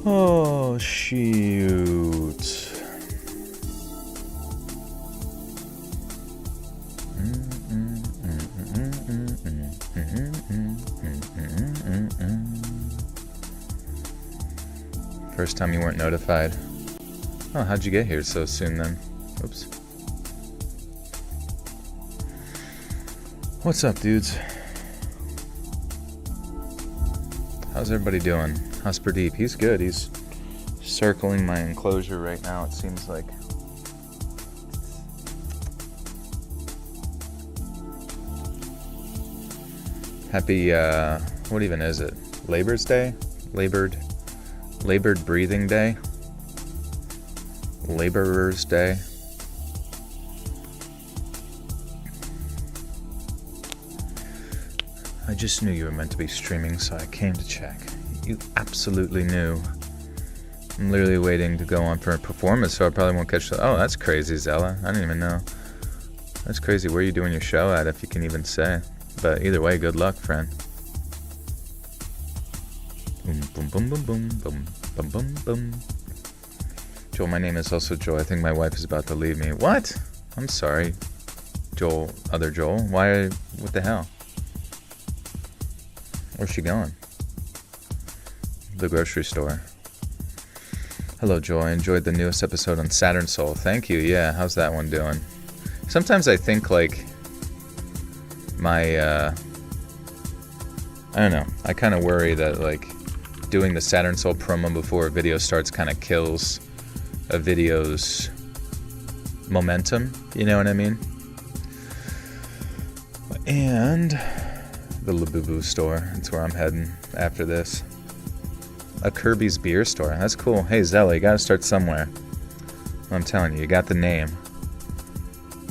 Oh, shoot. First time you weren't notified. Oh, how'd you get here so soon then? Oops. What's up, dudes? How's everybody doing? How's Pradeep? He's good. He's circling my enclosure right now, it seems like. Happy, what even is it? Labor's Day? Labored Breathing Day? Laborer's Day? I just knew you were meant to be streaming, so I came to check. You absolutely knew. I'm literally waiting to go on for a performance, so I probably won't catch the... Oh, that's crazy, Zella. I didn't even know. That's crazy. Where are you doing your show at, if you can even say? But either way, good luck, friend. Boom, boom, boom, boom, boom, boom, boom, boom, boom. Joel, my name is also Joel. I think my wife is about to leave me. What? I'm sorry, Joel. Other Joel. Why? What the hell? Where's she going? The grocery store. Hello, Joel. I enjoyed the newest episode on Saturn Soul. Thank you. Yeah, how's that one doing? Sometimes I think, like, my, I don't know. I kind of worry that, like, doing the Saturn Soul promo before a video starts kind of kills a video's momentum. You know what I mean? And the Labubu store. That's where I'm heading after this. A Kirby's beer store. That's cool. Hey, Zella, you gotta start somewhere. I'm telling you, you got the name.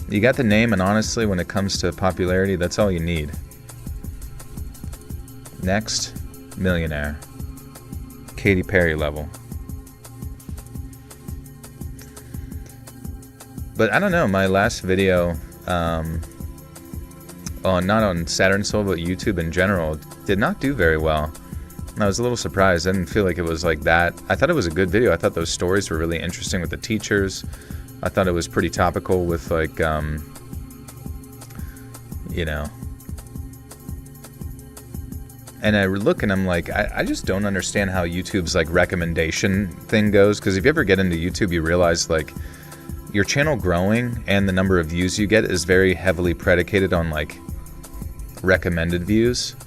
You got the name, and honestly, when it comes to popularity, that's all you need. Next, millionaire. Katy Perry level. But I don't know, my last video, not on Saturn Soul, but YouTube in general, did not do very well. I was a little surprised. I didn't feel like it was like that. I thought it was a good video. I thought those stories were really interesting with the teachers. I thought it was pretty topical with, like, you know. And I look and I'm like, I just don't understand how YouTube's, like, recommendation thing goes. Because if you ever get into YouTube, you realize, like, your channel growing and the number of views you get is very heavily predicated on, like, recommended views.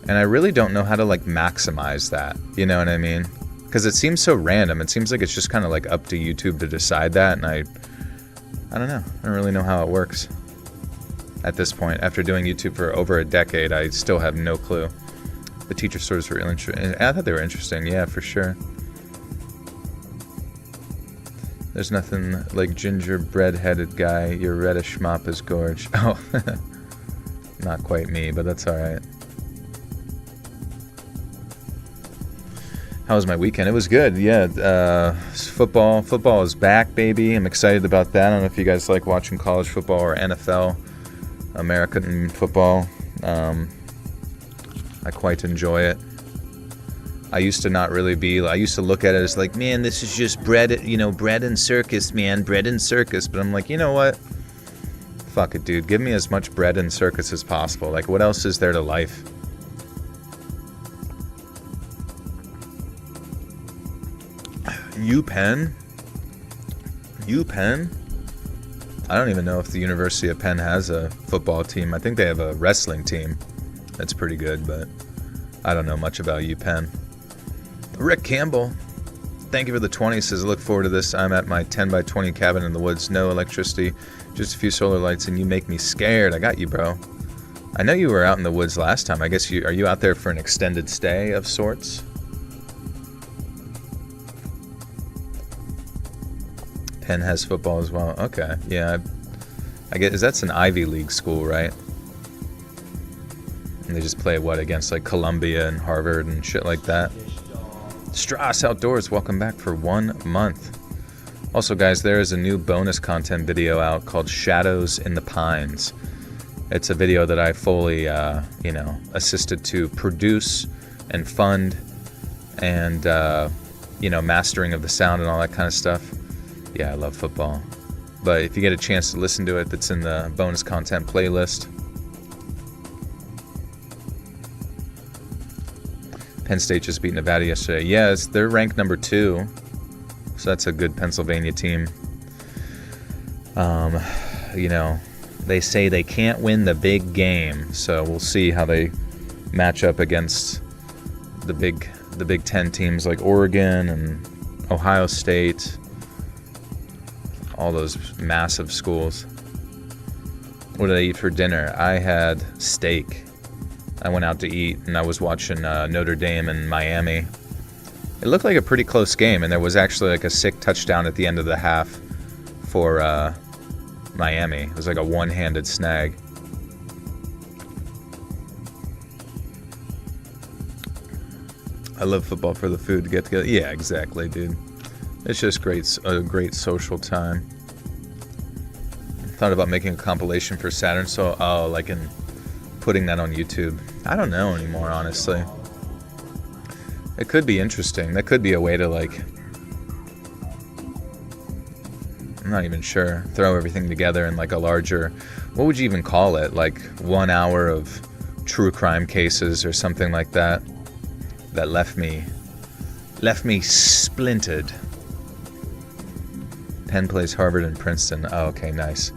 And I really don't know how to, like, maximize that. You know what I mean? Because it seems so random. It seems like it's just kind of, like, up to YouTube to decide that. And I don't know. I don't really know how it works at this point. After doing YouTube for over a decade, I still have no clue. The teacher stories were interesting. I thought they were interesting. Yeah, for sure. There's nothing like gingerbread-headed guy. Your reddish mop is gorge. Oh, not quite me, but that's all right. How was my weekend? It was good, yeah. Football is back, baby. I'm excited about that. I don't know if you guys like watching college football or NFL, American football. I quite enjoy it. I used to not really be. I used to look at it as like, man, this is just bread and circus, man, bread and circus. But I'm like, you know what? Fuck it, dude. Give me as much bread and circus as possible. Like, what else is there to life? UPenn? I don't even know if the University of Penn has a football team. I think they have a wrestling team that's pretty good, but I don't know much about UPenn. Rick Campbell, thank you for the 20. Says, I look forward to this. I'm at my 10 by 20 cabin in the woods. No electricity, just a few solar lights, and you make me scared. I got you, bro. I know you were out in the woods last time. I guess are you out there for an extended stay of sorts? Penn has football as well. Okay, yeah. I guess that's an Ivy League school, right? And they just play what against like Columbia and Harvard and shit like that. Strauss Outdoors, welcome back for 1 month. Also, guys, there is a new bonus content video out called Shadows in the Pines. It's a video that I fully, assisted to produce and fund and mastering of the sound and all that kind of stuff. Yeah, I love football. But if you get a chance to listen to it, that's in the bonus content playlist. Penn State just beat Nevada yesterday. Yes, they're ranked number 2. So that's a good Pennsylvania team. They say they can't win the big game. So we'll see how they match up against the Big Ten teams like Oregon and Ohio State. All those massive schools. What did I eat for dinner? I had steak. I went out to eat, and I was watching Notre Dame and Miami. It looked like a pretty close game, and there was actually like a sick touchdown at the end of the half for Miami. It was like a one-handed snag. I love football for the food to get together. Yeah, exactly, dude. It's just a great social time. Thought about making a compilation for Saturn, and putting that on YouTube. I don't know anymore, honestly. It could be interesting. That could be a way to I'm not even sure. Throw everything together in like a larger, what would you even call it? Like 1 hour of true crime cases or something like that. That left me splintered. Penn plays Harvard and Princeton. Oh, okay, nice.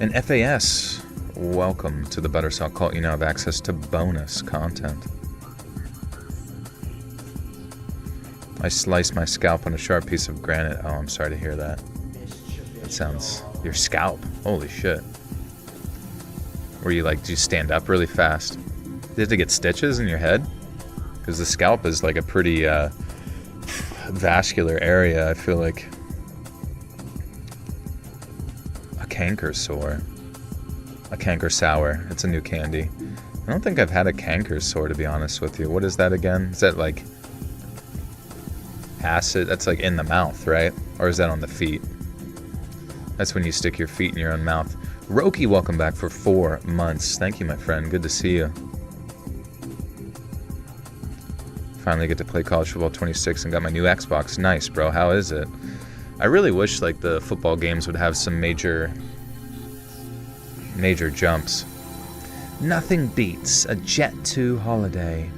And FAS, welcome to the Buttersalt Cult. You now have access to bonus content. I sliced my scalp on a sharp piece of granite. Oh, I'm sorry to hear that. That sounds... Your scalp. Holy shit. Were you did you stand up really fast? Did you have to get stitches in your head? Because the scalp is like a pretty vascular area, I feel like. A canker sore. A canker sour. It's a new candy. I don't think I've had a canker sore, to be honest with you. What is that again? Is that like acid? That's like in the mouth, right? Or is that on the feet? That's when you stick your feet in your own mouth. Roki, welcome back for 4 months. Thank you, my friend. Good to see you. Finally get to play college football 26 and got my new Xbox. Nice, bro. How is it? I really wish the football games would have some major jumps. Nothing beats a Jet 2 holiday.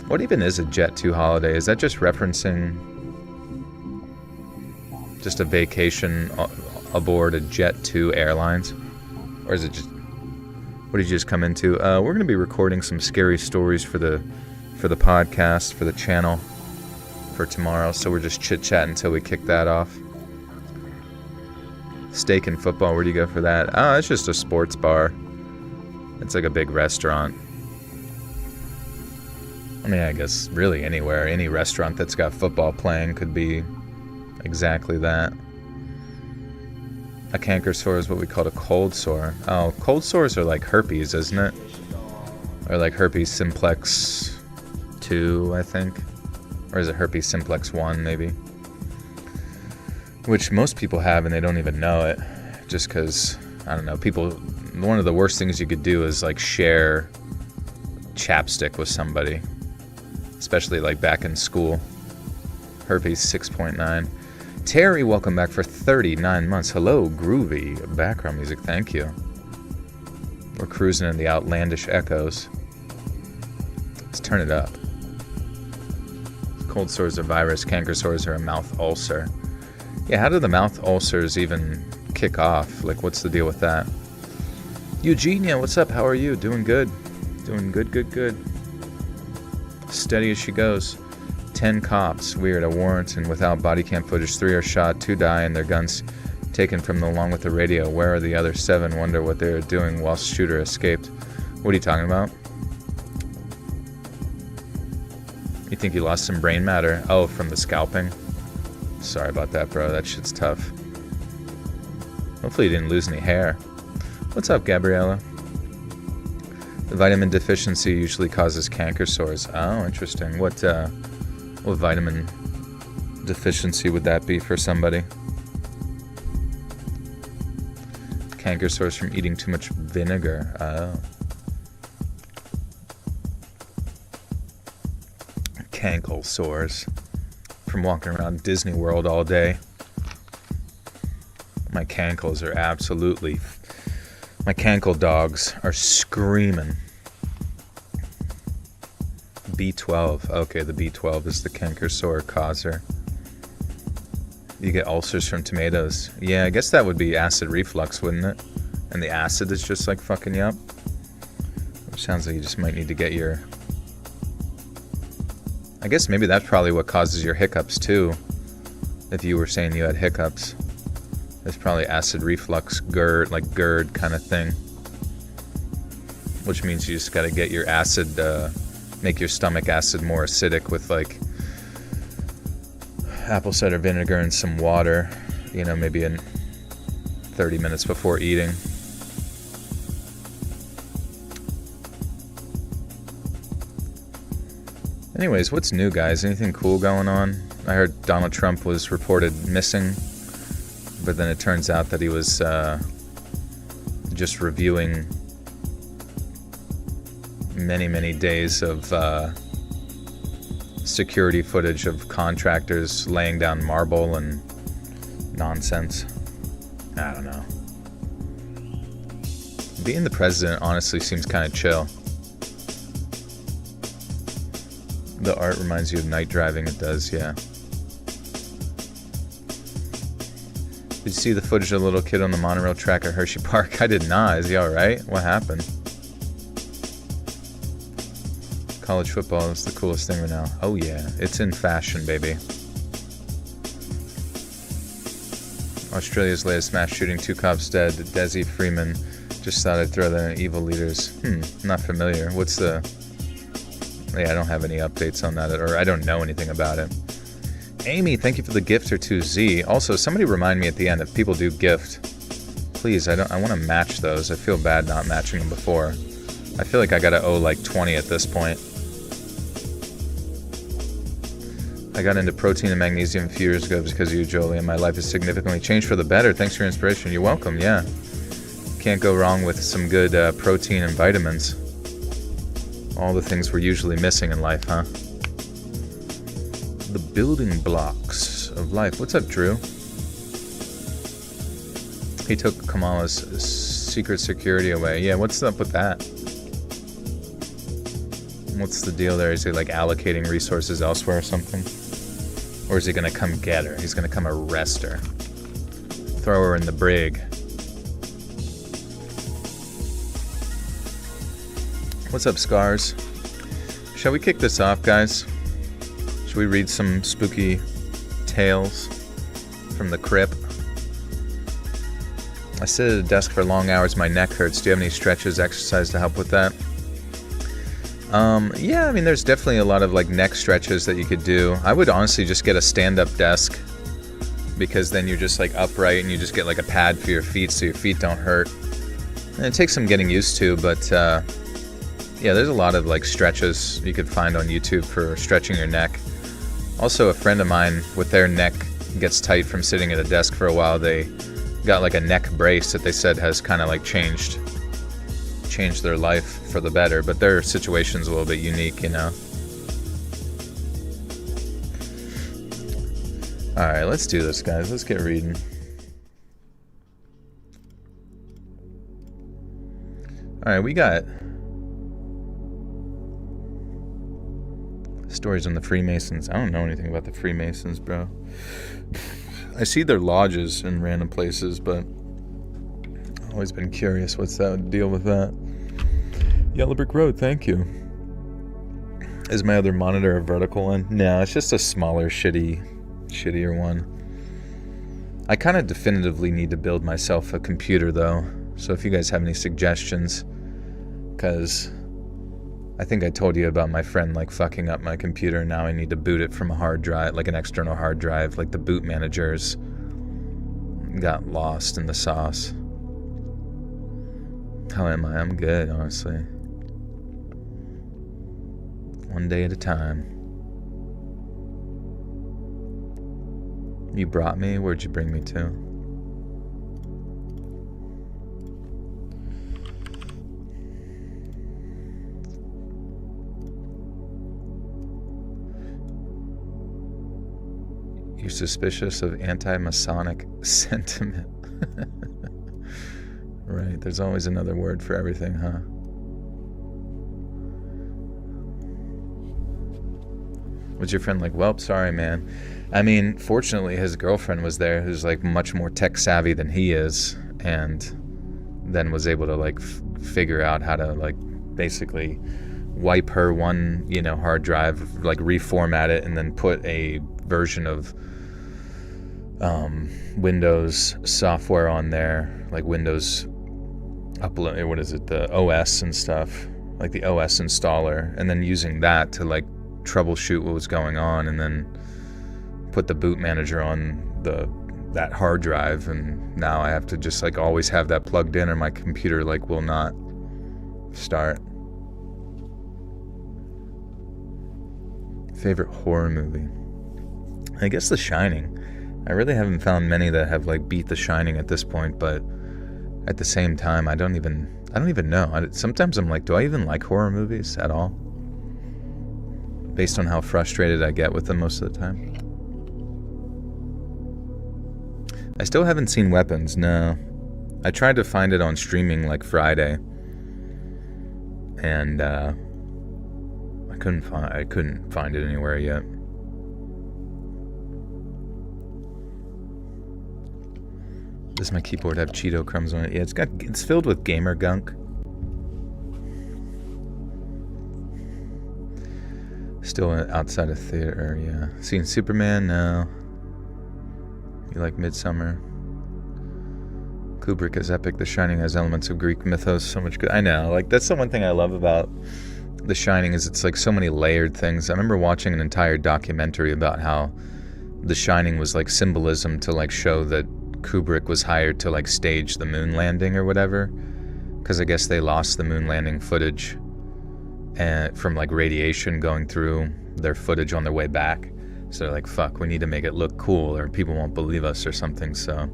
What even is a Jet 2 holiday? Is that just referencing just a vacation aboard a Jet 2 Airlines? Or is it just... What did you just come into? We're going to be recording some scary stories for the podcast, for the channel, for tomorrow. So we're just chit-chatting until we kick that off. Steak and football, where do you go for that? Oh, it's just a sports bar. It's like a big restaurant. I mean, I guess really anywhere. Any restaurant that's got football playing could be exactly that. A canker sore is what we call a cold sore. Oh, cold sores are like herpes, isn't it? Or like herpes simplex 2, I think. Or is it herpes simplex 1, maybe? Which most people have and they don't even know it. Just because, I don't know, one of the worst things you could do is share chapstick with somebody. Especially back in school. Herpes 6.9. Terry, welcome back for 39 months. Hello, groovy background music. Thank you. We're cruising in the outlandish echoes. Let's turn it up. Cold sores are virus. Canker sores are a mouth ulcer. Yeah, how do the mouth ulcers even kick off? What's the deal with that? Eugenia, what's up? How are you? Doing good. Doing good. Steady as she goes. 10 cops, weird, a warrant and without body cam footage. 3 are shot, 2 die, and their guns taken from them along with the radio. Where are the other 7? Wonder what they're doing while shooter escaped. What are you talking about? You think you lost some brain matter? Oh, from the scalping? Sorry about that, bro. That shit's tough. Hopefully you didn't lose any hair. What's up, Gabriella? The vitamin deficiency usually causes canker sores. Oh, interesting. What vitamin deficiency would that be for somebody? Canker sores from eating too much vinegar. Oh. cankle sores from walking around Disney World all day. My cankles are absolutely... My cankle dogs are screaming. B12. Okay, the B12 is the canker sore causer. You get ulcers from tomatoes. Yeah, I guess that would be acid reflux, wouldn't it? And the acid is just like fucking you up. Which sounds like you just might need to get your... I guess maybe that's probably what causes your hiccups too. If you were saying you had hiccups. It's probably acid reflux, GERD kind of thing. Which means you just gotta get your acid, make your stomach acid more acidic with like apple cider vinegar and some water. You know, maybe in 30 minutes before eating. Anyways, what's new, guys? Anything cool going on? I heard Donald Trump was reported missing, but then it turns out that he was just reviewing many days of security footage of contractors laying down marble and nonsense. I don't know. Being the president honestly seems kind of chill. The art reminds you of night driving. It does, yeah. Did you see the footage of the little kid on the monorail track at Hershey Park? I did not. Is he alright? What happened? College football is the coolest thing right now. Oh yeah, it's in fashion, baby. Australia's latest mass shooting, 2 cops dead. Desi Freeman. Just thought I'd throw that in evil leaders. Not familiar. What's the... Yeah, I don't have any updates on that, or I don't know anything about it. Amy, thank you for the gift or 2Z. Also, somebody remind me at the end if people do gift. Please, I want to match those. I feel bad not matching them before. I feel like I gotta owe like 20 at this point. I got into protein and magnesium a few years ago because of you, Jolie, and my life has significantly changed for the better. Thanks for your inspiration. You're welcome, yeah. Can't go wrong with some good protein and vitamins. All the things we're usually missing in life, huh? The building blocks of life. What's up, Drew? He took Kamala's secret security away. Yeah, what's up with that? What's the deal there? Is he like allocating resources elsewhere or something? Or is he gonna come get her? He's gonna come arrest her. Throw her in the brig. What's up, Scars? Shall we kick this off, guys? Should we read some spooky tales from the crypt? I sit at a desk for long hours, my neck hurts. Do you have any stretches, exercise to help with that? Yeah, I mean, there's definitely a lot of like neck stretches that you could do. I would honestly just get a stand-up desk, because then you're just like upright and you just get like a pad for your feet so your feet don't hurt. And it takes some getting used to, but yeah, there's a lot of like stretches you could find on YouTube for stretching your neck. Also, a friend of mine with their neck gets tight from sitting at a desk for a while, they got like a neck brace that they said has kind of like changed their life for the better, but their situation's a little bit unique, you know. Alright, let's do this, guys. Let's get reading. Alright, we got stories on the Freemasons. I don't know anything about the Freemasons, bro. I see their lodges in random places, but I've always been curious. What's that deal with that? Yellow Brick Road, thank you. Is my other monitor a vertical one? No, it's just a smaller, shittier one. I kind of definitively need to build myself a computer, though. So if you guys have any suggestions, because I think I told you about my friend like fucking up my computer. Now I need to boot it from a hard drive, like an external hard drive. Like the boot managers got lost in the sauce. How am I? I'm good, honestly. One day at a time. You brought me? Where'd you bring me to? You're suspicious of anti-Masonic sentiment. Right, there's always another word for everything, huh? Was your friend like, well, sorry, man? I mean, fortunately, his girlfriend was there who's like much more tech savvy than he is, and then was able to like figure out how to like basically wipe her one, hard drive, like reformat it, and then put a version of Windows software on there, like Windows upload, what is it, the OS and stuff, like the OS installer, and then using that to like troubleshoot what was going on, and then put the boot manager on that hard drive, and now I have to just like always have that plugged in, or my computer like will not start. Favorite horror movie? I guess The Shining. I really haven't found many that have like beat The Shining at this point, but at the same time, I don't even know. Sometimes I'm like, do I even like horror movies at all? Based on how frustrated I get with them most of the time. I still haven't seen Weapons, no. I tried to find it on streaming like Friday, and I couldn't find it anywhere yet. Does my keyboard have Cheeto crumbs on it? Yeah, it's filled with gamer gunk. Still outside of theater, yeah. Seen Superman? No. You like Midsummer? Kubrick is epic. The Shining has elements of Greek mythos. So much good. I know. Like, that's the one thing I love about The Shining is it's like so many layered things. I remember watching an entire documentary about how The Shining was like symbolism to like show that Kubrick was hired to like stage the moon landing or whatever, because I guess they lost the moon landing footage from like radiation going through their footage on their way back. So they're like, fuck, we need to make it look cool or people won't believe us or something. So,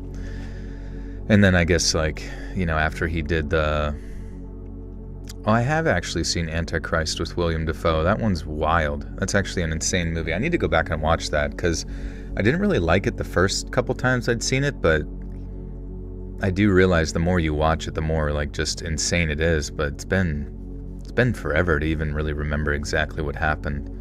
and then I guess like, after he did I have actually seen Antichrist with William Dafoe. That one's wild. That's actually an insane movie. I need to go back and watch that, because I didn't really like it the first couple times I'd seen it, but I do realize the more you watch it, the more like just insane it is. But it's been forever to even really remember exactly what happened.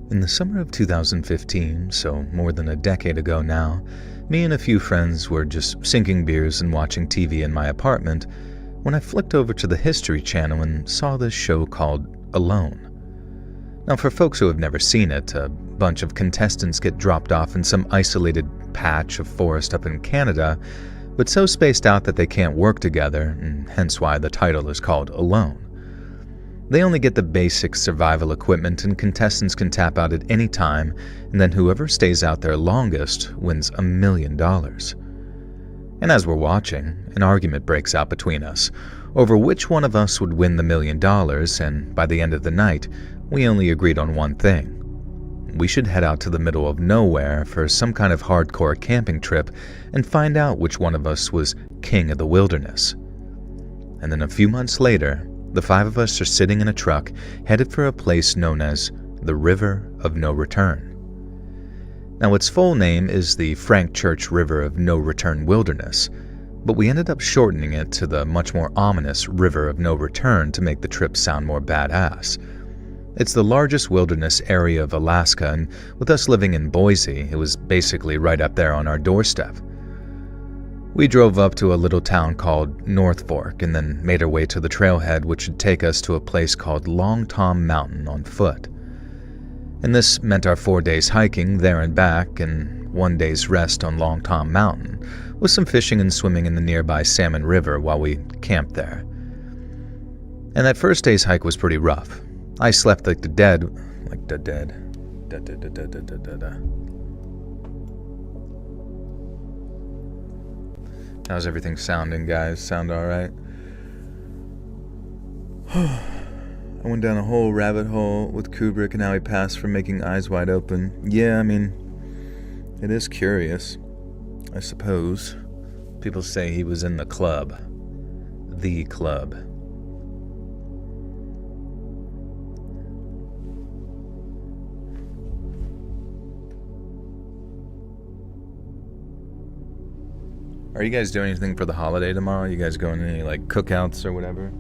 In the summer of 2015, so more than a decade ago now, me and a few friends were just sinking beers and watching TV in my apartment when I flicked over to the History Channel and saw this show called Alone. Now, for folks who have never seen it, a bunch of contestants get dropped off in some isolated patch of forest up in Canada, but so spaced out that they can't work together, and hence why the title is called Alone. They only get the basic survival equipment, and contestants can tap out at any time, and then whoever stays out there longest wins $1 million. And as we're watching, an argument breaks out between us over which one of us would win the $1 million, and by the end of the night, we only agreed on one thing. We should head out to the middle of nowhere for some kind of hardcore camping trip and find out which one of us was king of the wilderness. And then a few months later, the 5 of us are sitting in a truck headed for a place known as the River of No Return. Now, its full name is the Frank Church River of No Return Wilderness, but we ended up shortening it to the much more ominous River of No Return to make the trip sound more badass. It's the largest wilderness area of Alaska, and with us living in Boise, it was basically right up there on our doorstep. We drove up to a little town called North Fork and then made our way to the trailhead, which would take us to a place called Long Tom Mountain on foot. And this meant our 4 days hiking there and back, and 1 day's rest on Long Tom Mountain, with some fishing and swimming in the nearby Salmon River while we camped there. And that first day's hike was pretty rough. I slept like the dead. How's everything sounding, guys? Sound alright? I went down a whole rabbit hole with Kubrick and how he passed from making Eyes Wide Open. Yeah, I mean, it is curious, I suppose. People say he was in the club. The club. Are you guys doing anything for the holiday tomorrow? You guys going to any, like, cookouts or whatever?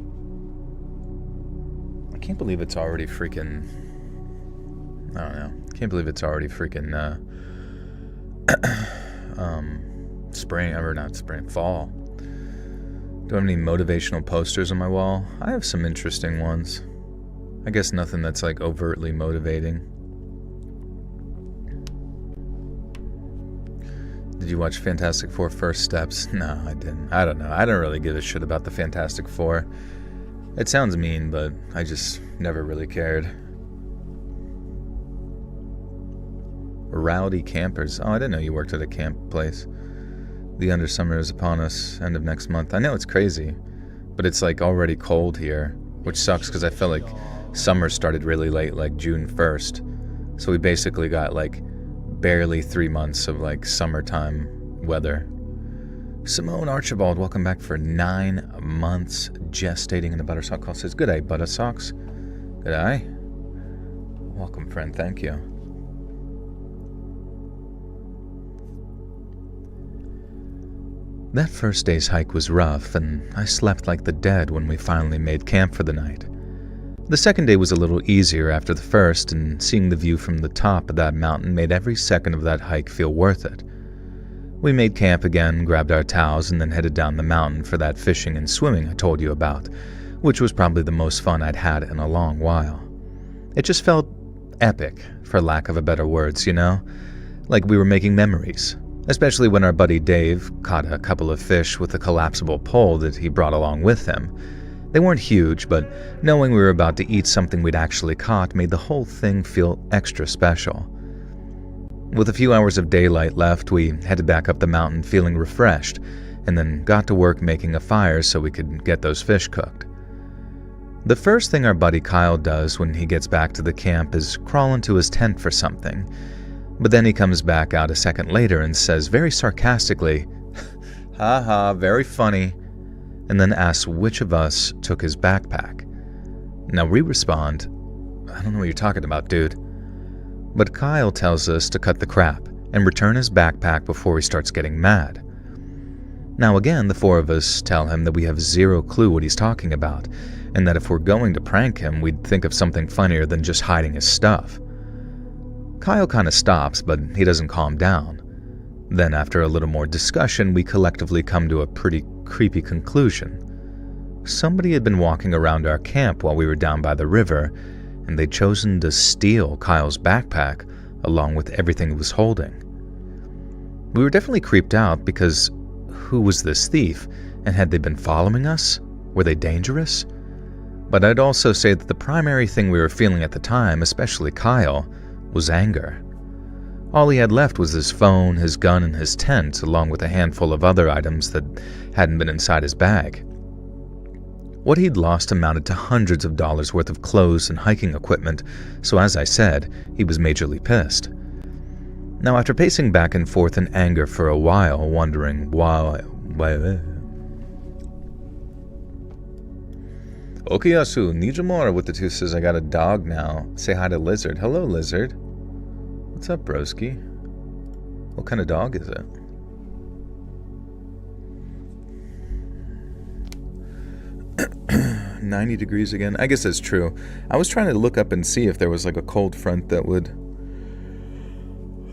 I can't believe it's already freaking... I don't know. I can't believe it's already freaking, spring, or not spring, fall. Do I have any motivational posters on my wall? I have some interesting ones. I guess nothing that's, like, overtly motivating. Did you watch Fantastic Four First Steps? No, I didn't. I don't know. I don't really give a shit about the Fantastic Four. It sounds mean, but I just never really cared. Rowdy campers. Oh, I didn't know you worked at a camp place. The under summer is upon us, end of next month. I know it's crazy, but it's like already cold here, which sucks because I feel like summer started really late, like June 1st. So we basically got like barely 3 months of like summertime weather. Simone Archibald, welcome back for 9 months gestating in a Buttersock call. Says, good day, Buttersocks. Good day. Welcome, friend. Thank you. That first day's hike was rough, and I slept like the dead when we finally made camp for the night. The second day was a little easier after the first, and seeing the view from the top of that mountain made every second of that hike feel worth it. We made camp again, grabbed our towels, and then headed down the mountain for that fishing and swimming I told you about, which was probably the most fun I'd had in a long while. It just felt epic, for lack of a better words, you know? Like we were making memories, especially when our buddy Dave caught a couple of fish with a collapsible pole that he brought along with him. They weren't huge, but knowing we were about to eat something we'd actually caught made the whole thing feel extra special. With a few hours of daylight left, we headed back up the mountain feeling refreshed, and then got to work making a fire so we could get those fish cooked. The first thing our buddy Kyle does when he gets back to the camp is crawl into his tent for something, but then he comes back out a second later and says very sarcastically, "Ha ha, very funny," and then asks which of us took his backpack. Now we respond, "I don't know what you're talking about, dude." But Kyle tells us to cut the crap and return his backpack before he starts getting mad. Now again, the four of us tell him that we have zero clue what he's talking about, and that if we're going to prank him, we'd think of something funnier than just hiding his stuff. Kyle kind of stops, but he doesn't calm down. Then after a little more discussion, we collectively come to a pretty creepy conclusion. Somebody had been walking around our camp while we were down by the river, and they'd chosen to steal Kyle's backpack along with everything he was holding. We were definitely creeped out because who was this thief, and had they been following us? Were they dangerous? But I'd also say that the primary thing we were feeling at the time, especially Kyle, was anger. All he had left was his phone, his gun, and his tent, along with a handful of other items that hadn't been inside his bag. What he'd lost amounted to hundreds of dollars worth of clothes and hiking equipment, so as I said, he was majorly pissed. Now, after pacing back and forth in anger for a while, wondering why... Okiyasu, Nijimura with the two says, I got a dog now. Say hi to Lizard. Hello, Lizard. What's up, broski? What kind of dog is it? "90 degrees again." I guess that's true. I was trying to look up and see if there was like a cold front that would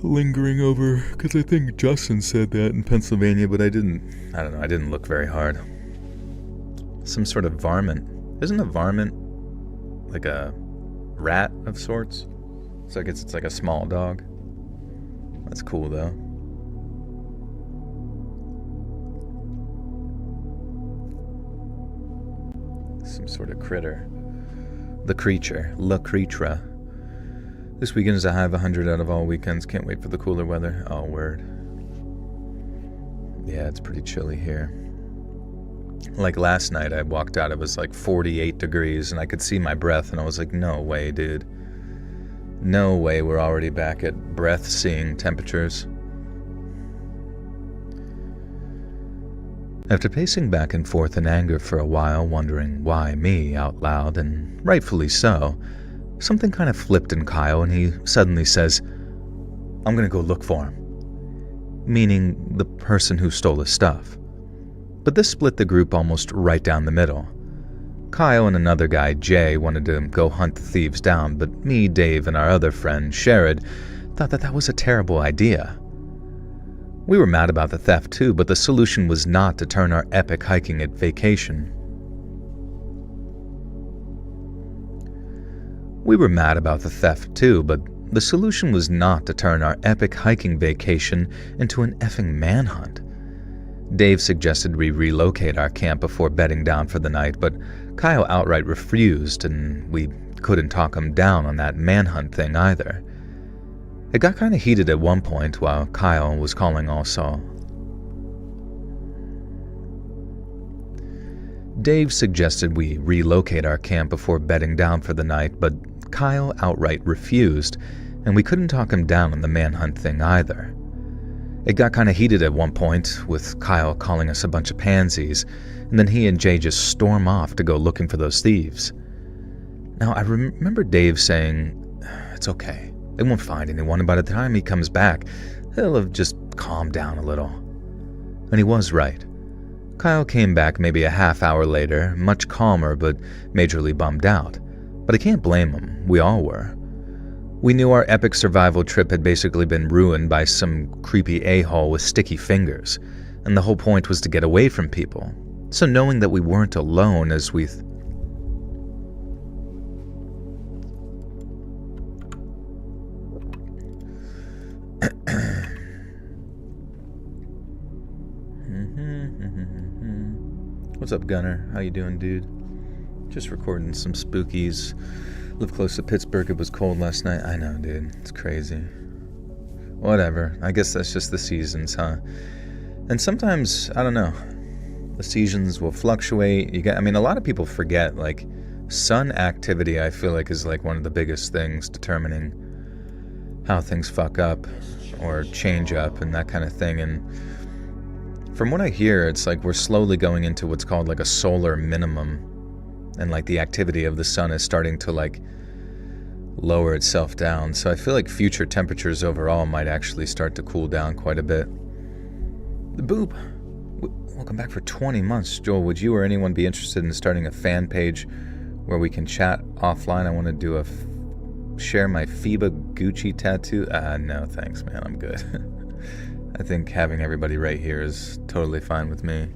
lingering over, because I think Justin said that in Pennsylvania, but I don't know, I didn't look very hard. Some sort of varmint. Isn't a varmint like a rat of sorts? So I guess it's like a small dog. That's cool though. Some sort of critter. The creature. La creature. This weekend is a high of 100 out of all weekends. Can't wait for the cooler weather. Oh, word. Yeah, it's pretty chilly here. Like last night, I walked out, it was like 48 degrees, and I could see my breath, and I was like, no way, dude. No way we're already back at breath-seeing temperatures. After pacing back and forth in anger for a while, wondering why me out loud, and rightfully so, something kind of flipped in Kyle, and he suddenly says, I'm gonna go look for him. Meaning the person who stole his stuff. But this split the group almost right down the middle. Kyle and another guy, Jay, wanted to go hunt the thieves down, but me, Dave, and our other friend, Sherrod, thought that was a terrible idea. We were mad about the theft too, but the solution was not to turn our epic hiking vacation. We were mad about the theft too, but the solution was not to turn our epic hiking vacation into an effing manhunt. Dave suggested we relocate our camp before bedding down for the night, but Kyle outright refused, and we couldn't talk him down on that manhunt thing either. It got kind of heated at one point while Kyle was calling also. Dave suggested we relocate our camp before bedding down for the night, but Kyle outright refused, and we couldn't talk him down on the manhunt thing either. It got kind of heated at one point, with Kyle calling us a bunch of pansies, and then he and Jay just storm off to go looking for those thieves. Now, I remember Dave saying, it's okay, they won't find anyone, and by the time he comes back, he'll have just calmed down a little. And he was right. Kyle came back maybe a half hour later, much calmer but majorly bummed out. But I can't blame him, we all were. We knew our epic survival trip had basically been ruined by some creepy a-hole with sticky fingers, and the whole point was to get away from people. So knowing that we weren't alone as we What's up, Gunner? How you doing, dude? Just recording some spookies. Live close to Pittsburgh. It was cold last night. I know, dude. It's crazy. Whatever. I guess that's just the seasons, huh? And sometimes, I don't know, the seasons will fluctuate. A lot of people forget, like, sun activity, I feel like, is like one of the biggest things determining how things fuck up or change up and that kind of thing. And from what I hear, it's like we're slowly going into what's called like a solar minimum, and like the activity of the sun is starting to like lower itself down. So I feel like future temperatures overall might actually start to cool down quite a bit. The Boob, welcome back for 20 months. Joel, would you or anyone be interested in starting a fan page where we can chat offline? I want to do share my FIBA Gucci tattoo. No thanks, man, I'm good. I think having everybody right here is totally fine with me.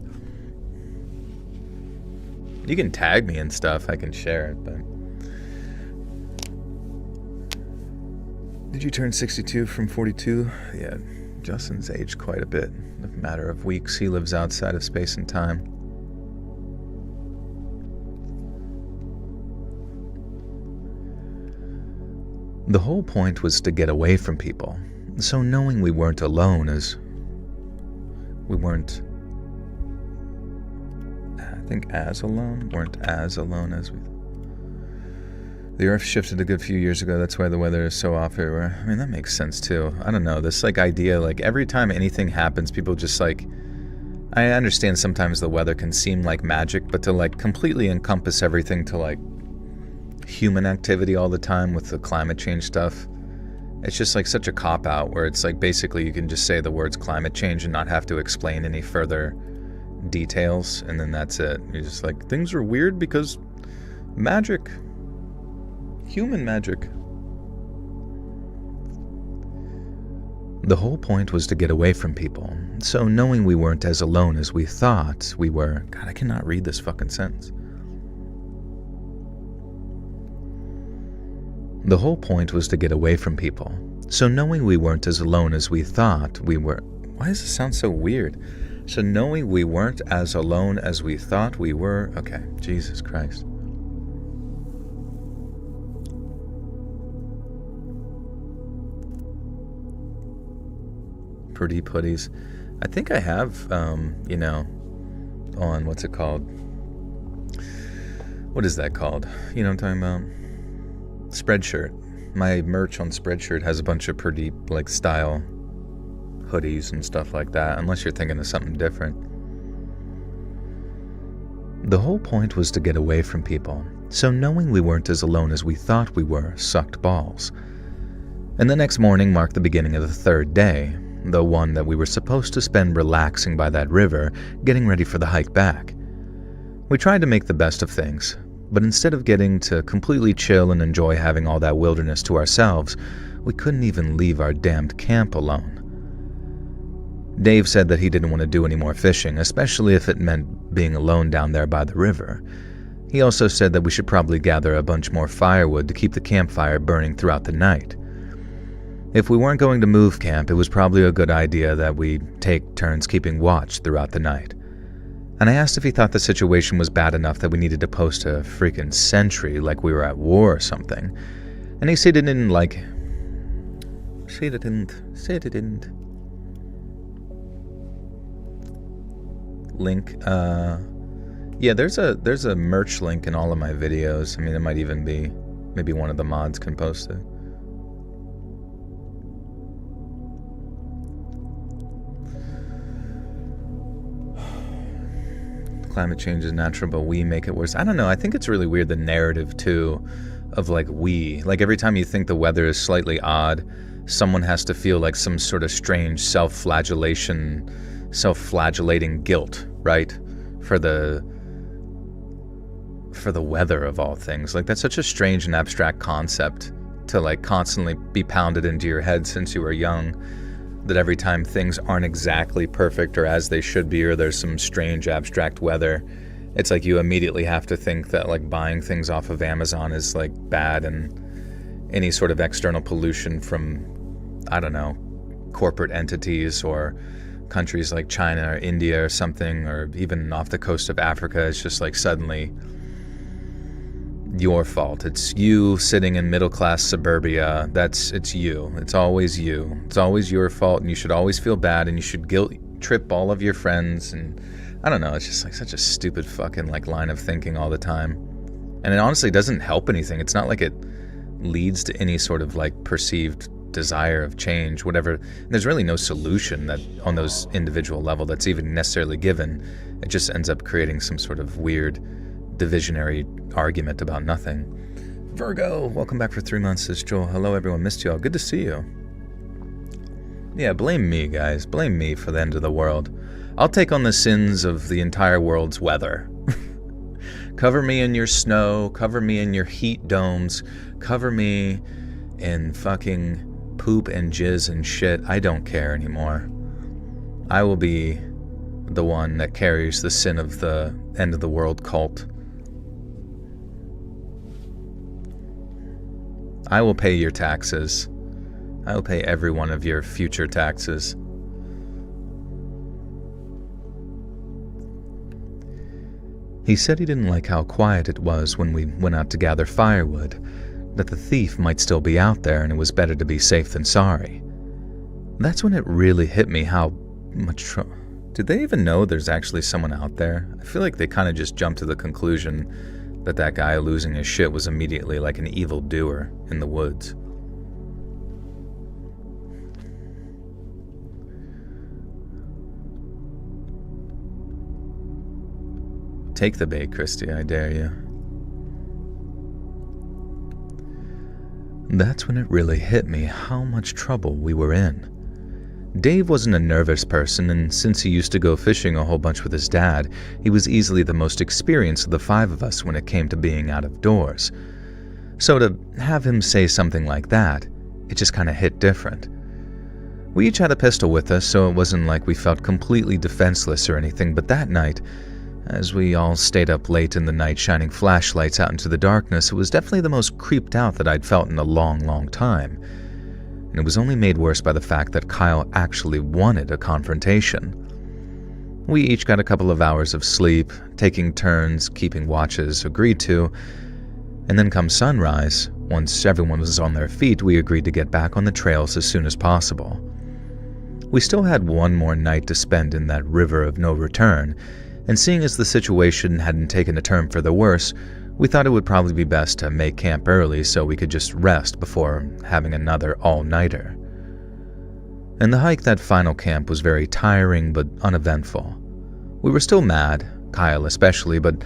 You can tag me and stuff, I can share it, but... Did you turn 62 from 42? Yeah, Justin's aged quite a bit. In a matter of weeks, he lives outside of space and time. The whole point was to get away from people. So knowing we weren't alone as we weren't, weren't as alone as we. The Earth shifted a good few years ago. That's why the weather is so off everywhere. I mean, that makes sense too. I don't know, this like idea, like every time anything happens, people just like, I understand sometimes the weather can seem like magic, but to like completely encompass everything to like human activity all the time with the climate change stuff, it's just like such a cop-out where it's like basically you can just say the words climate change and not have to explain any further details, and then that's it. You're just like, things are weird because magic. Human magic. The whole point was to get away from people, so knowing we weren't as alone as we thought we were... God, I cannot read this fucking sentence. The whole point was to get away from people, so knowing we weren't as alone as we thought we were... Why does this sound so weird? So knowing we weren't as alone as we thought we were... Okay, Jesus Christ. Pretty putties. I think I have, a on, what's it called? What is that called? You know what I'm talking about? Spreadshirt. My merch on Spreadshirt has a bunch of pretty, like, style hoodies and stuff like that, unless you're thinking of something different. The whole point was to get away from people, so knowing we weren't as alone as we thought we were sucked balls. And the next morning marked the beginning of the third day, the one that we were supposed to spend relaxing by that river, getting ready for the hike back. We tried to make the best of things, but instead of getting to completely chill and enjoy having all that wilderness to ourselves, we couldn't even leave our damned camp alone. Dave said that he didn't want to do any more fishing, especially if it meant being alone down there by the river. He also said that we should probably gather a bunch more firewood to keep the campfire burning throughout the night. If we weren't going to move camp, it was probably a good idea that we take turns keeping watch throughout the night. And I asked if he thought the situation was bad enough that we needed to post a freaking sentry like we were at war or something. And he said he didn't like... Said it didn't. Link, yeah, there's a merch link in all of my videos. I mean, it might even be, maybe one of the mods can post it. Climate change is natural, but we make it worse. I don't know. I think it's really weird, the narrative, too, of, like, we. Like, every time you think the weather is slightly odd, someone has to feel like some sort of strange self-flagellating guilt, right? For the weather of all things. Like, that's such a strange and abstract concept to, like, constantly be pounded into your head since you were young. That every time things aren't exactly perfect or as they should be, or there's some strange abstract weather, it's like you immediately have to think that, like, buying things off of Amazon is, like, bad, and any sort of external pollution from, I don't know, corporate entities or countries like China or India or something, or even off the coast of Africa, is just like suddenly your fault. It's you sitting in middle-class suburbia. It's you. It's always you. It's always your fault, and you should always feel bad, and you should guilt trip all of your friends. And I don't know, it's just like such a stupid fucking, like, line of thinking all the time. And it honestly doesn't help anything. It's not like it leads to any sort of, like, perceived desire of change, whatever. There's really no solution that on those individual level that's even necessarily given. It just ends up creating some sort of weird divisionary argument about nothing. Virgo, welcome back for 3 months, says Joel. Hello everyone, missed y'all. Good to see you. Yeah, blame me, guys. Blame me for the end of the world. I'll take on the sins of the entire world's weather. Cover me in your snow, cover me in your heat domes, cover me in fucking poop and jizz and shit. I don't care anymore. I will be the one that carries the sin of the end of the world cult. I will pay your taxes. I will pay every one of your future taxes. He said he didn't like how quiet it was when we went out to gather firewood, that the thief might still be out there and it was better to be safe than sorry. That's when it really hit me how much did they even know there's actually someone out there? I feel like they kind of just jumped to the conclusion that that guy losing his shit was immediately like an evil doer in the woods. Take the bait, Christy, I dare you. That's when it really hit me how much trouble we were in. Dave wasn't a nervous person, and since he used to go fishing a whole bunch with his dad, he was easily the most experienced of the five of us when it came to being out of doors. So to have him say something like that, it just kind of hit different. We each had a pistol with us, so it wasn't like we felt completely defenseless or anything, but that night, as we all stayed up late in the night shining flashlights out into the darkness, it was definitely the most creeped out that I'd felt in a long, long time. And it was only made worse by the fact that Kyle actually wanted a confrontation. We each got a couple of hours of sleep, taking turns, keeping watches, agreed to, and then come sunrise, once everyone was on their feet, we agreed to get back on the trails as soon as possible. We still had one more night to spend in that river of no return, And seeing as the situation hadn't taken a turn for the worse, we thought it would probably be best to make camp early so we could just rest before having another all-nighter. And the hike that final camp was very tiring but uneventful. We were still mad, Kyle especially, but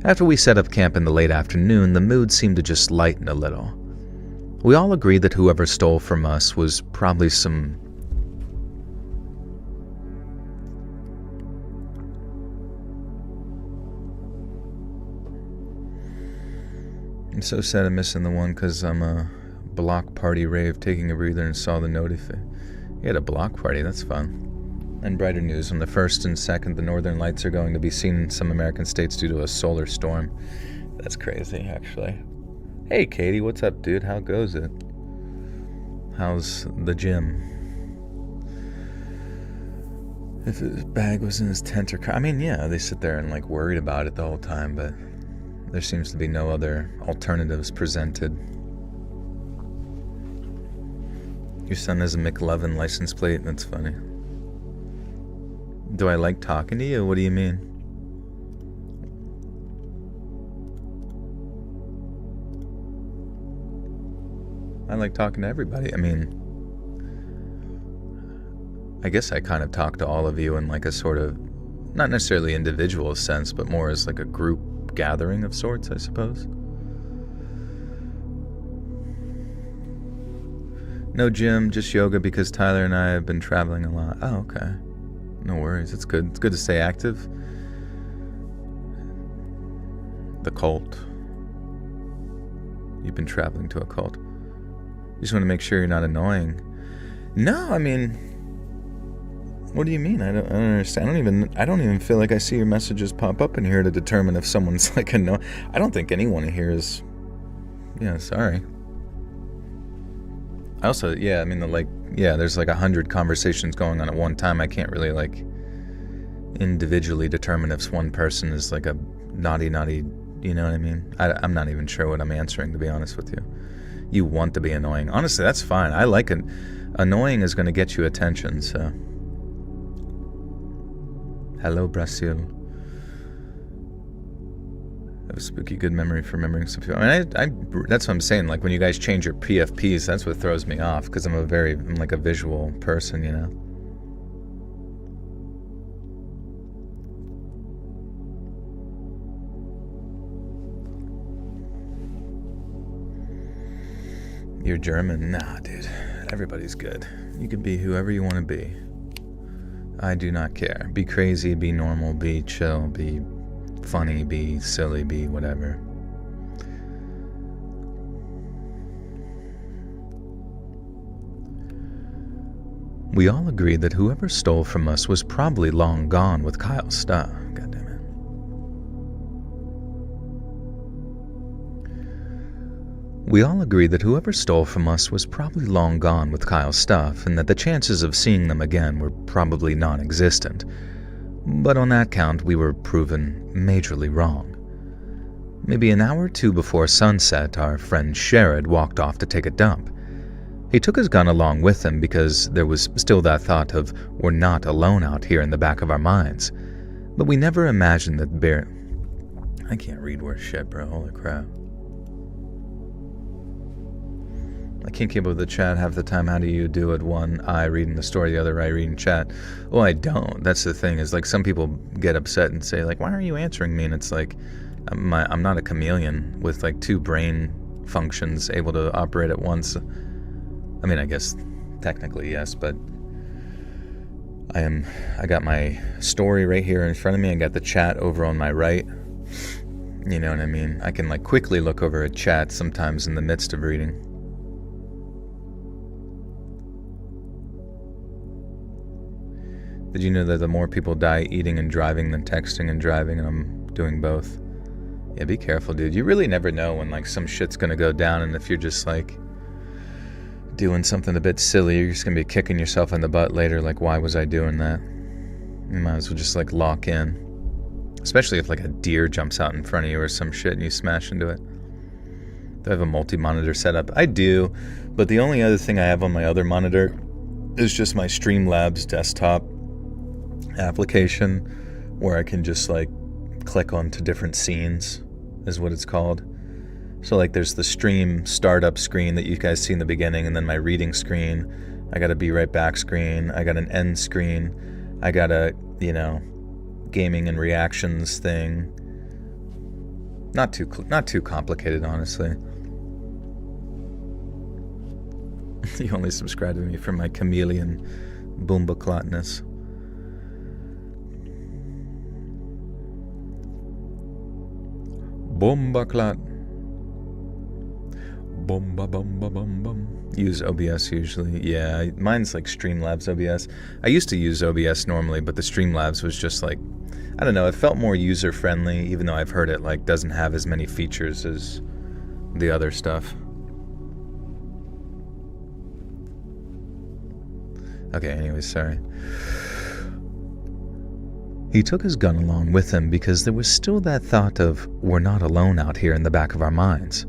after we set up camp in the late afternoon, the mood seemed to just lighten a little. We all agreed that whoever stole from us was probably some... I'm so sad I'm missing the one because I'm a block party rave, taking a breather and saw the notify. You had a block party, that's fun. And brighter news, on the 1st and 2nd, the northern lights are going to be seen in some American states due to a solar storm. That's crazy, actually. Hey, Katie, what's up, dude? How goes it? How's the gym? If his bag was in his tent or car... I mean, yeah, they sit there and, like, worried about it the whole time, but there seems to be no other alternatives presented. Your son has a McLovin license plate? That's funny. Do I like talking to you? What do you mean? I like talking to everybody. I mean, I guess I kind of talk to all of you in like a sort of, not necessarily individual sense, but more as like a group gathering of sorts, I suppose. No gym, just yoga because Tyler and I have been traveling a lot. Oh, okay. No worries. It's good. It's good to stay active. The cult. You've been traveling to a cult. You just want to make sure you're not annoying. No, I mean, what do you mean? I don't understand. I don't even feel like I see your messages pop up in here to determine if someone's like annoying. I don't think anyone here is. Yeah, sorry. I also, yeah, I mean, there's like 100 conversations going on at one time. I can't really like individually determine if one person is like a naughty, you know what I mean? I'm not even sure what I'm answering, to be honest with you. You want to be annoying. Honestly, that's fine. I like it. Annoying is going to get you attention, so. Hello, Brazil. I have a spooky good memory for remembering some people. I mean, that's what I'm saying. Like, when you guys change your PFPs, that's what throws me off, because I'm like a visual person, you know? You're German? Nah, dude. Everybody's good. You can be whoever you want to be. I do not care. Be crazy, be normal, be chill, be funny, be silly, be whatever. We all agreed that whoever stole from us was probably long gone with Kyle's stuff. God damn it. We all agreed that whoever stole from us was probably long gone with Kyle's stuff, and that the chances of seeing them again were probably non-existent. But on that count, we were proven majorly wrong. Maybe an hour or two before sunset, our friend Sherrod walked off to take a dump. He took his gun along with him because there was still that thought of we're not alone out here in the back of our minds. But we never imagined that I can't read worth shit, bro. Holy crap. I can't keep up with the chat half the time. How do you do it? One eye reading the story, the other eye reading chat. Well, I don't. That's the thing, is like some people get upset and say like, why aren't you answering me? And it's like, I'm not a chameleon with like two brain functions able to operate at once. I mean, I guess technically yes, but I got my story right here in front of me. I got the chat over on my right. You know what I mean? I can like quickly look over a chat sometimes in the midst of reading. Did you know that the more people die eating and driving than texting and driving, and I'm doing both? Yeah, be careful, dude. You really never know when like some shit's gonna go down, and if you're just like doing something a bit silly, you're just gonna be kicking yourself in the butt later, like, why was I doing that? You might as well just like lock in. Especially if like a deer jumps out in front of you or some shit and you smash into it. Do I have a multi-monitor setup? I do, but the only other thing I have on my other monitor is just my Streamlabs desktop application where I can just like click onto different scenes, is what it's called. So like there's the stream startup screen that you guys see in the beginning, and then my reading screen. I got a be right back screen. I got an end screen. I got a, gaming and reactions thing. Not too complicated, honestly. You only subscribe to me for my chameleon boombaclotness. Bombaclot. Bomba bomba bum bum. Use OBS usually. Yeah, mine's like Streamlabs OBS. I used to use OBS normally, but the Streamlabs was just like, I don't know, it felt more user friendly, even though I've heard it like doesn't have as many features as the other stuff. Okay, anyways, sorry. He took his gun along with him because there was still that thought of, we're not alone out here in the back of our minds.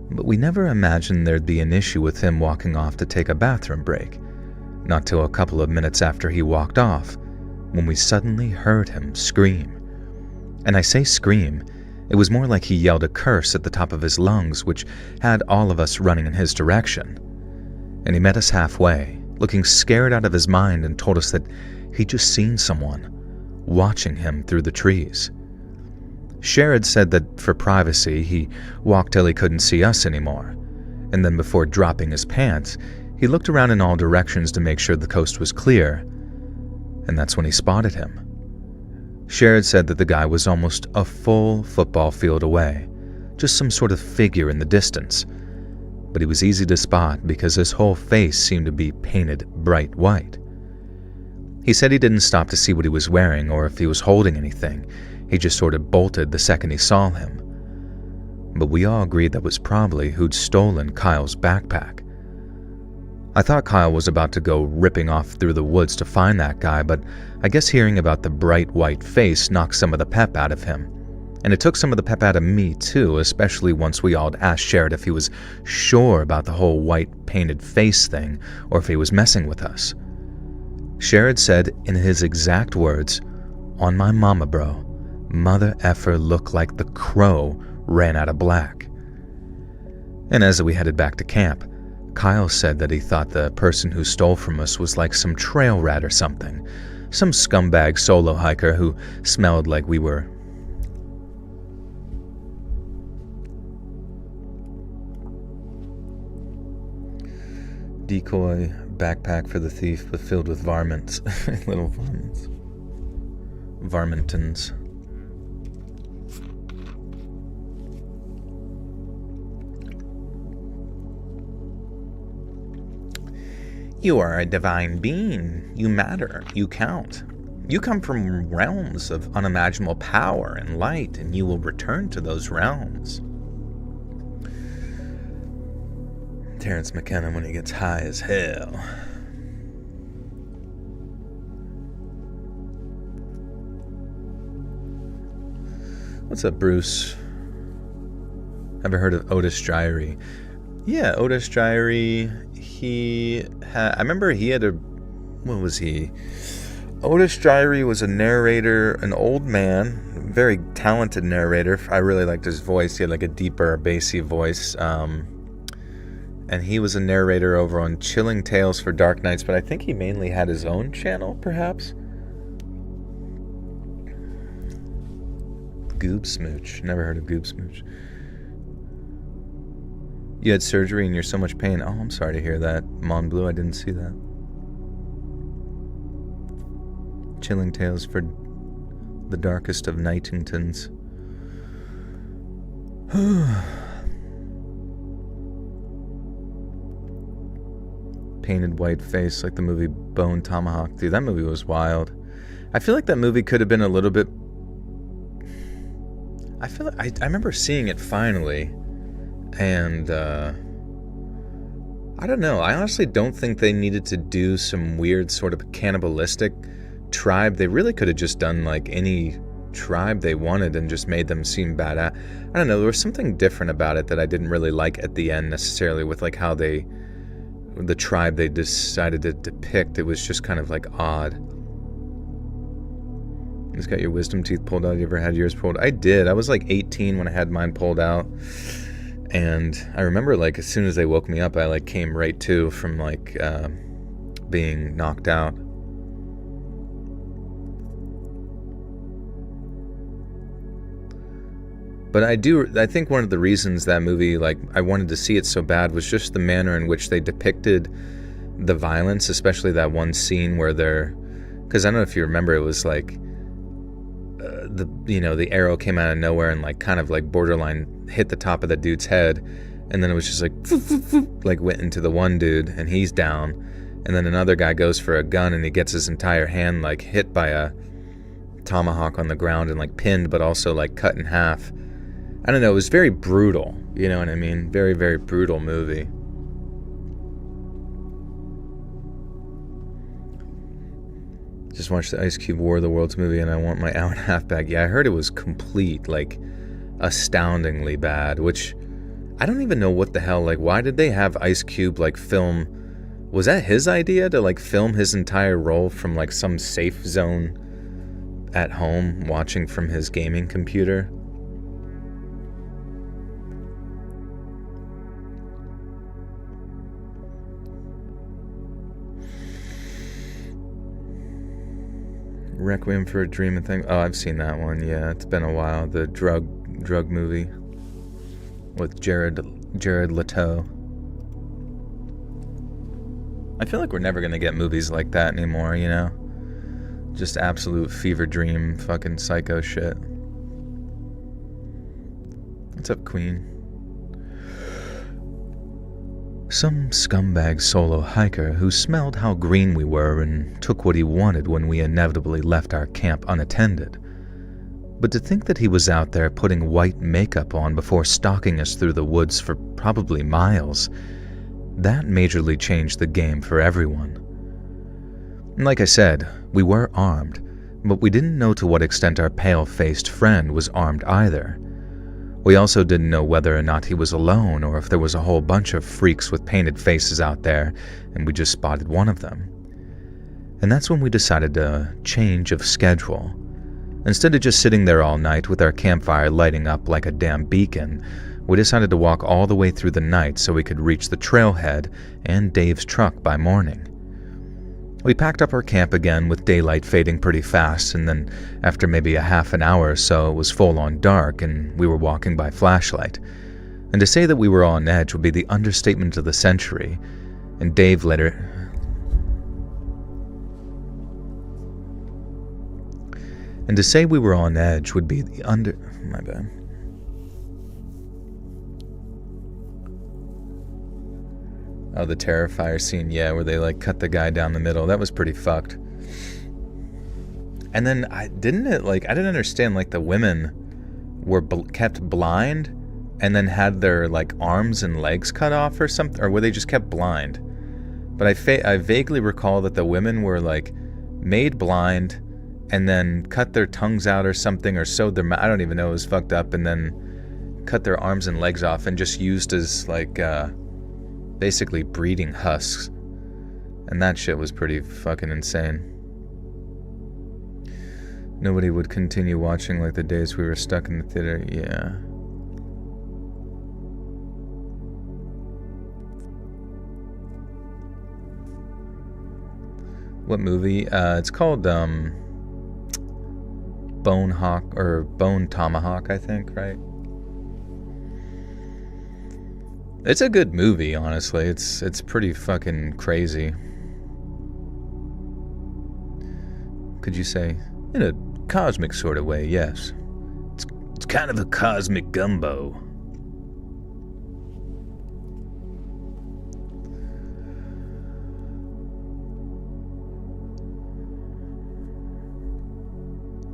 But we never imagined there'd be an issue with him walking off to take a bathroom break. Not till a couple of minutes after he walked off, when we suddenly heard him scream. And I say scream, it was more like he yelled a curse at the top of his lungs, which had all of us running in his direction. And he met us halfway, looking scared out of his mind, and told us that he'd just seen someone watching him through the trees. Sherrod said that for privacy, he walked till he couldn't see us anymore, and then before dropping his pants, he looked around in all directions to make sure the coast was clear, and that's when he spotted him. Sherrod said that the guy was almost a full football field away, just some sort of figure in the distance, but he was easy to spot because his whole face seemed to be painted bright white. He said he didn't stop to see what he was wearing or if he was holding anything. He just sort of bolted the second he saw him. But we all agreed that was probably who'd stolen Kyle's backpack. I thought Kyle was about to go ripping off through the woods to find that guy, but I guess hearing about the bright white face knocked some of the pep out of him. And it took some of the pep out of me too, especially once we all asked Sherrod if he was sure about the whole white painted face thing or if he was messing with us. Sherrod said in his exact words, "On my mama, bro, mother effer looked like the crow ran out of black." And as we headed back to camp, Kyle said that he thought the person who stole from us was like some trail rat or something, some scumbag solo hiker who smelled like we were. Decoy backpack for the thief, but filled with varmints. Little varmints. Varmintons. You are a divine being. You matter. You count. You come from realms of unimaginable power and light, and you will return to those realms. Terrence McKenna when he gets high as hell. What's up, Bruce? Ever heard of Otis Dryery? Yeah, Otis Dryery. I remember he had a... What was he? Otis Dryery was a narrator, an old man, very talented narrator. I really liked his voice. He had like a deeper, bassy voice. And he was a narrator over on Chilling Tales for Dark Nights, but I think he mainly had his own channel, perhaps? Goob Smooch. Never heard of Goob Smooch. You had surgery and you're so much pain. Oh, I'm sorry to hear that. Mon Blue, I didn't see that. Chilling Tales for the Darkest of Nightingtons. Painted white face like the movie Bone Tomahawk. Dude, that movie was wild. I feel like that movie could have been a little bit... I remember seeing it finally, and I don't know. I honestly don't think they needed to do some weird sort of cannibalistic tribe. They really could have just done like any tribe they wanted and just made them seem bad. I don't know. There was something different about it that I didn't really like at the end necessarily with like how the tribe they decided to depict. It was just kind of like odd. Just got your wisdom teeth pulled out. You ever had yours pulled? I did. I was like 18 when I had mine pulled out. And I remember like as soon as they woke me up, I like came right to from like being knocked out. But I think one of the reasons that movie, like, I wanted to see it so bad was just the manner in which they depicted the violence, especially that one scene where because I don't know if you remember, it was like, the arrow came out of nowhere and like kind of like borderline hit the top of the dude's head. And then it was just like went into the one dude and he's down. And then another guy goes for a gun and he gets his entire hand like hit by a tomahawk on the ground and like pinned, but also like cut in half. I don't know, it was very brutal, you know what I mean? Very, very brutal movie. Just watched the Ice Cube War of the Worlds movie and I want my hour and a half back. Yeah, I heard it was complete, like, astoundingly bad, which I don't even know what the hell, like, why did they have Ice Cube, like, film? Was that his idea to, like, film his entire role from, like, some safe zone at home watching from his gaming computer? Requiem for a Dream and thing. Oh, I've seen that one. Yeah, it's been a while. The drug movie with Jared Leto. I feel like we're never gonna get movies like that anymore, you know? Just absolute fever dream fucking psycho shit. What's up, Queen? Some scumbag solo hiker who smelled how green we were and took what he wanted when we inevitably left our camp unattended. But to think that he was out there putting white makeup on before stalking us through the woods for probably miles, that majorly changed the game for everyone. Like I said, we were armed, but we didn't know to what extent our pale-faced friend was armed either. We also didn't know whether or not he was alone or if there was a whole bunch of freaks with painted faces out there and we just spotted one of them. And that's when we decided a change of schedule. Instead of just sitting there all night with our campfire lighting up like a damn beacon, we decided to walk all the way through the night so we could reach the trailhead and Dave's truck by morning. We packed up our camp again with daylight fading pretty fast, and then after maybe a half an hour or so it was full on dark and we were walking by flashlight. And to say that we were on edge would be the understatement of the century, and Dave later... And to say we were on edge would be the My bad. Oh, the Terrifier scene, yeah, where they like cut the guy down the middle. That was pretty fucked. And then I didn't understand, like, the women were kept blind and then had their like arms and legs cut off or something, or were they just kept blind? But I vaguely recall that the women were like made blind and then cut their tongues out or something, or sewed their I don't even know, it was fucked up, and then cut their arms and legs off and just used as like basically breeding husks. And that shit was pretty fucking insane. Nobody would continue watching like the days we were stuck in the theater. Yeah. What movie? It's called Bone Tomahawk, I think, right? It's a good movie, honestly. It's pretty fucking crazy. Could you say? In a cosmic sort of way, yes. It's kind of a cosmic gumbo.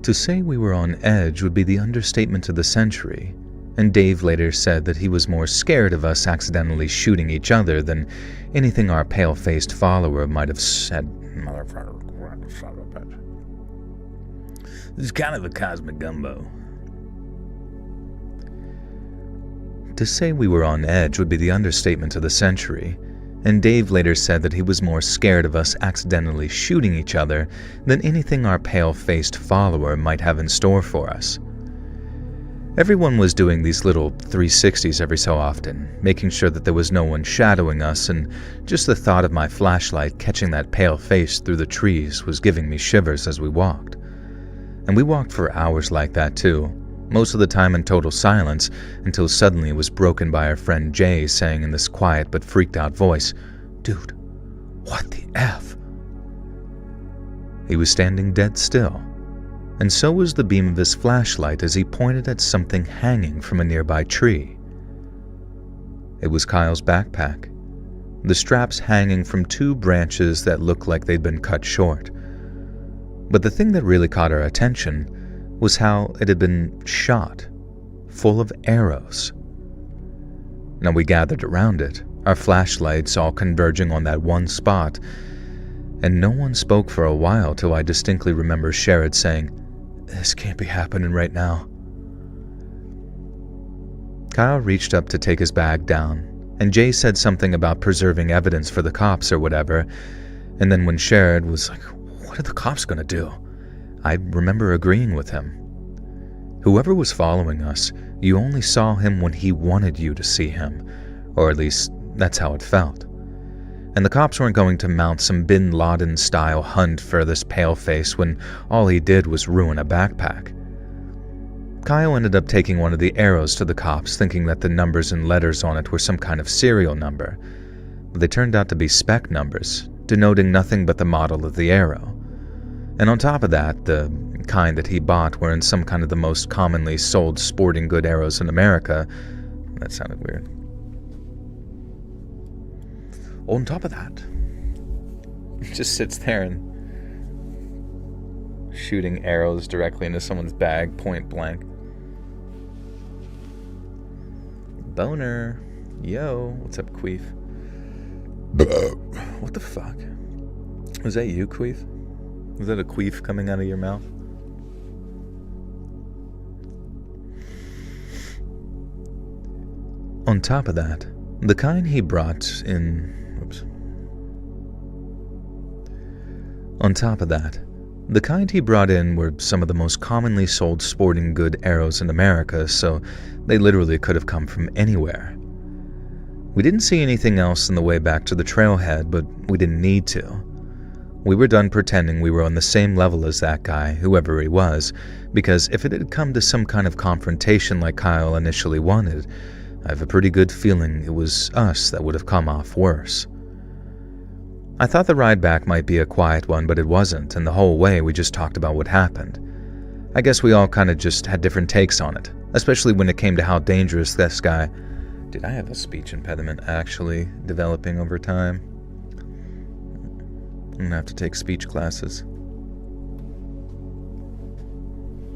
To say we were on edge would be the understatement of the century, and Dave later said that he was more scared of us accidentally shooting each other than anything our pale-faced follower might have said. Motherfucker. It's kind of a cosmic gumbo. To say we were on edge would be the understatement of the century, and Dave later said that he was more scared of us accidentally shooting each other than anything our pale-faced follower might have in store for us. Everyone was doing these little 360s every so often, making sure that there was no one shadowing us, and just the thought of my flashlight catching that pale face through the trees was giving me shivers as we walked. And we walked for hours like that too, most of the time in total silence, until suddenly it was broken by our friend Jay saying in this quiet but freaked out voice, "Dude, what the F?" He was standing dead still, and so was the beam of his flashlight as he pointed at something hanging from a nearby tree. It was Kyle's backpack, the straps hanging from two branches that looked like they'd been cut short. But the thing that really caught our attention was how it had been shot, full of arrows. Now we gathered around it, our flashlights all converging on that one spot, and no one spoke for a while till I distinctly remember Sherrod saying, "This can't be happening right now." Kyle reached up to take his bag down, and Jay said something about preserving evidence for the cops or whatever, and then when Sherrod was like, "What are the cops gonna do?" I remember agreeing with him. Whoever was following us, you only saw him when he wanted you to see him, or at least that's how it felt. And the cops weren't going to mount some Bin Laden-style hunt for this paleface when all he did was ruin a backpack. Kyle ended up taking one of the arrows to the cops, thinking that the numbers and letters on it were some kind of serial number, but they turned out to be spec numbers, denoting nothing but the model of the arrow. And on top of that, the kind that he bought were in some kind of the most commonly sold sporting good arrows in America. That sounded weird. On top of that, he just sits there and shooting arrows directly into someone's bag, point blank. Boner. Yo, what's up, Queef? What the fuck? Was that you, Queef? Was that a queef coming out of your mouth? On top of that, the kind he brought in... On top of that, the kind he brought in were some of the most commonly sold sporting good arrows in America, so they literally could have come from anywhere. We didn't see anything else on the way back to the trailhead, but we didn't need to. We were done pretending we were on the same level as that guy, whoever he was, because if it had come to some kind of confrontation like Kyle initially wanted, I have a pretty good feeling it was us that would have come off worse. I thought the ride back might be a quiet one, but it wasn't, and the whole way we just talked about what happened. I guess we all kind of just had different takes on it, especially when it came to how dangerous this guy... Did I have a speech impediment actually developing over time? I'm gonna have to take speech classes.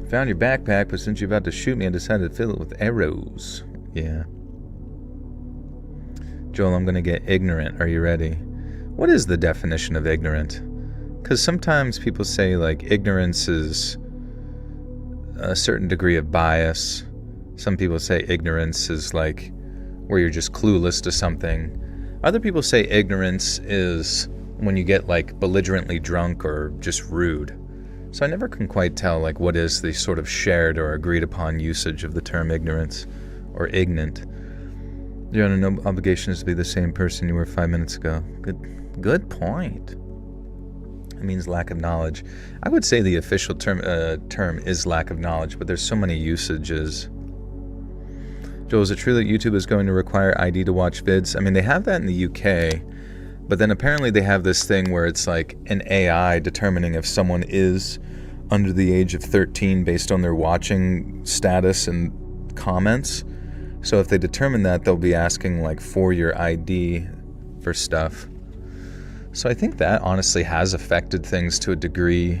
Found your backpack, but since you're about to shoot me, I decided to fill it with arrows. Yeah. Joel, I'm gonna get ignorant. Are you ready? What is the definition of ignorant? Because sometimes people say, like, ignorance is a certain degree of bias. Some people say ignorance is, like, where you're just clueless to something. Other people say ignorance is when you get, like, belligerently drunk or just rude. So I never can quite tell, like, what is the sort of shared or agreed upon usage of the term ignorance or ignorant. You're under no obligations to be the same person you were 5 minutes ago. Good point. It means lack of knowledge. I would say the official term is lack of knowledge, but there's so many usages. Joel, is it true that YouTube is going to require ID to watch vids? I mean, they have that in the UK, but then apparently they have this thing where it's like an AI determining if someone is under the age of 13 based on their watching status and comments. So if they determine that, they'll be asking like for your ID for stuff. So I think that honestly has affected things to a degree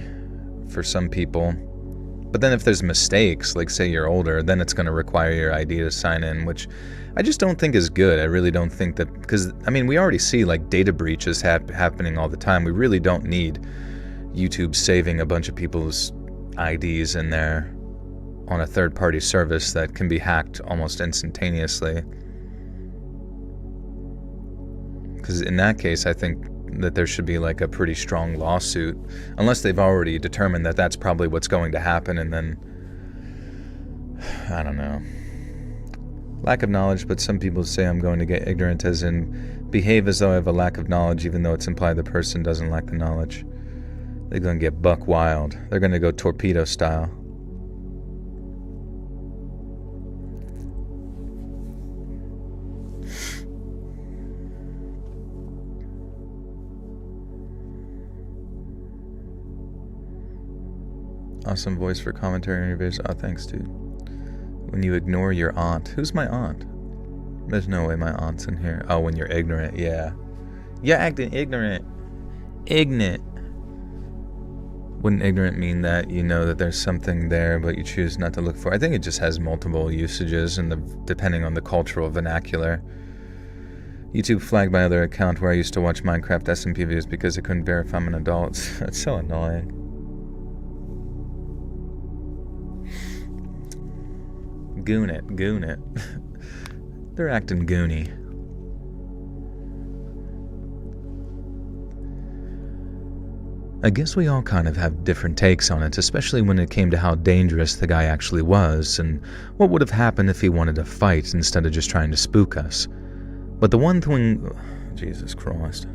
for some people. But then if there's mistakes, like say you're older, then it's going to require your ID to sign in, which I just don't think is good. I really don't think that, because I mean, we already see like data breaches happening all the time. We really don't need YouTube saving a bunch of people's IDs in there on a third-party service that can be hacked almost instantaneously. Because in that case, I think that there should be like a pretty strong lawsuit, unless they've already determined that that's probably what's going to happen, and then, I don't know. Lack of knowledge, but some people say I'm going to get ignorant, as in behave as though I have a lack of knowledge, even though it's implied the person doesn't lack the knowledge. They're going to get buck wild. They're going to go torpedo style. Awesome voice for commentary interviews. Oh, thanks, dude. When you ignore your aunt. Who's my aunt? There's no way my aunt's in here. Oh, when you're ignorant, yeah. You're acting ignorant. Ignorant. Wouldn't ignorant mean that you know that there's something there, but you choose not to look for it? I think it just has multiple usages, and depending on the cultural vernacular. YouTube flagged my other account where I used to watch Minecraft SMP videos because I couldn't verify I'm an adult. That's so annoying. Goon it. They're acting goony. I guess we all kind of have different takes on it, especially when it came to how dangerous the guy actually was, and what would have happened if he wanted to fight instead of just trying to spook us. But the one thing... Jesus Christ.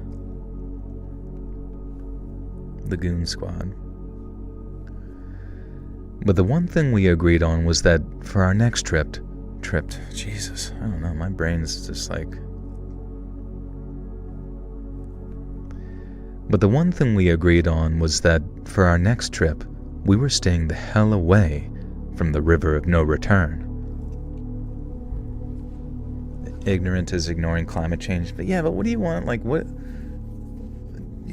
The Goon Squad. But the one thing we agreed on was that for our next trip, Jesus, I don't know, my brain's just like... But the one thing we agreed on was that for our next trip, we were staying the hell away from the river of no return. Ignorant is ignoring climate change. But yeah, but what do you want? Like, what...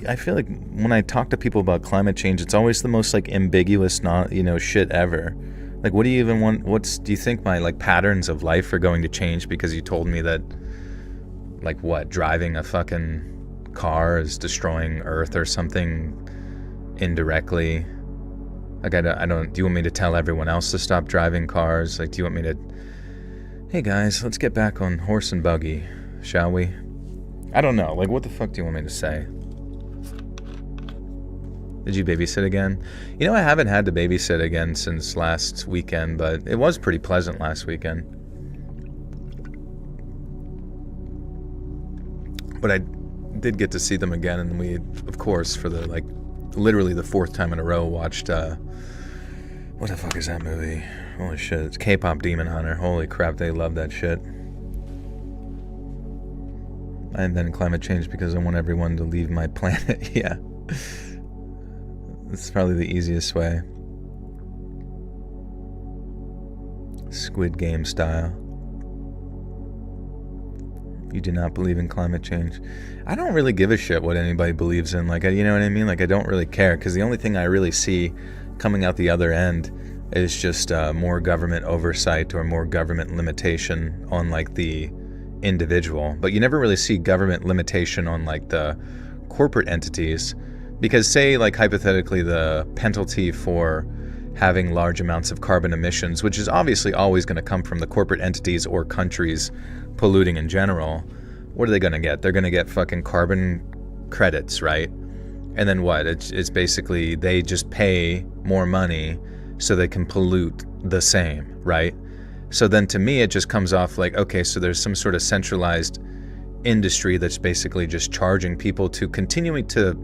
I feel like when I talk to people about climate change, it's always the most like ambiguous, not, shit ever. Like, what do you even want? Do you think my like patterns of life are going to change because you told me that, like, what, driving a fucking car is destroying Earth or something indirectly? Like, I don't, do you want me to tell everyone else to stop driving cars? Like, do you want me to, hey guys, let's get back on horse and buggy, shall we? I don't know. Like, what the fuck do you want me to say? Did you babysit again? I haven't had to babysit again since last weekend, but it was pretty pleasant last weekend. But I did get to see them again, and we, of course, for the, like, literally the fourth time in a row, watched, what the fuck is that movie? Holy shit, it's K-Pop Demon Hunter. Holy crap, they love that shit. I invented climate change because I want everyone to leave my planet. Yeah. It's probably the easiest way. Squid Game style. You do not believe in climate change. I don't really give a shit what anybody believes in. Like, you know what I mean? Like, I don't really care, because the only thing I really see coming out the other end is just more government oversight or more government limitation on, like, the individual. But you never really see government limitation on, like, the corporate entities. Because say, like, hypothetically, the penalty for having large amounts of carbon emissions, which is obviously always going to come from the corporate entities or countries polluting in general, what are they going to get? They're going to get fucking carbon credits, right? And then what? It's basically they just pay more money so they can pollute the same, right? So then to me, it just comes off like, okay, so there's some sort of centralized industry that's basically just charging people to continuing to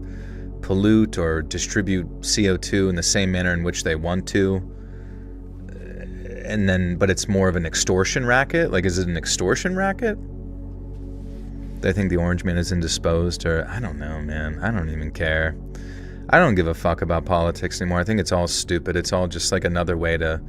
pollute or distribute CO2 in the same manner in which they want to, and then, but it's more of an extortion racket. Like, is it an extortion racket? I think the Orange Man is indisposed, or I don't know, man. I don't even care. I don't give a fuck about politics anymore. I think it's all stupid. It's all just like another way to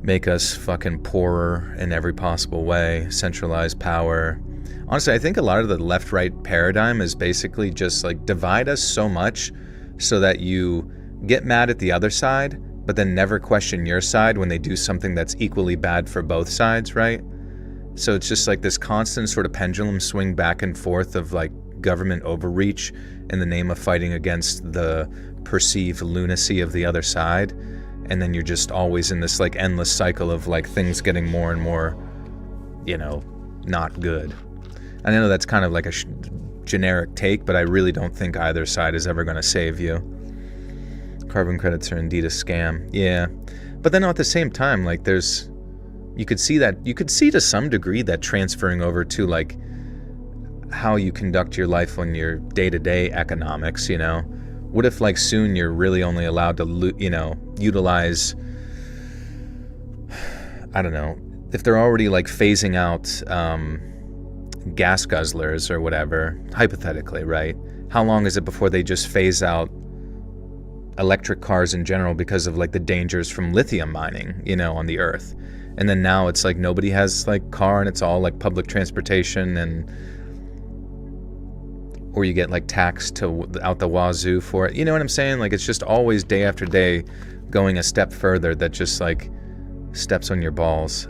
make us fucking poorer in every possible way, centralize power. Honestly, I think a lot of the left-right paradigm is basically just like divide us so much so that you get mad at the other side, but then never question your side when they do something that's equally bad for both sides, right? So it's just like this constant sort of pendulum swing back and forth of like government overreach in the name of fighting against the perceived lunacy of the other side. And then you're just always in this like endless cycle of like things getting more and more, not good. I know that's kind of like a generic take, but I really don't think either side is ever going to save you. Carbon credits are indeed a scam. Yeah. But then at the same time, like you could see to some degree that transferring over to like how you conduct your life on your day-to-day economics, you know? What if like soon you're really only allowed to, you know, utilize, I don't know, if they're already like phasing out gas guzzlers or whatever, hypothetically, right? How long is it before they just phase out electric cars in general because of like the dangers from lithium mining, you know, on the earth? And then now it's like nobody has like car and it's all like public transportation, and or you get like taxed out the wazoo for it. You know what I'm saying? Like it's just always day after day going a step further that just like steps on your balls.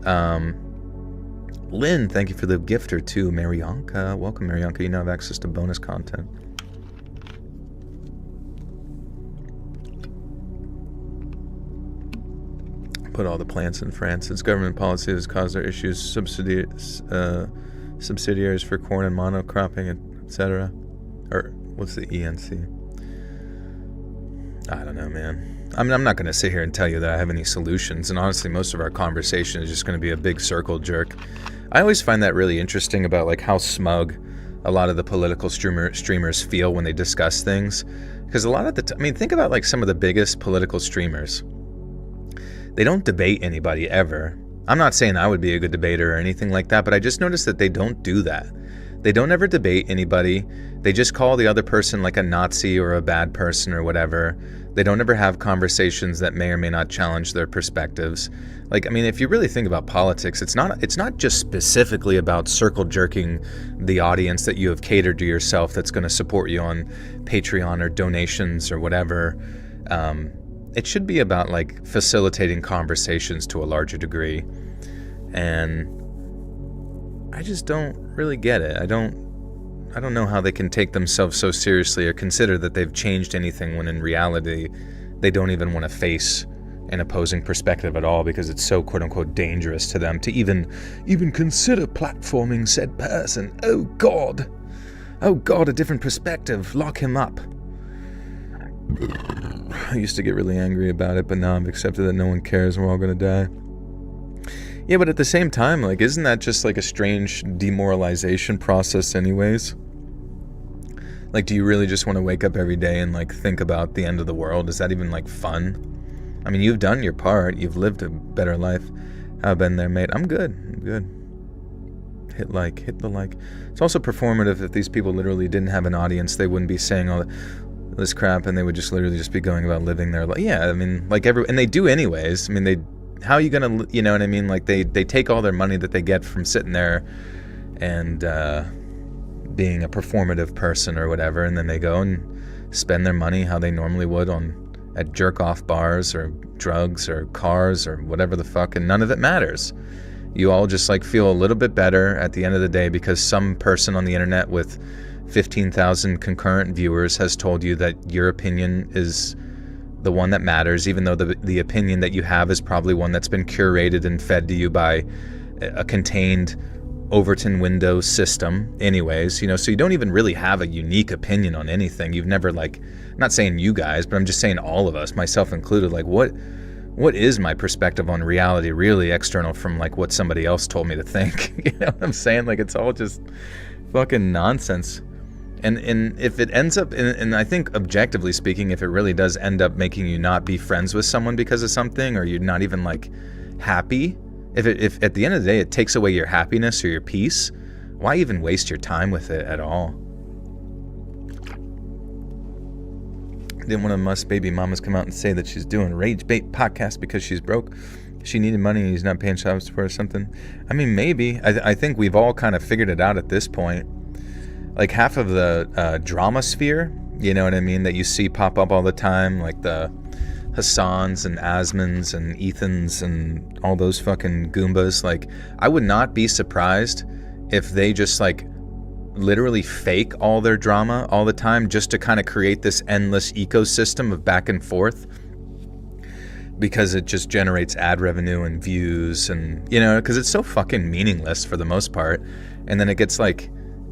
Lynn, thank you for the gift or two. Marianka, welcome Marianka. You now have access to bonus content. Put all the plants in France. Its government policy has caused their issues, subsidiaries for corn and monocropping, etc. Or what's the ENC? I don't know, man. I mean, I'm not going to sit here and tell you that I have any solutions, and honestly, most of our conversation is just going to be a big circle jerk. I always find that really interesting about like how smug a lot of the political streamers feel when they discuss things, because a lot of the I mean, think about like some of the biggest political streamers. They don't debate anybody ever. I'm not saying I would be a good debater or anything like that, but I just noticed that they don't do that. They don't ever debate anybody. They just call the other person like a Nazi or a bad person or whatever. They don't ever have conversations that may or may not challenge their perspectives. Like, I mean, if you really think about politics, it's not just specifically about circle jerking the audience that you have catered to yourself that's going to support you on Patreon or donations or whatever. It should be about like facilitating conversations to a larger degree. And I just don't really get it. I don't know how they can take themselves so seriously or consider that they've changed anything when in reality they don't even want to face an opposing perspective at all, because it's so quote-unquote dangerous to them to even consider platforming said person. Oh God, a different perspective, lock him up. I used to get really angry about it, but now I've accepted that no one cares and we're all gonna die. Yeah, but at the same time, like, isn't that just like a strange demoralization process anyways? Like, do you really just want to wake up every day and like think about the end of the world? Is that even like fun? I mean, you've done your part. You've lived a better life. How been there, mate? I'm good. Hit the like. It's also performative. If these people literally didn't have an audience, they wouldn't be saying all this crap, and they would just literally just be going about living their life. Yeah, I mean, like and they do anyways. I mean, how are you gonna, you know what I mean? Like they take all their money that they get from sitting there and being a performative person or whatever, and then they go and spend their money how they normally would at jerk-off bars or drugs or cars or whatever the fuck, and none of it matters. You all just like feel a little bit better at the end of the day because some person on the internet with 15,000 concurrent viewers has told you that your opinion is the one that matters, even though the opinion that you have is probably one that's been curated and fed to you by a contained Overton Windows system anyways, you know, so you don't even really have a unique opinion on anything. You've never, like, I'm not saying you guys, but I'm just saying all of us, myself included, like what is my perspective on reality really external from like what somebody else told me to think? You know what I'm saying? Like, it's all just fucking nonsense. And if it ends up, and I think objectively speaking, if it really does end up making you not be friends with someone because of something, or you're not even like happy, if at the end of the day it takes away your happiness or your peace, why even waste your time with it at all? Didn't one of Musk's baby mamas come out and say that she's doing Rage Bait podcast because she's broke? She needed money and he's not paying child support or something? I mean, maybe. I think we've all kind of figured it out at this point. Like half of the drama sphere, you know what I mean, that you see pop up all the time, like the Hassans and Asmans and Ethans and all those fucking Goombas. Like, I would not be surprised if they just like literally fake all their drama all the time just to kind of create this endless ecosystem of back and forth, because it just generates ad revenue and views, and, you know, because it's so fucking meaningless for the most part. And then it gets like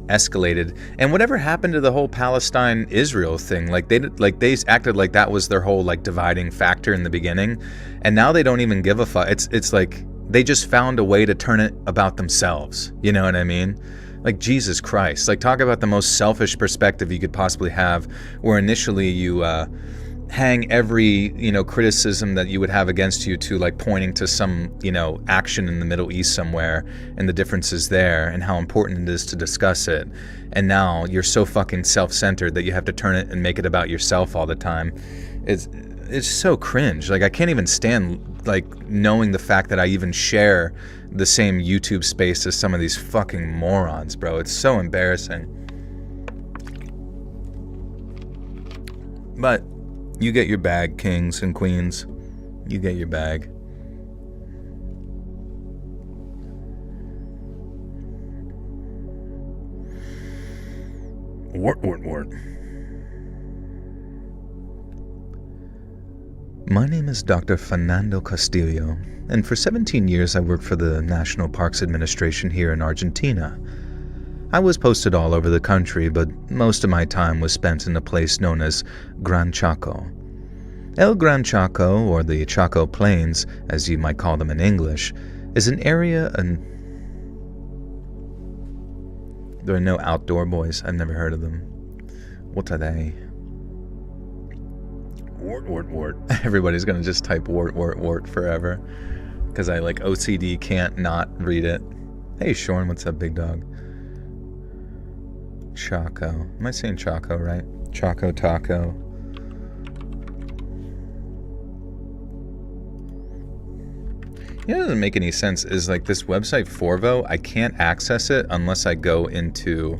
escalated. And whatever happened to the whole Palestine-Israel thing? Like they acted like that was their whole like dividing factor in the beginning, and now they don't even give a fuck. It's like they just found a way to turn it about themselves. You know what I mean? Like, Jesus Christ. Like, talk about the most selfish perspective you could possibly have, where initially you hang every, criticism that you would have against you to, like, pointing to some, action in the Middle East somewhere and the differences there and how important it is to discuss it. And now you're so fucking self-centered that you have to turn it and make it about yourself all the time. It's so cringe. Like, I can't even stand, like, knowing the fact that I even share the same YouTube space as some of these fucking morons, bro. It's so embarrassing. But you get your bag, kings and queens. You get your bag. Wart. My name is Dr. Fernando Castillo, and for 17 years I worked for the National Parks Administration here in Argentina. I was posted all over the country, but most of my time was spent in a place known as Gran Chaco. El Gran Chaco, or the Chaco Plains, as you might call them in English, is an area There are no outdoor boys. I've never heard of them. What are they? Wart. Everybody's gonna just type wart forever, because I like OCD can't not read it. Hey Shorn, what's up, big dog? Chaco. Am I saying Chaco right? Chaco Taco. You know, it doesn't make any sense. Is like this website Forvo, I can't access it unless I go into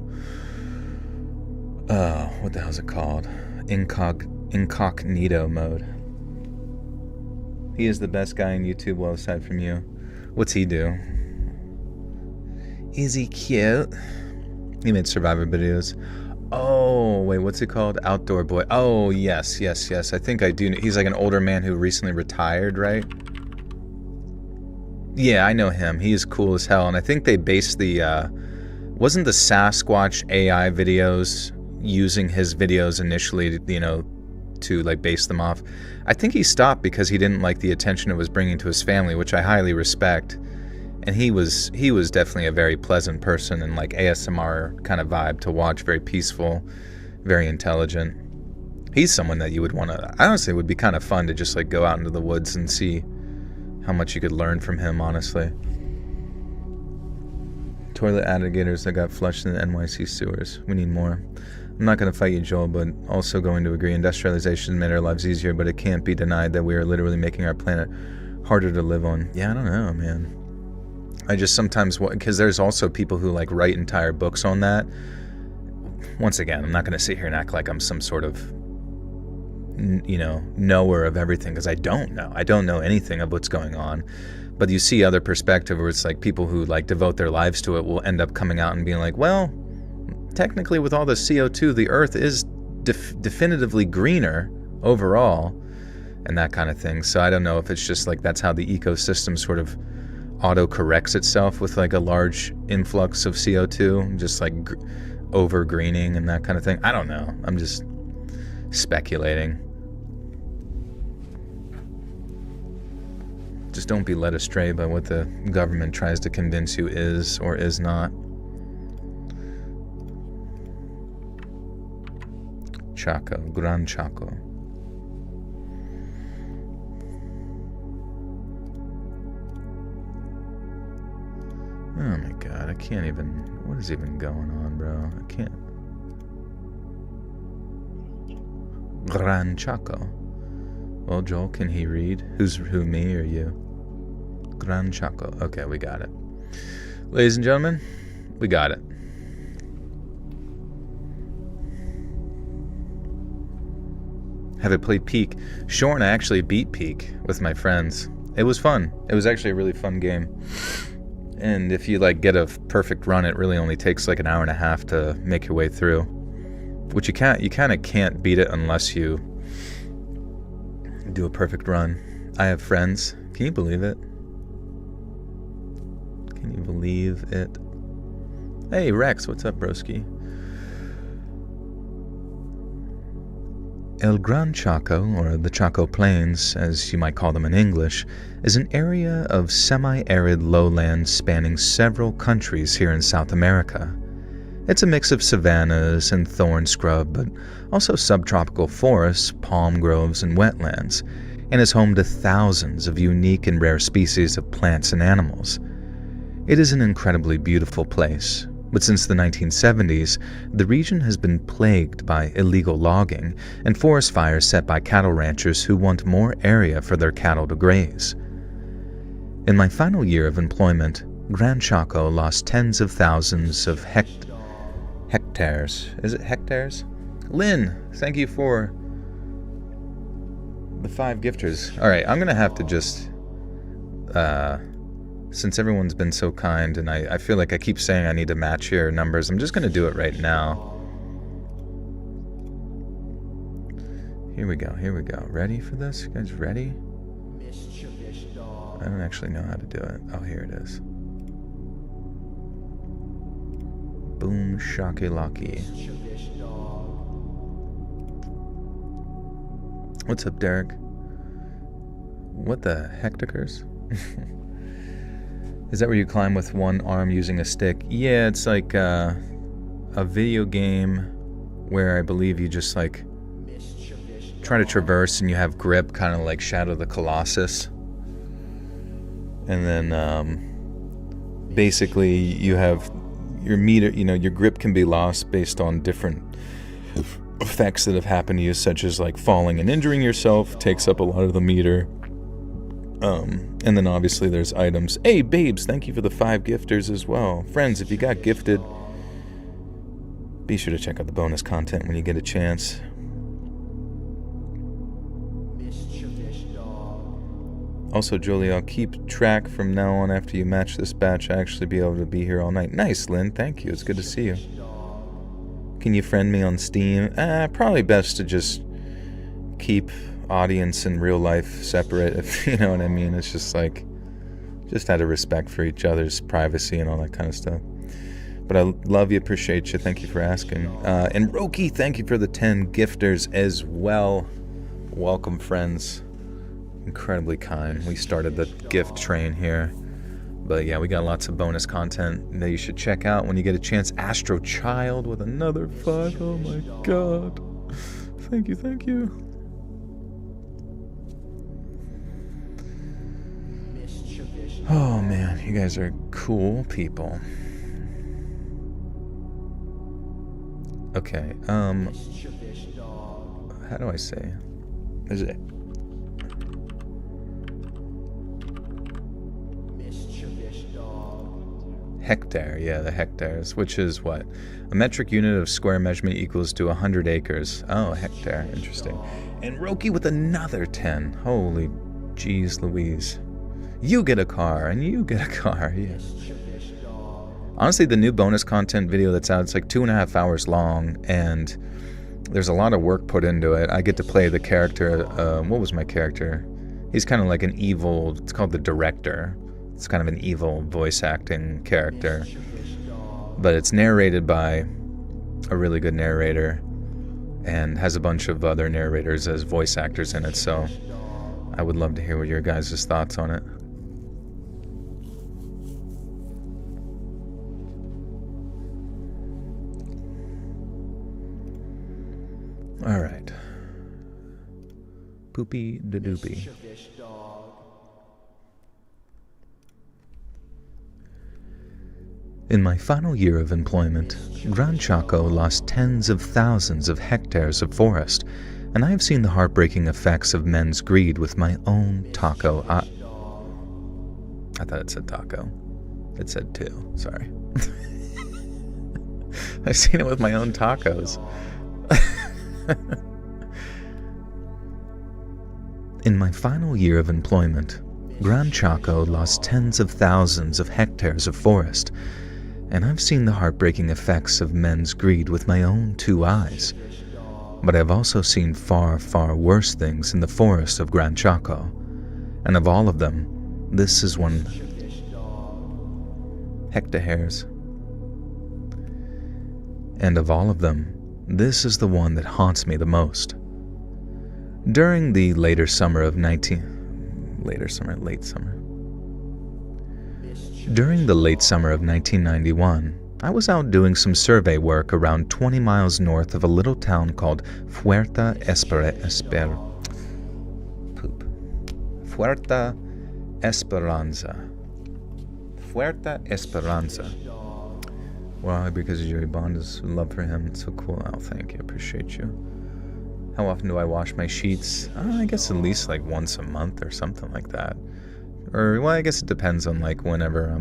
what the hell is it called? Incognito mode. He is the best guy in YouTube, well aside from you. What's he do? Is he cute? He made Survivor videos. Oh, wait, what's it called? Outdoor Boy. Oh, yes. I think I do. He's like an older man who recently retired, right? Yeah, I know him. He is cool as hell. And I think they based the, wasn't the Sasquatch AI videos using his videos initially, to like base them off. I think he stopped because he didn't like the attention it was bringing to his family, which I highly respect. And he was definitely a very pleasant person and like ASMR kind of vibe to watch, very peaceful, very intelligent. He's someone that you would want to, honestly, it would be kind of fun to just like go out into the woods and see how much you could learn from him, honestly. Toilet alligators that got flushed in the NYC sewers. We need more. I'm not going to fight you, Joel, but also going to agree industrialization made our lives easier, but it can't be denied that we are literally making our planet harder to live on. Yeah, I don't know, man. I just sometimes, because there's also people who like write entire books on that. Once again, I'm not going to sit here and act like I'm some sort of, knower of everything, because I don't know. I don't know anything of what's going on. But you see other perspective where it's like people who like devote their lives to it will end up coming out and being like, well, technically with all the CO2, the Earth is definitively greener overall, and that kind of thing. So I don't know if it's just like that's how the ecosystem sort of auto-corrects itself with like a large influx of CO2, just like over-greening and that kind of thing. I don't know. I'm just speculating. Just don't be led astray by what the government tries to convince you is or is not. Chaco, Gran Chaco. Oh my god, I can't even... What is even going on, bro? I can't... Gran Chaco. Well, Joel, can he read? Who, me or you? Gran Chaco. Okay, we got it. Ladies and gentlemen, we got it. Have it played Peak? Sure, and I actually beat Peak with my friends. It was fun. It was actually a really fun game. And if you like get a perfect run, it really only takes like an hour and a half to make your way through. Which you kind of can't beat it unless you do a perfect run. I have friends. Can you believe it? Can you believe it? Hey, Rex, what's up, broski? El Gran Chaco, or the Chaco Plains, as you might call them in English, is an area of semi-arid lowlands spanning several countries here in South America. It's a mix of savannas and thorn scrub, but also subtropical forests, palm groves, and wetlands, and is home to thousands of unique and rare species of plants and animals. It is an incredibly beautiful place, but since the 1970s, the region has been plagued by illegal logging and forest fires set by cattle ranchers who want more area for their cattle to graze. In my final year of employment, Gran Chaco lost tens of thousands of hectares. Is it hectares? Lynn, thank you for the 5 gifters. Alright, I'm gonna have to just, since everyone's been so kind, and I feel like I keep saying I need to match your numbers, I'm just gonna do it right now. Here we go. Ready for this? You guys ready? I don't actually know how to do it. Oh, here it is. Boom shakalaki. What's up, Derek? What the hectares? Is that where you climb with one arm using a stick? Yeah, it's like a video game where I believe you just like try to traverse and you have grip, kind of like Shadow of the Colossus. And then basically you have your meter, your grip can be lost based on different effects that have happened to you, such as like falling and injuring yourself takes up a lot of the meter. And then obviously there's items. Hey, babes, thank you for the 5 gifters as well. Friends, if you got gifted, be sure to check out the bonus content when you get a chance. Also, Julie, I'll keep track from now on. After you match this batch, I'll actually be able to be here all night. Nice, Lynn. Thank you. It's good to see you. Can you friend me on Steam? Probably best to just keep audience and real life separate, if you know what I mean. It's just like, just out of respect for each other's privacy and all that kind of stuff. But I love you, appreciate you, thank you for asking. And Roki, thank you for the 10 gifters as well. Welcome, friends. Incredibly kind. We started the gift train here. But yeah, we got lots of bonus content that you should check out when you get a chance. Astro Child with another 5. Oh my god. Thank you. Oh man, you guys are cool people. Okay, how do I say? Is it? Hectare, yeah, the hectares, which is what? A metric unit of square measurement equals to 100 acres. Oh, hectare, interesting. And Roki with another 10. Holy jeez Louise. You get a car, and you get a car, yeah. Honestly, the new bonus content video that's out, it's like 2.5 hours long, and there's a lot of work put into it. I get to play the character, what was my character? He's kind of like an evil, it's called the Director. It's kind of an evil voice acting character. But it's narrated by a really good narrator, and has a bunch of other narrators as voice actors in it, so I would love to hear what your guys' thoughts on it. All right. Poopy da doopy. In my final year of employment, Gran Chaco lost tens of thousands of hectares of forest, and I have seen the heartbreaking effects of men's greed with my own taco. I thought it said taco. It said 2. Sorry. I've seen it with my own tacos. In my final year of employment, Gran Chaco lost tens of thousands of hectares of forest, and I've seen the heartbreaking effects of men's greed with my own 2 eyes. But I've also seen far, far worse things in the forest of Gran Chaco, and of all of them, this is one. Hectares. And of all of them, this is the one that haunts me the most. During the late summer of 1991, I was out doing some survey work around 20 miles north of a little town called Fuerta Esperanza. Why? Because Jerry Bonda's love for him. It's so cool. Oh, thank you. Appreciate you. How often do I wash my sheets? I guess at least like once a month or something like that. Or, well, I guess it depends on like whenever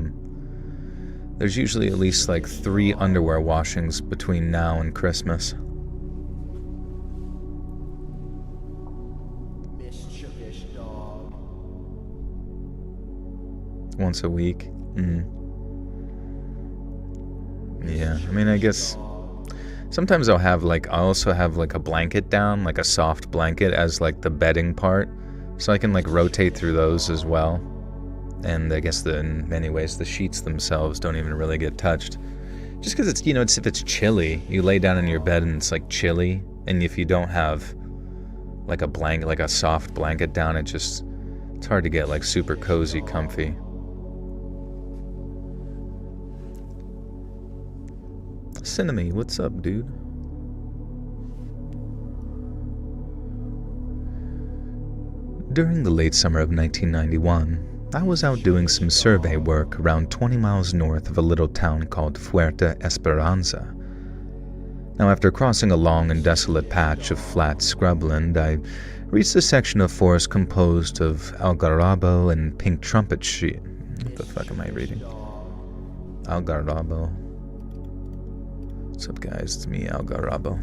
there's usually at least like 3 underwear washings between now and Christmas. Once a week. Yeah, I mean, I guess sometimes I also have like a blanket down, like a soft blanket as like the bedding part, so I can like rotate through those as well. And I guess in many ways the sheets themselves don't even really get touched, just because it's, if it's chilly, you lay down in your bed and it's like chilly, and if you don't have like a blanket, like a soft blanket down, it's hard to get like super cozy, comfy. Cinnamon, what's up, dude? During the late summer of 1991, I was out doing some survey work around 20 miles north of a little town called Fuerta Esperanza. Now, after crossing a long and desolate patch of flat scrubland, I reached a section of forest composed of algarrobo and pink trumpet tree. What the fuck am I reading? Algarrobo. What's up, guys? It's me, algarrobo.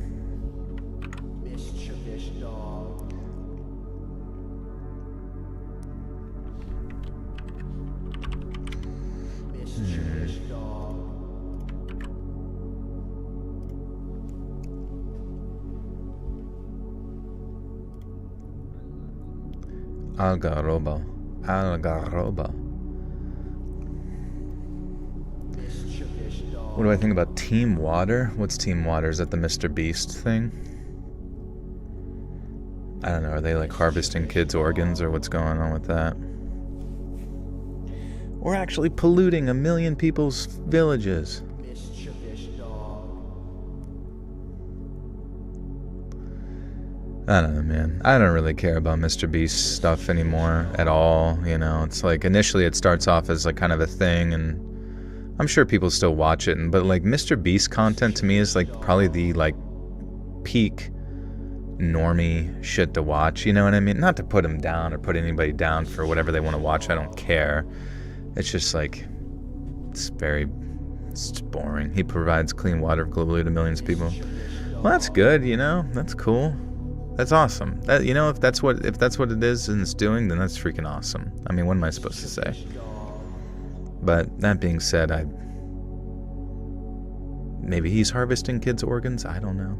Algarrobo. What do I think about Team Water? What's Team Water? Is that the Mr. Beast thing? I don't know. Are they like harvesting kids' organs, or what's going on with that? Or actually polluting 1 million people's villages? I don't know, man. I don't really care about Mr. Beast stuff anymore at all. It's like initially it starts off as like kind of a thing, and I'm sure people still watch it, but like Mr. Beast content to me is like probably the like peak normie shit to watch, you know what I mean? Not to put him down or put anybody down for whatever they want to watch, I don't care. It's just like, it's boring. He provides clean water globally to millions of people. Well, that's good, that's cool. That's awesome. That, if that's what it is and it's doing, then that's freaking awesome. I mean, what am I supposed to say? But that being said, maybe he's harvesting kids' organs. I don't know.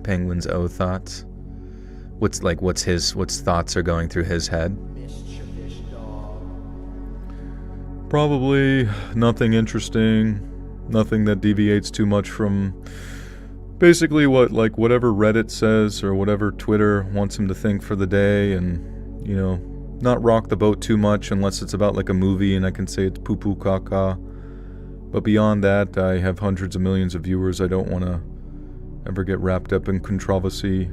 Penguin's thoughts. What's thoughts are going through his head? Probably nothing interesting. Nothing that deviates too much from basically whatever Reddit says or whatever Twitter wants him to think for the day, and not rock the boat too much unless it's about like a movie and I can say it's poo-poo caca. But beyond that, I have hundreds of millions of viewers. I don't want to ever get wrapped up in controversy.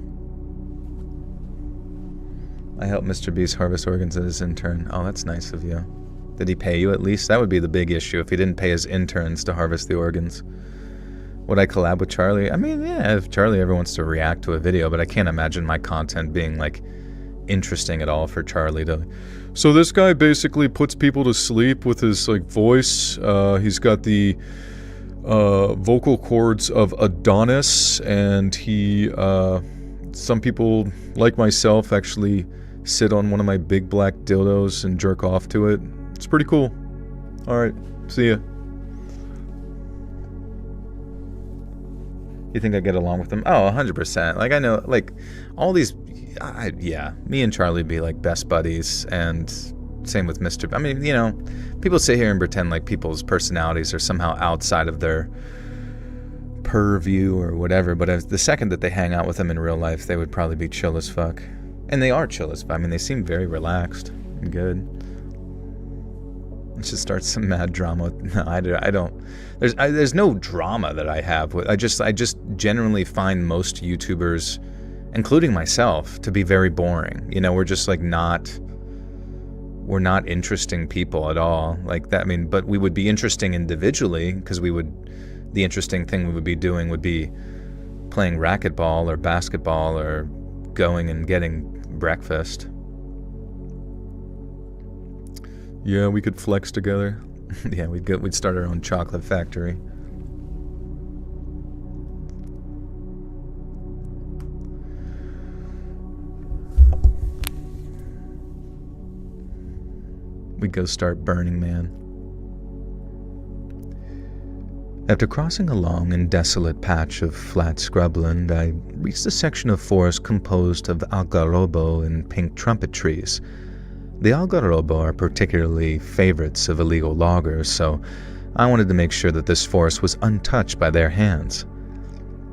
I helped Mr. Beast harvest organs as his intern. Oh, that's nice of you. Did he pay you at least? That would be the big issue if he didn't pay his interns to harvest the organs. Would I collab with Charlie? I mean, yeah, if Charlie ever wants to react to a video, but I can't imagine my content being like interesting at all for Charlie to. So this guy basically puts people to sleep with his like voice. He's got the vocal cords of Adonis, and he some people like myself actually sit on one of my big black dildos and jerk off to it. It's pretty cool. All right, see ya. You think I get along with them? Oh, 100%. Like, I know, like, all these, me and Charlie be, like, best buddies, and Same with Mr. I mean, you know, people sit here and pretend like people's personalities are somehow outside of their purview or whatever, but the second that they hang out with them in real life, they would probably be chill as fuck. And they are chill as fuck. I mean, they seem very relaxed and good. Let's just start some mad drama. No, I don't. There's no drama that I have. I just generally find most YouTubers, including myself, to be very boring. You know, we're just like we're not interesting people at all. Like that. I mean, but we would be interesting individually because the interesting thing we would be doing would be playing racquetball or basketball or going and getting breakfast. Yeah, we could flex together. Yeah, we'd start our own chocolate factory. We'd go start Burning Man. After crossing a long and desolate patch of flat scrubland, I reached a section of forest composed of algarrobo and pink trumpet trees. The algarrobo are particularly favorites of illegal loggers, so I wanted to make sure that this forest was untouched by their hands.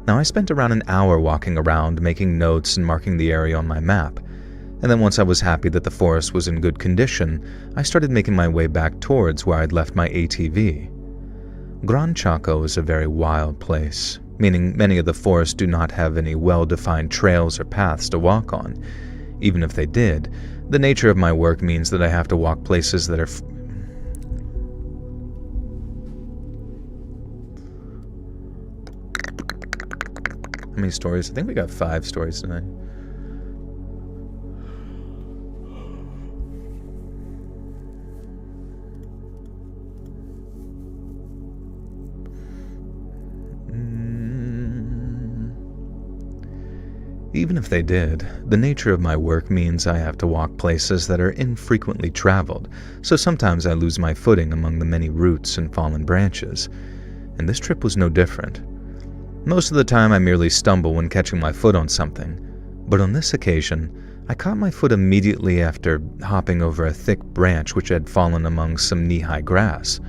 Now, I spent around an hour walking around, making notes and marking the area on my map, and then once I was happy that the forest was in good condition, I started making my way back towards where I'd left my ATV. Gran Chaco is a very wild place, meaning many of the forests do not have any well-defined trails or paths to walk on. Even if they did, the nature of my work means that I have to walk places that are How many stories? I think we got 5 stories tonight. Even if they did, the nature of my work means I have to walk places that are infrequently traveled, so sometimes I lose my footing among the many roots and fallen branches, and this trip was no different. Most of the time I merely stumble when catching my foot on something, but on this occasion, I caught my foot immediately after hopping over a thick branch which had fallen among some knee-high grass.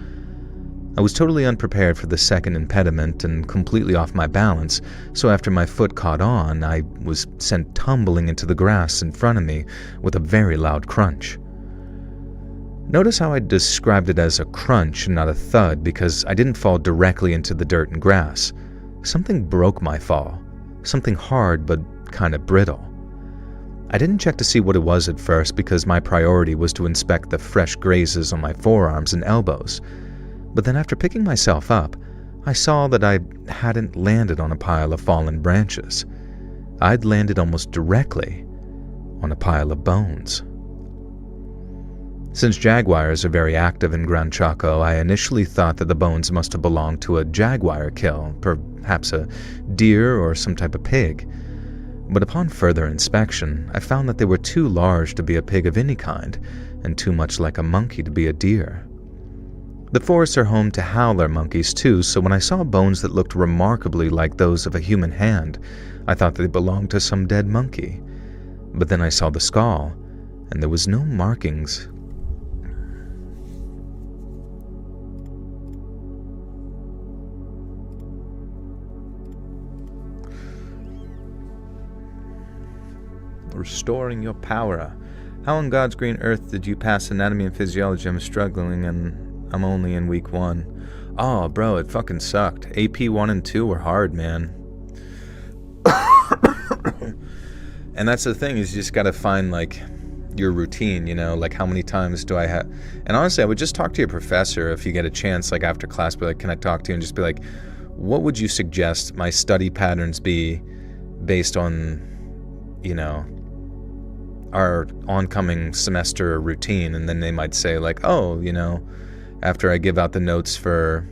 I was totally unprepared for the second impediment and completely off my balance, so after my foot caught on, I was sent tumbling into the grass in front of me with a very loud crunch. Notice how I described it as a crunch and not a thud because I didn't fall directly into the dirt and grass. Something broke my fall, something hard but kind of brittle. I didn't check to see what it was at first because my priority was to inspect the fresh grazes on my forearms and elbows. But then after picking myself up, I saw that I hadn't landed on a pile of fallen branches. I'd landed almost directly on a pile of bones. Since jaguars are very active in Gran Chaco, I initially thought that the bones must have belonged to a jaguar kill, perhaps a deer or some type of pig. But upon further inspection, I found that they were too large to be a pig of any kind, and too much like a monkey to be a deer. The forests are home to howler monkeys too, so when I saw bones that looked remarkably like those of a human hand, I thought they belonged to some dead monkey. But then I saw the skull, and there was no markings. Restoring your power. How on God's green earth did you pass anatomy and physiology? I'm struggling and I'm only in week 1. Oh, bro, it fucking sucked. AP 1 and 2 were hard, man. And that's the thing, is you just gotta find, like, your routine, you know? Like, how many times do I have... And honestly, I would just talk to your professor if you get a chance, like, after class, be like, can I talk to you? And just be like, what would you suggest my study patterns be based on, you know, our oncoming semester routine? And then they might say, like, oh, you know... After I give out the notes for...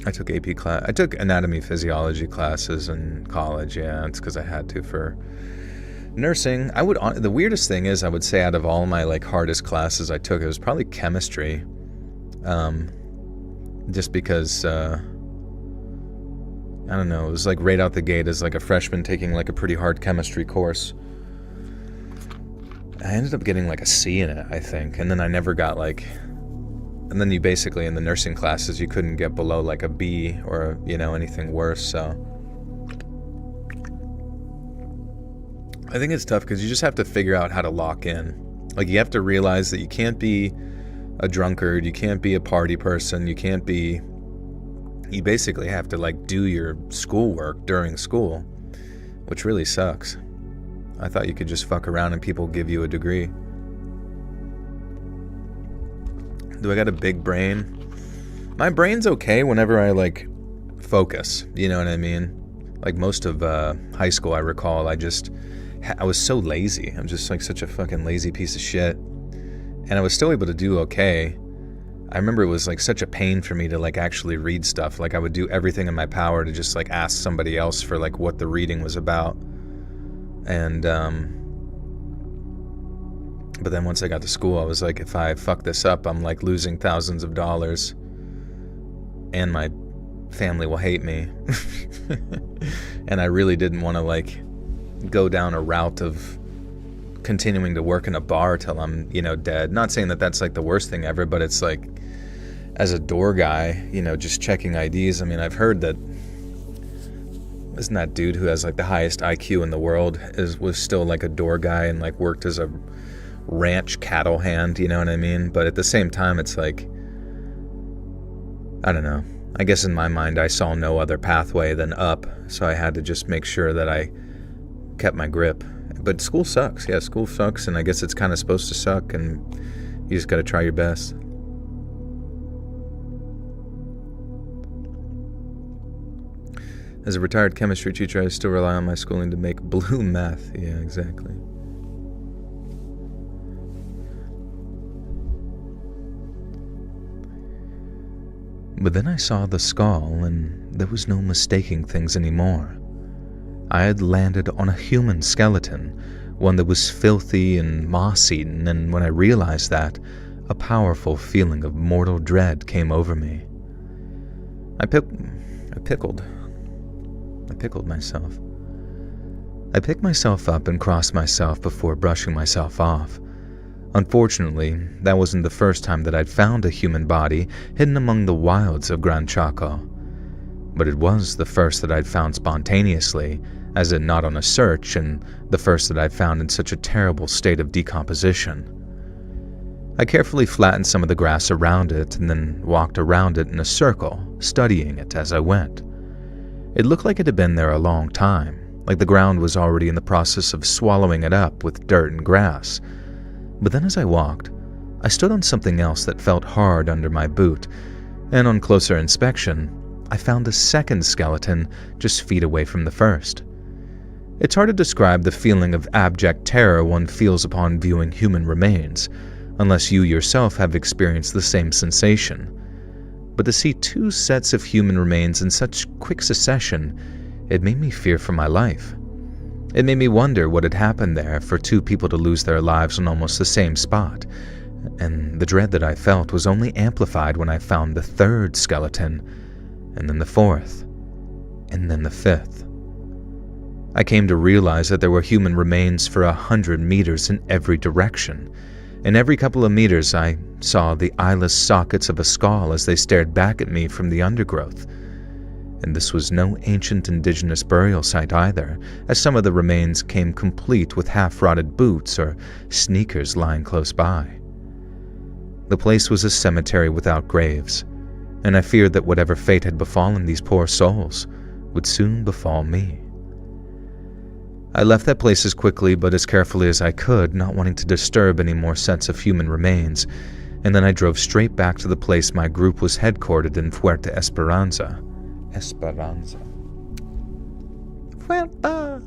I took AP class. I took anatomy physiology classes in college, yeah. It's because I had to for nursing. The weirdest thing is, I would say out of all my, like, hardest classes I took, it was probably chemistry. Just because, I don't know, it was like right out the gate as like a freshman taking like a pretty hard chemistry course. I ended up getting like a C in it, I think. And then I never got like, and then you basically in the nursing classes, you couldn't get below like a B or, anything worse. So I think it's tough because you just have to figure out how to lock in. Like you have to realize that you can't be a drunkard, you can't be a party person, you basically have to like do your schoolwork during school, which really sucks. I thought you could just fuck around and people give you a degree. Do I got a big brain? My brain's okay whenever I like focus, you know what I mean? Like most of high school, I recall, I was so lazy. I'm just like such a fucking lazy piece of shit. And I was still able to do okay. I remember it was like such a pain for me to like actually read stuff. Like I would do everything in my power to just like ask somebody else for like what the reading was about. And but then once I got to school, I was like, if I fuck this up, I'm like losing thousands of dollars and my family will hate me. And I really didn't want to like go down a route of continuing to work in a bar till I'm, dead. Not saying that that's like the worst thing ever, but it's like, as a door guy, just checking IDs. I mean, I've heard that, isn't that dude who has like the highest IQ in the world was still like a door guy and like worked as a ranch cattle hand, you know what I mean? But at the same time, it's like, I don't know. I guess in my mind, I saw no other pathway than up, so I had to just make sure that I kept my grip. But school sucks. Yeah, school sucks, and I guess it's kind of supposed to suck, and you just got to try your best. As a retired chemistry teacher, I still rely on my schooling to make blue meth. Yeah, exactly. But then I saw the skull, and there was no mistaking things anymore. I had landed on a human skeleton, one that was filthy and moss-eaten, and when I realized that, a powerful feeling of mortal dread came over me. I pickled myself. I picked myself up and crossed myself before brushing myself off. Unfortunately, that wasn't the first time that I'd found a human body hidden among the wilds of Gran Chaco. But it was the first that I'd found spontaneously, as in not on a search, and the first that I'd found in such a terrible state of decomposition. I carefully flattened some of the grass around it and then walked around it in a circle, studying it as I went. It looked like it had been there a long time, like the ground was already in the process of swallowing it up with dirt and grass. But then as I walked, I stood on something else that felt hard under my boot, and on closer inspection, I found a second skeleton just feet away from the first. It's hard to describe the feeling of abject terror one feels upon viewing human remains, unless you yourself have experienced the same sensation. But to see two sets of human remains in such quick succession, it made me fear for my life. It made me wonder what had happened there for two people to lose their lives on almost the same spot, and the dread that I felt was only amplified when I found the third skeleton, and then the fourth, and then the fifth. I came to realize that there were human remains for 100 meters in every direction. In every couple of meters I saw the eyeless sockets of a skull as they stared back at me from the undergrowth. And this was no ancient indigenous burial site either, as some of the remains came complete with half-rotted boots or sneakers lying close by. The place was a cemetery without graves, and I feared that whatever fate had befallen these poor souls would soon befall me. I left that place as quickly but as carefully as I could, not wanting to disturb any more sets of human remains, and then I drove straight back to the place my group was headquartered in Fuerte Esperanza. Fuerte!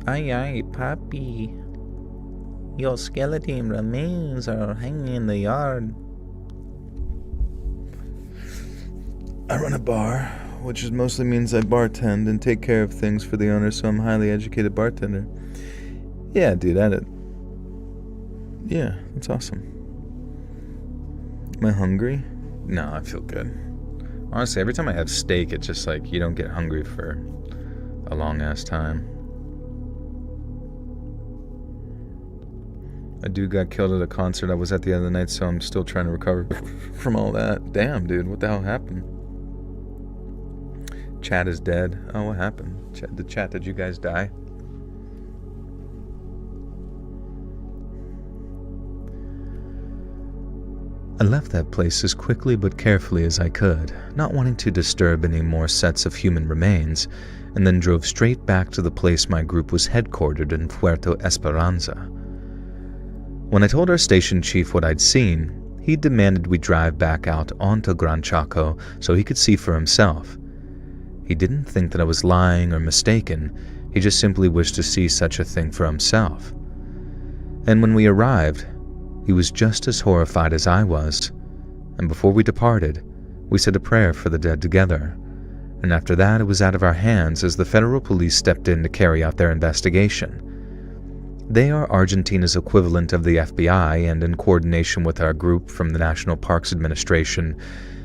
Ay, papi. Your skeleton remains are hanging in the yard. I run a bar, which mostly means I bartend and take care of things for the owner, so I'm a highly educated bartender. Yeah, dude, yeah, that's awesome. Am I hungry? No, I feel good. Honestly, every time I have steak, it's just like you don't get hungry for a long-ass time. A dude got killed at a concert I was at the other night, so I'm still trying to recover from all that. Damn, dude, what the hell happened? Chat is dead. Oh, what happened? Chat, did you guys die? I left that place as quickly but carefully as I could, not wanting to disturb any more sets of human remains, and then drove straight back to the place my group was headquartered in Puerto Esperanza. When I told our station chief what I'd seen, he demanded we drive back out onto Gran Chaco so he could see for himself. He didn't think that I was lying or mistaken, he just simply wished to see such a thing for himself. And when we arrived, he was just as horrified as I was, and before we departed, we said a prayer for the dead together, and after that it was out of our hands as the federal police stepped in to carry out their investigation. They are Argentina's equivalent of the FBI, and in coordination with our group from the National Parks Administration,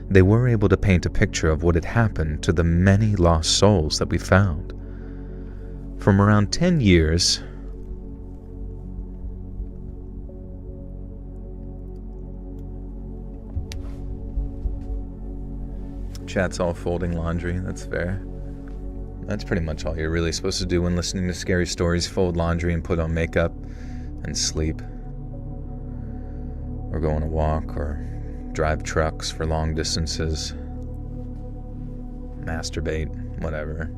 they were able to paint a picture of what had happened to the many lost souls that we found. From around 10 years, chat's all folding laundry, that's fair. That's pretty much all you're really supposed to do when listening to scary stories: fold laundry and put on makeup and sleep. Or go on a walk, or drive trucks for long distances. Masturbate, whatever.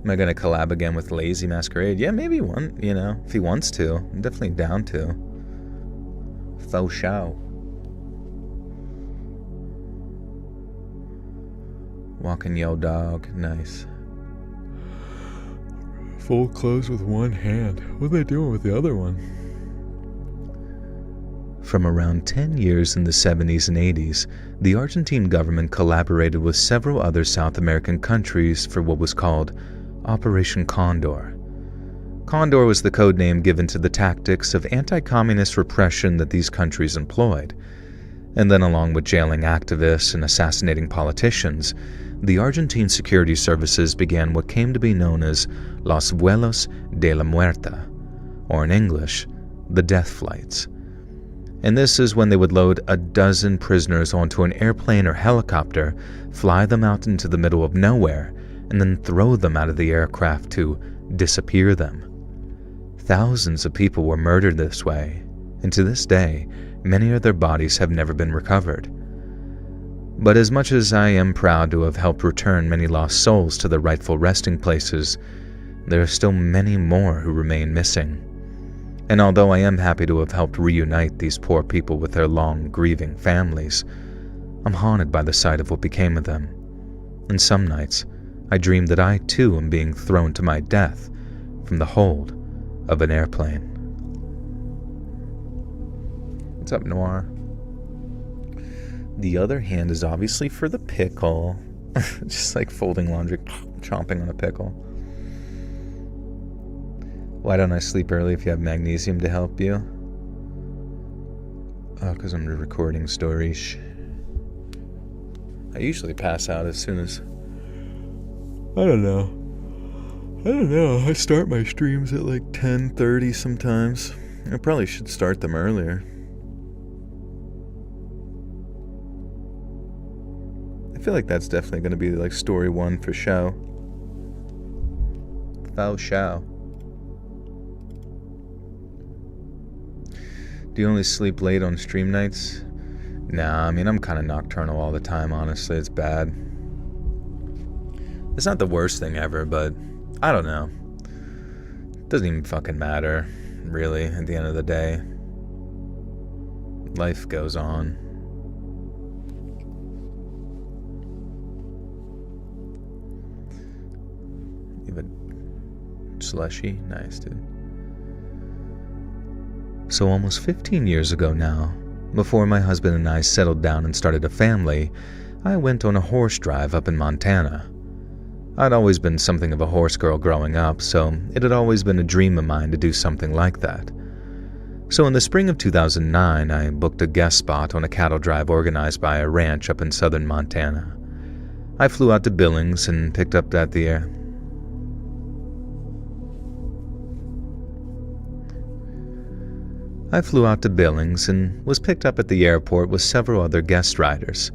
Am I gonna collab again with Lazy Masquerade? Yeah, maybe one, if he wants to. I'm definitely down to. Faux show. Walking yo dog, nice. Fold clothes with one hand. What are they doing with the other one? From around 10 years in the 70s and 80s, the Argentine government collaborated with several other South American countries for what was called Operation Condor. Condor was the code name given to the tactics of anti-communist repression that these countries employed. And then, along with jailing activists and assassinating politicians, the Argentine security services began what came to be known as Los Vuelos de la Muerta, or in English, the death flights. And this is when they would load a dozen prisoners onto an airplane or helicopter, fly them out into the middle of nowhere, and then throw them out of the aircraft to disappear them. Thousands of people were murdered this way, and to this day, many of their bodies have never been recovered. But as much as I am proud to have helped return many lost souls to their rightful resting places, there are still many more who remain missing. And although I am happy to have helped reunite these poor people with their long grieving families, I'm haunted by the sight of what became of them. And some nights, I dream that I too am being thrown to my death from the hold of an airplane. What's up, Noir? The other hand is obviously for the pickle. Just like folding laundry, chomping on a pickle. Why don't I sleep early if you have magnesium to help you? Oh, because I'm recording stories. I usually pass out as soon as... I don't know. I start my streams at like 10:30 sometimes. I probably should start them earlier. I feel like that's definitely going to be like story one for show. Faux show. Do you only sleep late on stream nights? Nah, I mean, I'm kind of nocturnal all the time, honestly. It's bad. It's not the worst thing ever, but I don't know. It doesn't even fucking matter, really, at the end of the day. Life goes on. You have a slushy? Nice, dude. So almost 15 years ago now, before my husband and I settled down and started a family, I went on a horse drive up in Montana. I'd always been something of a horse girl growing up, so it had always been a dream of mine to do something like that. So in the spring of 2009, I booked a guest spot on a cattle drive organized by a ranch up in southern Montana. I flew out to Billings and picked up at the air. I flew out to Billings and was picked up at the airport with several other guest riders.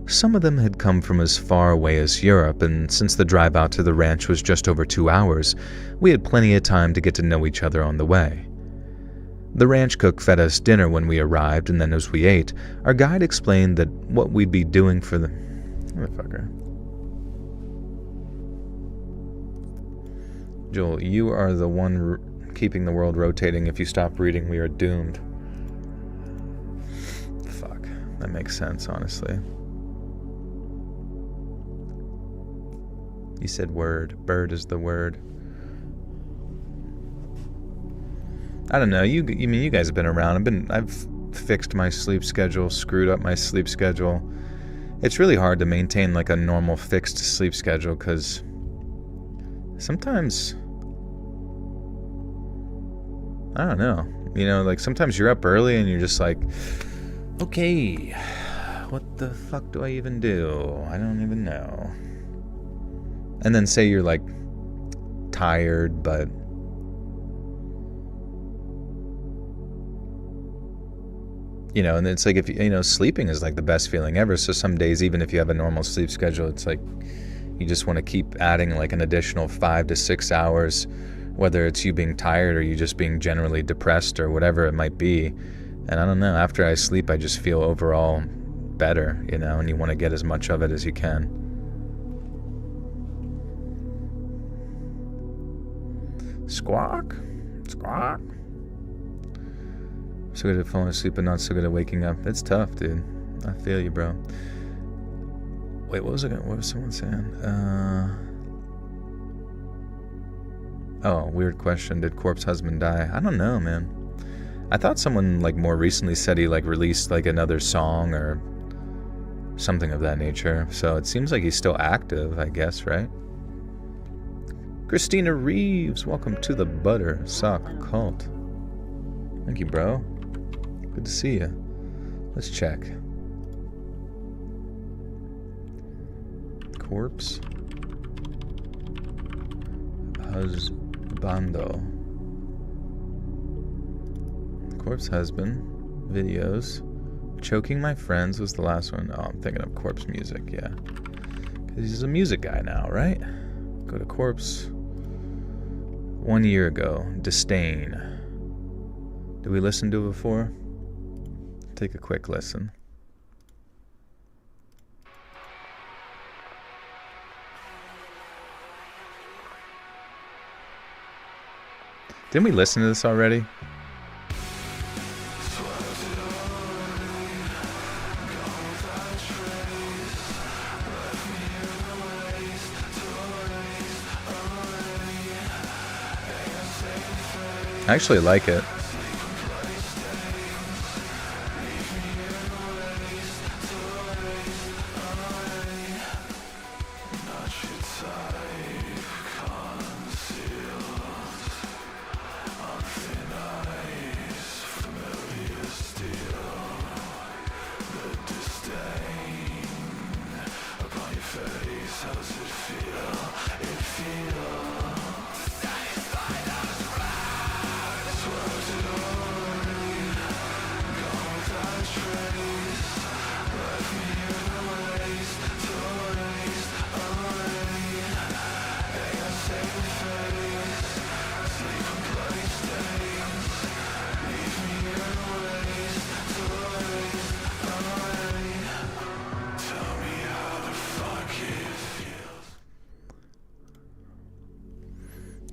Some of them had come from as far away as Europe, and since the drive out to the ranch was just over 2 hours, we had plenty of time to get to know each other on the way. The ranch cook fed us dinner when we arrived, and then as we ate, our guide explained that what we'd be doing for the... Motherfucker. Joel, you are the one keeping the world rotating. If you stop reading, we are doomed. Fuck. That makes sense, honestly. You said word. Bird is the word. I don't know. You guys have been around. I've fixed my sleep schedule, screwed up my sleep schedule. It's really hard to maintain like a normal fixed sleep schedule because sometimes, I don't know. Like sometimes you're up early and you're just like, okay, what the fuck do I even do? I don't even know. And then say you're like tired, but and it's like if sleeping is like the best feeling ever. So some days, even if you have a normal sleep schedule, it's like you just want to keep adding like an additional 5 to 6 hours, whether it's you being tired or you just being generally depressed or whatever it might be. And I don't know, after I sleep, I just feel overall better, and you want to get as much of it as you can. Squawk, squawk. So good at falling asleep, but not so good at waking up. It's tough, dude. I feel you, bro. Wait, what was someone saying? Oh, weird question. Did Corpse husband die? I don't know, man. I thought someone like more recently said he like released like another song or something of that nature. So it seems like he's still active, I guess, right? Christina Reeves, welcome to the Butter Sock Cult. Thank you, bro. Good to see you. Let's check. Corpse Husbando. Corpse Husband. Videos. Choking My Friends was the last one. Oh, I'm thinking of Corpse Music, yeah. Because he's a music guy now, right? Go to Corpse. 1 year ago. Disdain. Did we listen to it before? Take a quick listen. Didn't we listen to this already? I actually like it.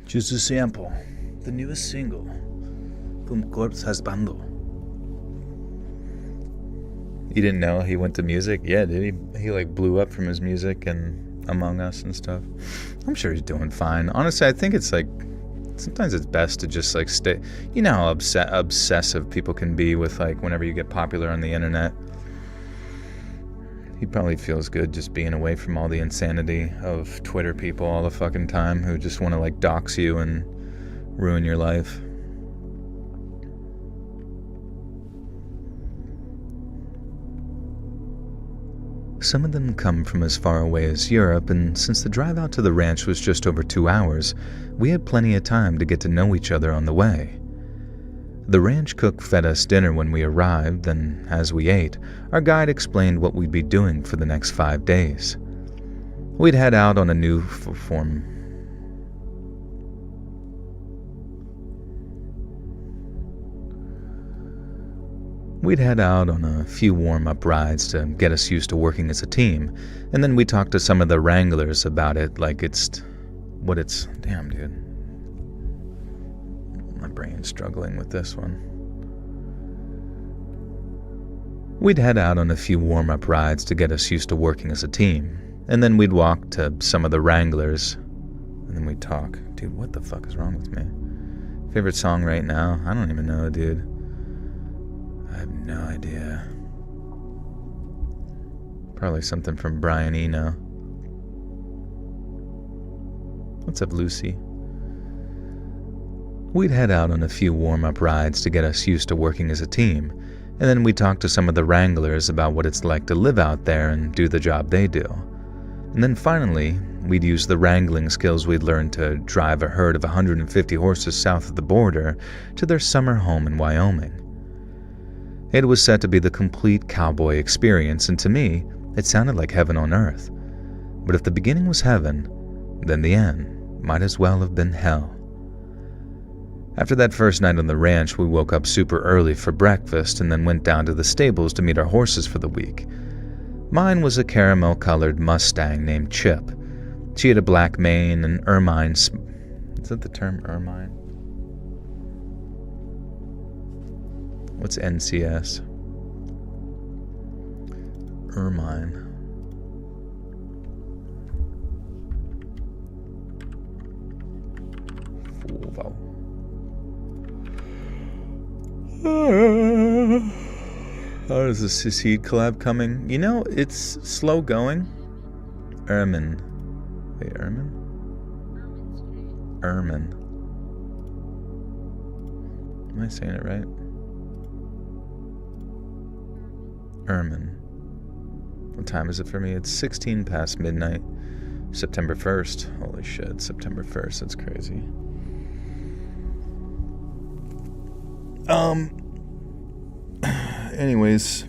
Just a sample, the newest single from Corpse Husbando. You didn't know he went to music? Yeah, dude. He like blew up from his music and Among Us and stuff. I'm sure he's doing fine. Honestly, I think it's like sometimes it's best to just like stay. You know how obsessive people can be with like whenever you get popular on the internet. He probably feels good just being away from all the insanity of Twitter people all the fucking time who just want to like dox you and ruin your life. Some of them come from as far away as Europe, and since the drive out to the ranch was just over 2 hours, we had plenty of time to get to know each other on the way. The ranch cook fed us dinner when we arrived, and as we ate, our guide explained what we'd be doing for the next 5 days. We'd head out on a new form. We'd head out on a few warm-up rides to get us used to working as a team, and then we talked to some of the wranglers about it like it's what it's... Damn, dude. My brain's struggling with this one. We'd head out on a few warm-up rides to get us used to working as a team, and then we'd walk to some of the wranglers, and then we'd talk. Dude, what the fuck is wrong with me? Favorite song right now? I don't even know, dude. I have no idea. Probably something from Brian Eno. What's up, Lucy? We'd head out on a few warm-up rides to get us used to working as a team, and then we'd talk to some of the wranglers about what it's like to live out there and do the job they do. And then finally, we'd use the wrangling skills we'd learned to drive a herd of 150 horses south of the border to their summer home in Wyoming. It was set to be the complete cowboy experience, and to me, it sounded like heaven on earth. But if the beginning was heaven, then the end might as well have been hell. After that first night on the ranch, we woke up super early for breakfast and then went down to the stables to meet our horses for the week. Mine was a caramel-colored Mustang named Chip. She had a black mane and ermine... Is that the term, ermine? What's NCS? Ermine. Wow. How is the Succeed collab coming? You know, it's slow going. Ermine. Wait, Ermine? Ermine. Am I saying it right? Ermine. What time is it for me? It's 16 past midnight. September 1st. Holy shit, September 1st. That's crazy. Anyways.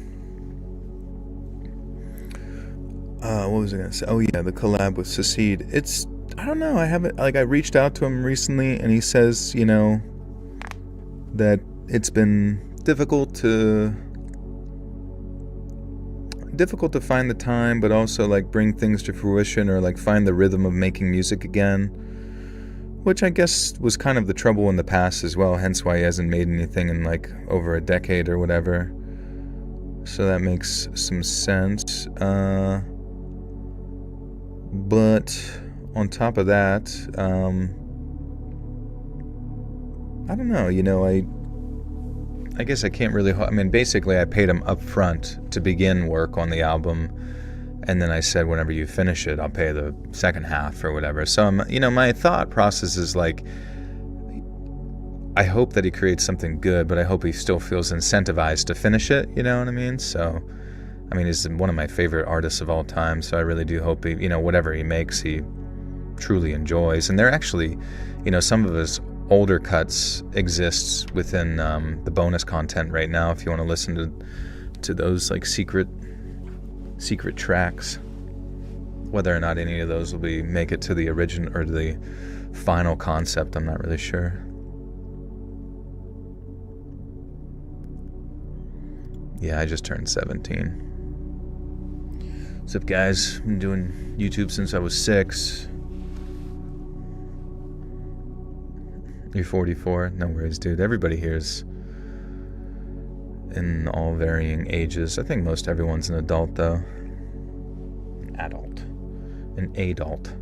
What was I gonna say? Oh yeah, the collab with Succeed. It's... I don't know, I haven't... Like, I reached out to him recently, and he says, you know, that it's been difficult to find the time, but also like bring things to fruition or like find the rhythm of making music again, which I guess was kind of the trouble in the past as well, hence why he hasn't made anything in like over a decade or whatever. So that makes some sense. But on top of that, I don't know, you know, I guess I can't really... I mean, basically, I paid him up front to begin work on the album, and then I said, whenever you finish it, I'll pay the second half or whatever. So, you know, my thought process is like, I hope that he creates something good, but I hope he still feels incentivized to finish it, you know what I mean? So, I mean, he's one of my favorite artists of all time, so I really do hope he, you know, whatever he makes, he truly enjoys. And they're actually, you know, some of his older cuts exists within the bonus content right now if you want to listen to those like secret tracks. Whether or not any of those will make it to the original or the final concept, I'm not really sure. Yeah, I just turned 17. What's up, guys? Been doing YouTube since I was 6. You're 44? No worries, dude. Everybody here is in all varying ages. I think most everyone's an adult, though. An adult. An adult.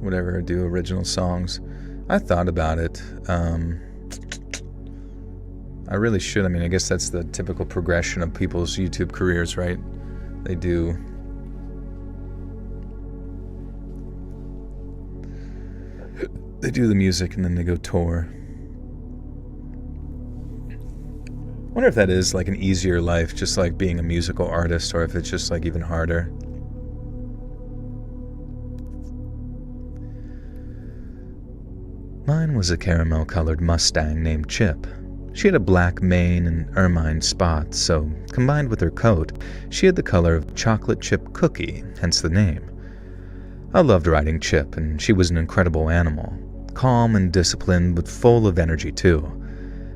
Whatever, I do original songs. I thought about it. I really should. I mean, I guess that's the typical progression of people's YouTube careers, right? They do the music and then they go tour. I wonder if that is like an easier life, just like being a musical artist, or if it's just like even harder. Mine was a caramel-colored Mustang named Chip. She had a black mane and ermine spots, so combined with her coat, she had the color of chocolate chip cookie, hence the name. I loved riding Chip, and she was an incredible animal. Calm and disciplined, but full of energy too.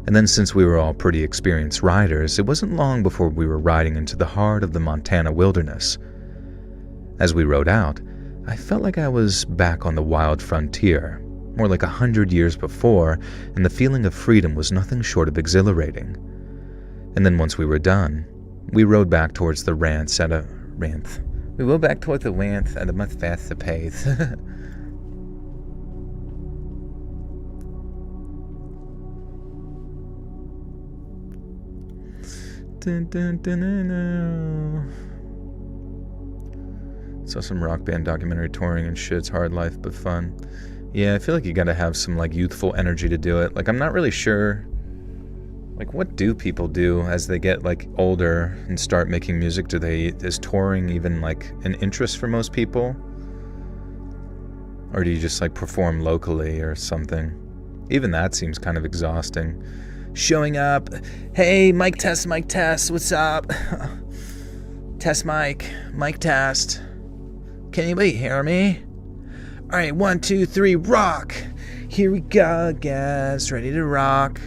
And then since we were all pretty experienced riders, it wasn't long before we were riding into the heart of the Montana wilderness. As we rode out, I felt like I was back on the wild frontier, more like 100 years before, and the feeling of freedom was nothing short of exhilarating. And then once we were done, we rode back towards the ranch at a much faster pace. Dun, dun, dun, dun, dun. Saw some rock band documentary touring and shit. It's hard life, but fun. Yeah, I feel like you gotta have some like youthful energy to do it. Like, I'm not really sure, like, what do people do as they get like older and start making music? Is touring even like an interest for most people? Or do you just like perform locally or something? Even that seems kind of exhausting. Showing up, hey, mic test, what's up? Test mic test. Can anybody hear me? All right, 1, 2, 3, rock. Here we go, guys, ready to rock.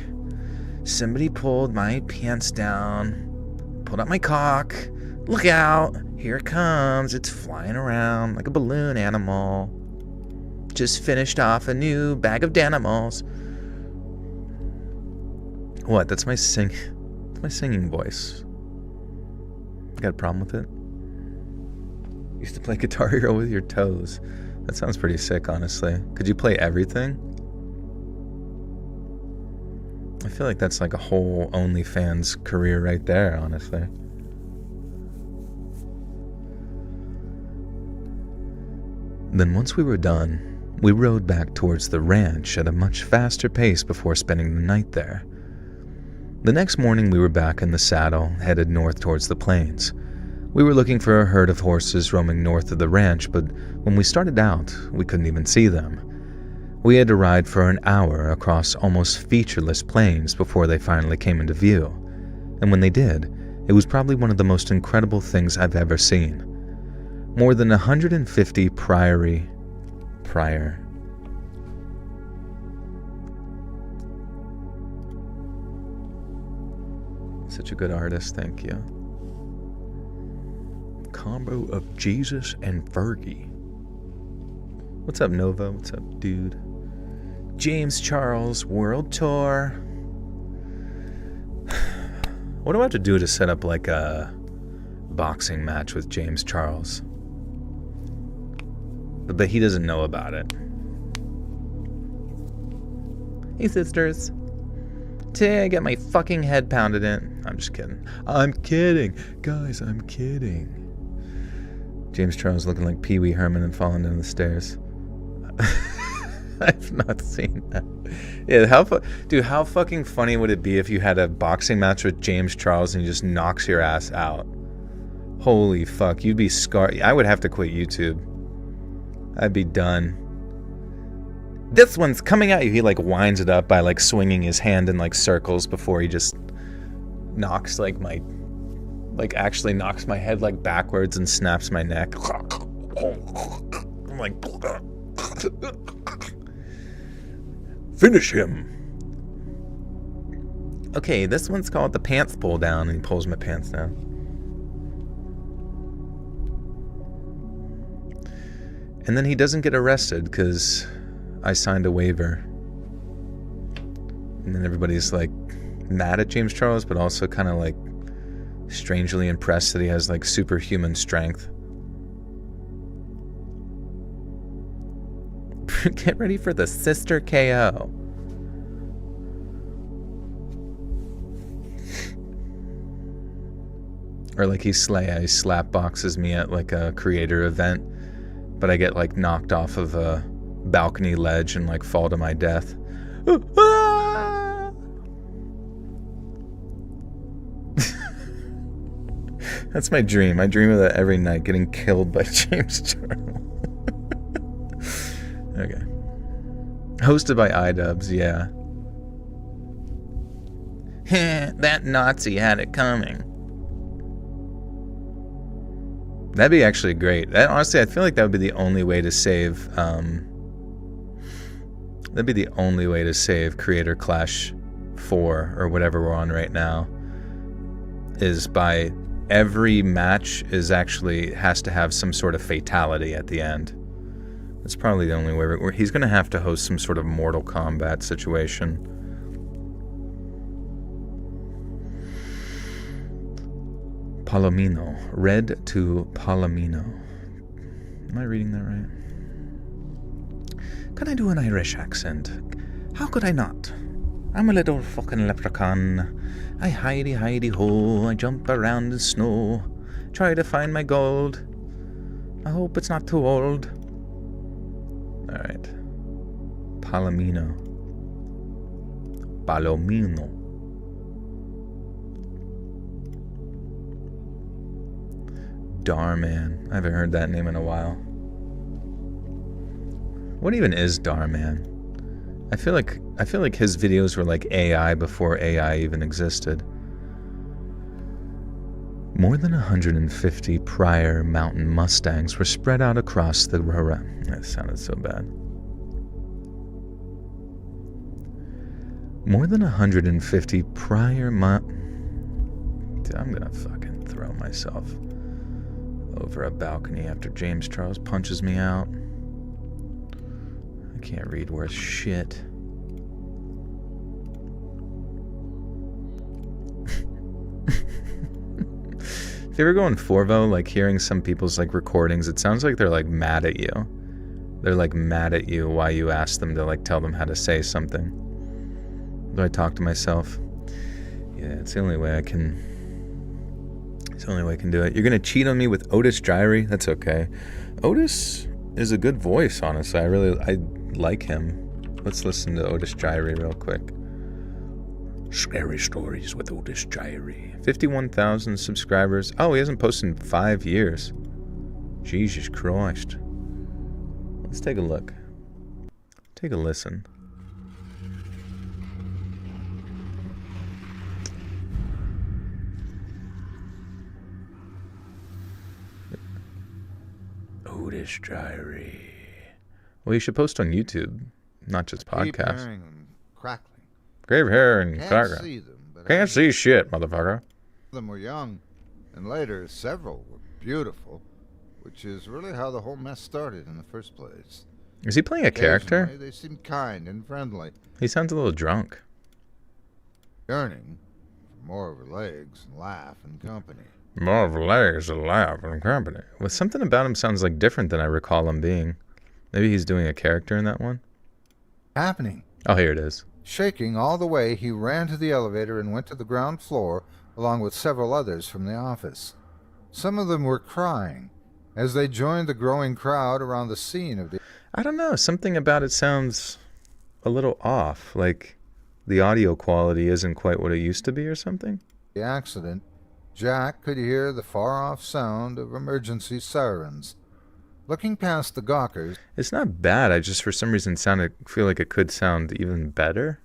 Somebody pulled my pants down, pulled out my cock. Look out, here it comes. It's flying around like a balloon animal. Just finished off a new bag of Danimals. What? That's my singing voice. You got a problem with it? Used to play Guitar Hero with your toes. That sounds pretty sick, honestly. Could you play everything? I feel like that's like a whole OnlyFans career right there, honestly. Then once we were done, we rode back towards the ranch at a much faster pace before spending the night there. The next morning we were back in the saddle, headed north towards the plains. We were looking for a herd of horses roaming north of the ranch, but when we started out, we couldn't even see them. We had to ride for an hour across almost featureless plains before they finally came into view. And when they did, it was probably one of the most incredible things I've ever seen. More than 150 prior. Such a good artist, thank you. Combo of Jesus and Fergie. What's up, Nova? What's up, dude? James Charles World Tour. What do I have to do to set up like a boxing match with James Charles? But he doesn't know about it. Hey, sisters. Today I get my fucking head pounded in. I'm just kidding. I'm kidding. Guys, I'm kidding. James Charles looking like Pee Wee Herman and falling down the stairs. I've not seen that. Yeah, how fucking funny would it be if you had a boxing match with James Charles and he just knocks your ass out? Holy fuck, you'd be scarred. I would have to quit YouTube. I'd be done. This one's coming at you. He like winds it up by like swinging his hand in like circles before he just knocks actually knocks my head like backwards and snaps my neck. I'm like, finish him. Okay, this one's called the pants pull down, and he pulls my pants down. And then he doesn't get arrested because I signed a waiver. And then everybody's like mad at James Charles, but also kind of like strangely impressed that he has like superhuman strength. Get ready for the sister KO. Or like he slap boxes me at like a creator event, but I get like knocked off of a balcony ledge and like fall to my death. That's my dream. I dream of that every night, getting killed by James Charles. Okay. Hosted by iDubbbz, yeah. That Nazi had it coming. That'd be actually great. That, honestly, I feel like that would be the only way to save. That'd be the only way to save Creator Clash 4 or whatever we're on right now. Is by every match is actually has to have some sort of fatality at the end. That's probably the only way. He's gonna have to host some sort of Mortal Kombat situation. Palomino. Red to Palomino. Am I reading that right? Can I do an Irish accent? How could I not? I'm a little fucking leprechaun. I hidey ho. I jump around in snow. Try to find my gold. I hope it's not too old. Alright. Palomino. Palomino. Darman. I haven't heard that name in a while. What even is Darman? I feel like his videos were like AI before AI even existed. More than 150 prior mountain Mustangs were spread out across the That sounded so bad. More than 150 prior Dude, I'm gonna fucking throw myself over a balcony after James Charles punches me out. I can't read worth shit. If you ever go in Forvo, like hearing some people's like recordings, it sounds like they're like mad at you. They're like mad at you while you ask them to like tell them how to say something. Do I talk to myself? Yeah, it's the only way I can. It's the only way I can do it. You're gonna cheat on me with Otis Gyrie? That's okay. Otis is a good voice, honestly. I like him. Let's listen to Otis Gyrie real quick. Scary Stories with Otis Gyrie. 51,000 subscribers. Oh, he hasn't posted in 5 years. Jesus Christ. Let's take a look. Take a listen. Otis Gyrie. Well, you should post on YouTube, not just podcasts. Keep hearing them crackling. Grave hair and Can't cracker. see them, but Can't see shit, motherfucker. them were young, and later several were beautiful, which is really how the whole mess started in the first place. Is he playing a character? Occasionally, they seemed kind and friendly, He sounds a little drunk. yearning for more of her legs and laugh and company. More of legs and laugh and company. Well, something about him sounds like different than I recall him being. Maybe he's doing a character in that one? Happening. Oh, here it is. Shaking all the way, he ran to the elevator and went to the ground floor, along with several others from the office. Some of them were crying as they joined the growing crowd around the scene of the... I don't know. Something about it sounds a little off. Like the audio quality isn't quite what it used to be or something. The accident. Jack could hear the far-off sound of emergency sirens. Looking past the gawkers... It's not bad. I just, for some reason, feel like it could sound even better.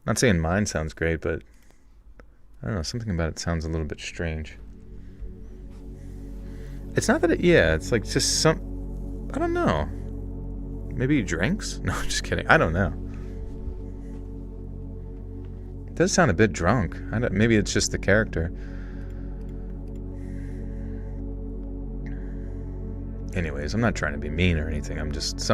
Not saying mine sounds great, but I don't know. Something about it sounds a little bit strange. It's not that it's like just some... I don't know. Maybe he drinks? No, just kidding. I don't know. It does sound a bit drunk. Maybe it's just the character. Anyways, I'm not trying to be mean or anything. I'm just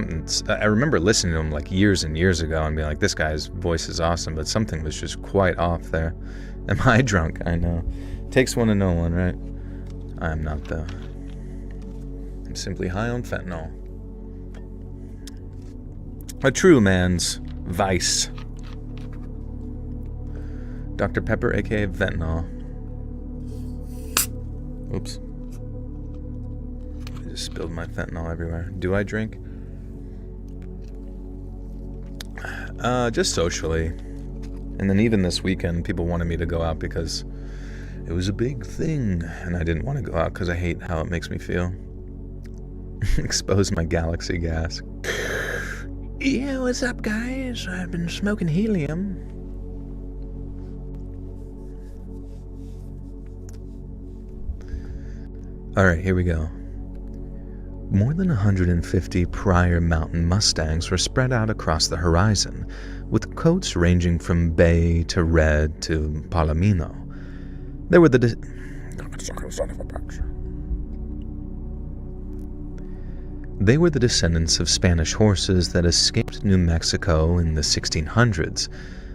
I remember listening to him like years and years ago and being like, this guy's voice is awesome, but something was just quite off there. Am I drunk? I know. Takes one to know one, right? I'm not, though. I'm simply high on fentanyl. A true man's vice. Dr. Pepper, aka Fentanyl. Oops. I just spilled my fentanyl everywhere. Do I drink? Just socially. And then even this weekend, people wanted me to go out because it was a big thing. And I didn't want to go out because I hate how it makes me feel. Expose my galaxy gas. Yeah, what's up, guys? I've been smoking helium. Alright, here we go. More than 150 prior mountain mustangs were spread out across the horizon, with coats ranging from bay to red to palomino. They were the They were the descendants of Spanish horses that escaped New Mexico in the 1600s,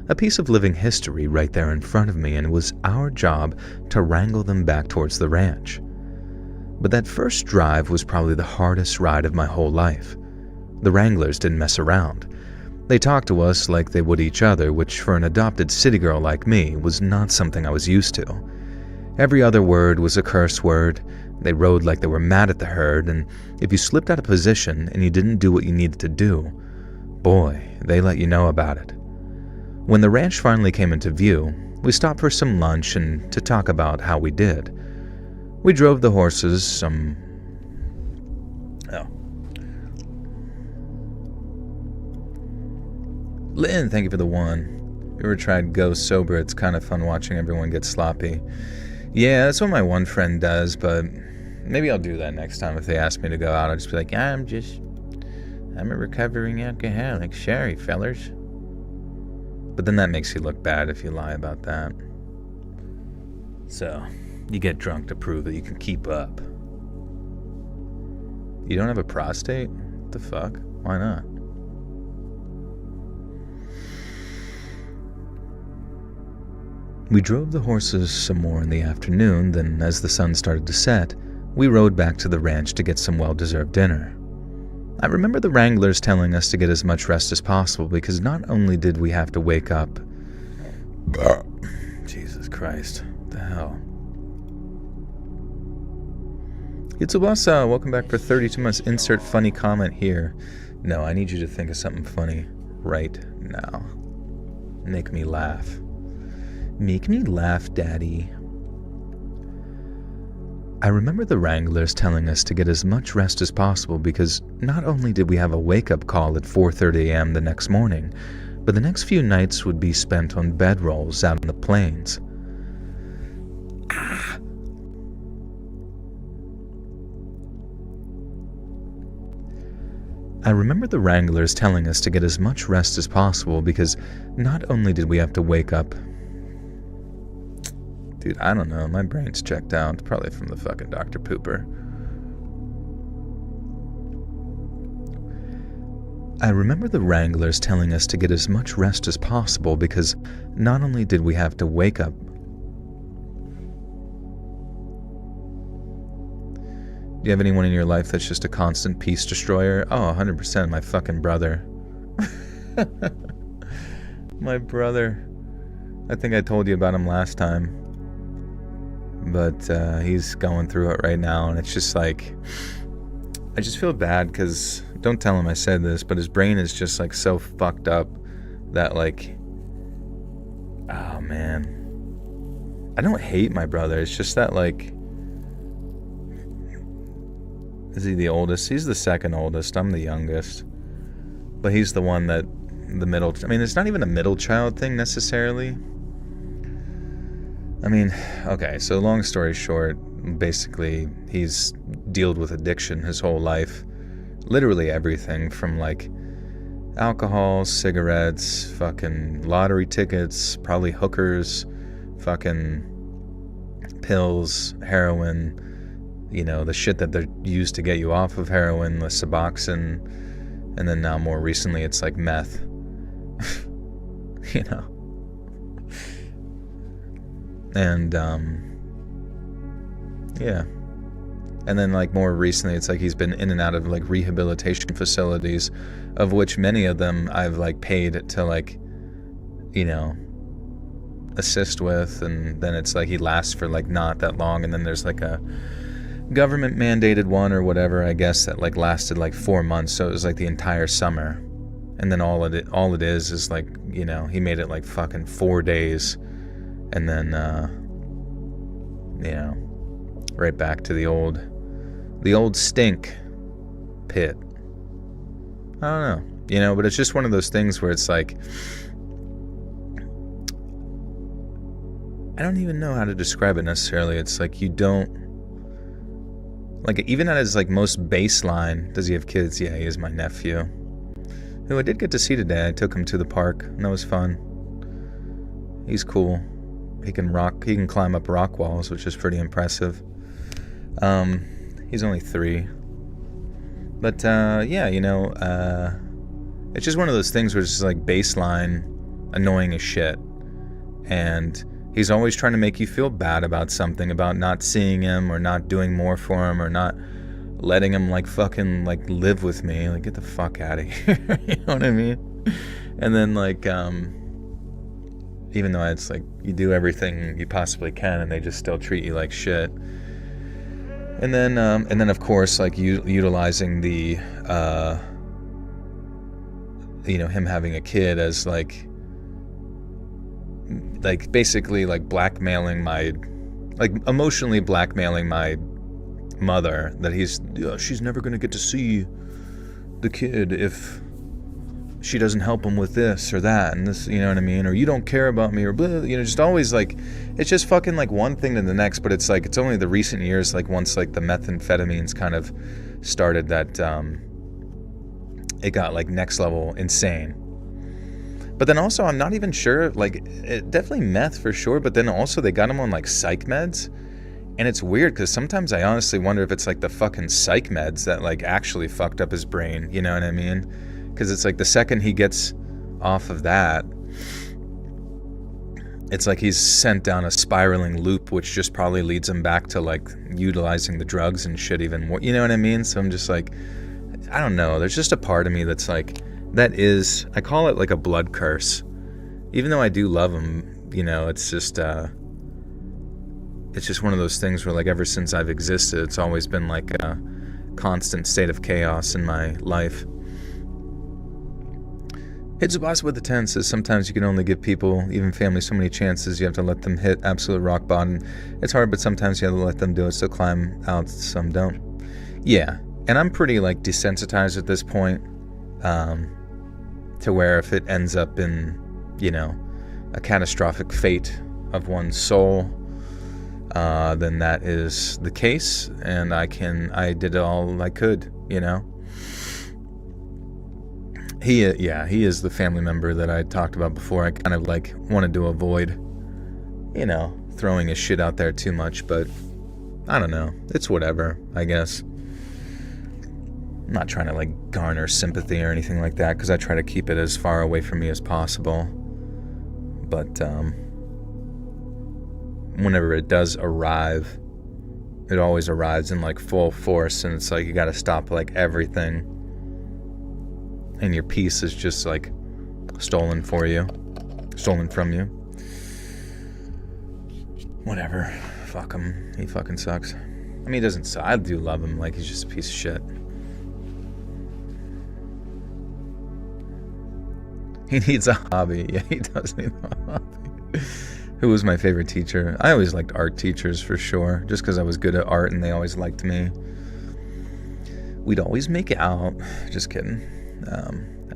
a piece of living history right there in front of me, and it was our job to wrangle them back towards the ranch. But that first drive was probably the hardest ride of my whole life. The wranglers didn't mess around. They talked to us like they would each other, which for an adopted city girl like me was not something I was used to. Every other word was a curse word. They rode like they were mad at the herd, and if you slipped out of position and you didn't do what you needed to do, boy, they let you know about it. When the ranch finally came into view, we stopped for some lunch and to talk about how we did. We drove the horses Lynn, thank you for the one. If you ever tried Go Sober, it's kind of fun watching everyone get sloppy. Yeah, that's what my one friend does, but maybe I'll do that next time if they ask me to go out. I'll just be like, I'm a recovering alcoholic. Sorry, fellers. But then that makes you look bad if you lie about that. So, you get drunk to prove that you can keep up. You don't have a prostate? What the fuck? Why not? We drove the horses some more in the afternoon, then as the sun started to set, we rode back to the ranch to get some well-deserved dinner. I remember the wranglers telling us to get as much rest as possible because not only did we have to wake up... Jesus Christ, what the hell? Yitsubasa, welcome back for 32 months. Insert funny comment here. No, I need you to think of something funny right now. Make me laugh. Make me laugh, Daddy. I remember the wranglers telling us to get as much rest as possible because not only did we have a wake-up call at 4:30 a.m. the next morning, but the next few nights would be spent on bedrolls out in the plains. I remember the wranglers telling us to get as much rest as possible because not only did we have to wake up... Dude, I don't know. My brain's checked out. Probably from the fucking Dr. Pooper. I remember the wranglers telling us to get as much rest as possible because not only did we have to wake up... Do you have anyone in your life that's just a constant peace destroyer? Oh, 100%. My fucking brother. My brother. I think I told you about him last time. But he's going through it right now, and it's just like... I just feel bad because... Don't tell him I said this, but his brain is just like so fucked up that like... Oh, man. I don't hate my brother. It's just that like... Is he the oldest? He's the second oldest. I'm the youngest. But he's the one that... The middle... I mean, it's not even a middle child thing necessarily. I mean, okay, so long story short, basically, he's dealt with addiction his whole life. Literally everything from, like, alcohol, cigarettes, fucking lottery tickets, probably hookers, fucking pills, heroin, you know, the shit that they're used to get you off of heroin, the Suboxone, and then now more recently it's like meth. You know? And, yeah. And then like more recently, it's like he's been in and out of like rehabilitation facilities, of which many of them I've like paid to like, you know, assist with. And then it's like he lasts for like not that long. And then there's like a government mandated one or whatever, I guess, that like lasted like 4 months. So it was like the entire summer. And then all it is like, you know, he made it like fucking 4 days. And then, you know, right back to the old stink pit. I don't know, you know, but it's just one of those things where it's like, I don't even know how to describe it necessarily. It's like you don't, like, even at his like most baseline, does he have kids? Yeah, he is my nephew, who I did get to see today. I took him to the park, and that was fun. He's cool. He can climb up rock walls, which is pretty impressive. He's only 3. But, yeah, you know, it's just one of those things where it's just like baseline annoying as shit. And he's always trying to make you feel bad about something, about not seeing him or not doing more for him or not letting him like fucking like live with me. Like, get the fuck out of here. You know what I mean? And then like, even though it's like you do everything you possibly can and they just still treat you like shit. And then of course, like utilizing the, you know, him having a kid as like basically like blackmailing emotionally blackmailing my mother, that she's never going to get to see the kid if she doesn't help him with this or that and this, you know what I mean? Or you don't care about me or blah, you know, just always like, it's just fucking like one thing to the next. But it's like, it's only the recent years, like once like the methamphetamines kind of started, that it got like next level insane. But then also, I'm not even sure, like, definitely meth for sure, but then also they got him on like psych meds. And it's weird because sometimes I honestly wonder if it's like the fucking psych meds that like actually fucked up his brain, you know what I mean? Because it's like the second he gets off of that, it's like he's sent down a spiraling loop, which just probably leads him back to like utilizing the drugs and shit even more, you know what I mean? So I'm just like, I don't know, there's just a part of me that's like, I call it like a blood curse. Even though I do love him, you know, it's just one of those things where like ever since I've existed, it's always been like a constant state of chaos in my life. Hits a boss with the 10 says sometimes you can only give people, even family, so many chances. You have to let them hit absolute rock bottom. It's hard, but sometimes you have to let them do it, so climb out, some don't. Yeah, and I'm pretty like desensitized at this point, to where if it ends up in, you know, a catastrophic fate of one's soul, then that is the case, and I did all I could, you know. He is the family member that I talked about before. I kind of like wanted to avoid, you know, throwing his shit out there too much, but I don't know. It's whatever, I guess. I'm not trying to like garner sympathy or anything like that, because I try to keep it as far away from me as possible. But whenever it does arrive, it always arrives in like full force, and it's like you gotta stop like everything. And your peace is just like stolen from you. Whatever. Fuck him. He fucking sucks. I mean, he doesn't suck. I do love him. Like, he's just a piece of shit. He needs a hobby. Yeah, he does need a hobby. Who was my favorite teacher? I always liked art teachers for sure, just because I was good at art and they always liked me. We'd always make out. Just kidding. I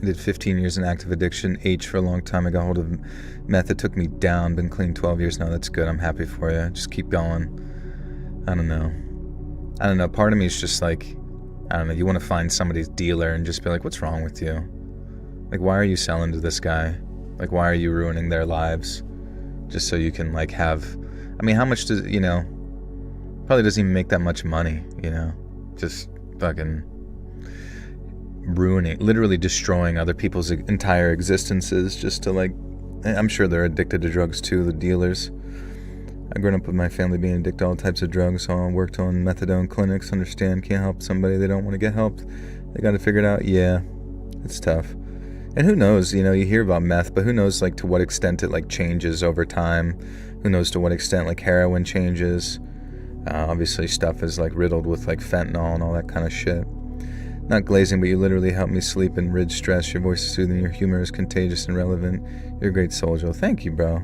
did 15 years in active addiction, H for a long time. I got hold of meth. It took me down. Been clean 12 years now. That's good. I'm happy for you. Just keep going. I don't know. Part of me is just like, I don't know. You want to find somebody's dealer and just be like, what's wrong with you? Like, why are you selling to this guy? Like, why are you ruining their lives? Just so you can like have, I mean, how much does, you know, probably doesn't even make that much money, you know, just fucking ruining, literally destroying other people's entire existences just to like, I'm sure they're addicted to drugs too, the dealers. I grew up with my family being addicted to all types of drugs, so I worked on methadone clinics, understand, can't help somebody, they don't want to get helped. They got to figure it out. Yeah, it's tough. And who knows, you hear about meth, but who knows, like, to what extent it, like, changes over time. Who knows to what extent, like, heroin changes. Obviously, stuff is, like, riddled with, like, fentanyl and all that kind of shit. Not glazing, but you literally help me sleep and rid stress. Your voice is soothing, your humor is contagious and relevant. You're a great soul, Joe. Thank you, bro.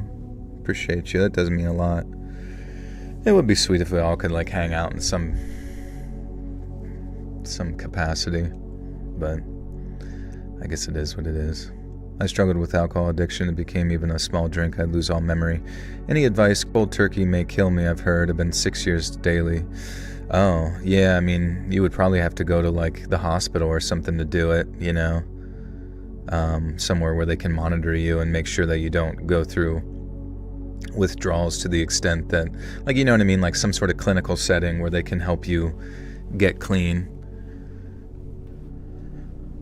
Appreciate you. That does mean a lot. It would be sweet if we all could, like, hang out in some capacity, but I guess it is what it is. I struggled with alcohol addiction. It became even a small drink, I'd lose all memory. Any advice? Cold turkey may kill me, I've heard. I've been 6 years daily. Oh, yeah, I mean, you would probably have to go to, like, the hospital or something to do it, somewhere where they can monitor you and make sure that you don't go through withdrawals to the extent that, like, you know what I mean, like some sort of clinical setting where they can help you get clean.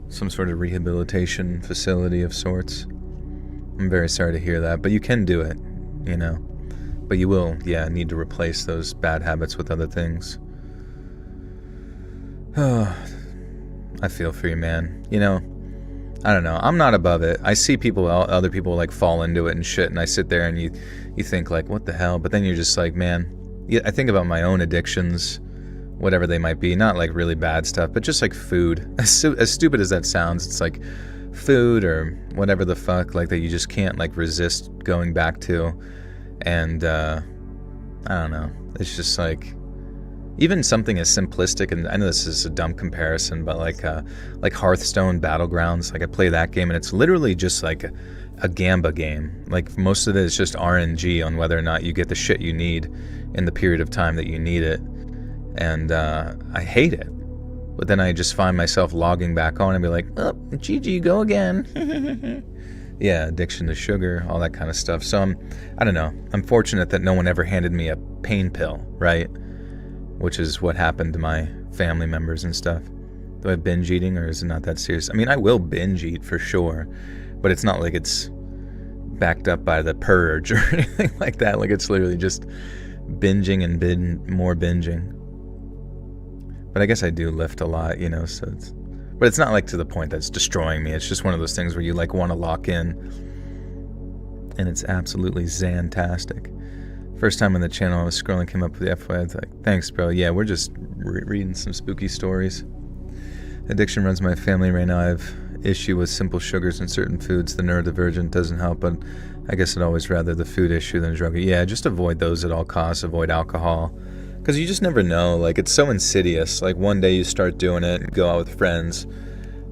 Some sort of rehabilitation facility of sorts. I'm very sorry to hear that, but you can do it, But you will, need to replace those bad habits with other things. Oh, I feel for you, man. I don't know. I'm not above it. I see other people, like, fall into it and shit, and I sit there and you think, like, what the hell? But then you're just like, man, I think about my own addictions, whatever they might be, not like really bad stuff, but just like food. As stupid as that sounds, it's like food or whatever the fuck, like, that you just can't, like, resist going back to. And I don't know. It's just like, even something as simplistic, and I know this is a dumb comparison, but like Hearthstone Battlegrounds, like, I play that game and it's literally just like a Gamba game. Like, most of it is just RNG on whether or not you get the shit you need in the period of time that you need it. And I hate it. But then I just find myself logging back on and be like, oh, GG, go again. Yeah, addiction to sugar, all that kind of stuff. So I don't know. I'm fortunate that no one ever handed me a pain pill, right? Which is what happened to my family members and stuff. Do I have binge eating, or is it not that serious? I mean, I will binge eat for sure, but it's not like it's backed up by the purge or anything like that. Like, it's literally just binging and more binging. But I guess I do lift a lot, so but it's not like to the point that's destroying me. It's just one of those things where you, like, want to lock in, and it's absolutely zantastic. First time on the channel, I was scrolling, came up with the FYI. I was like, thanks, bro. Yeah, we're just reading some spooky stories. Addiction runs my family right now. I have issue with simple sugars in certain foods. The neurodivergent doesn't help, but I guess I'd always rather the food issue than drug. Yeah, just avoid those at all costs. Avoid alcohol. Because you just never know. Like, it's so insidious. Like, one day you start doing it and go out with friends,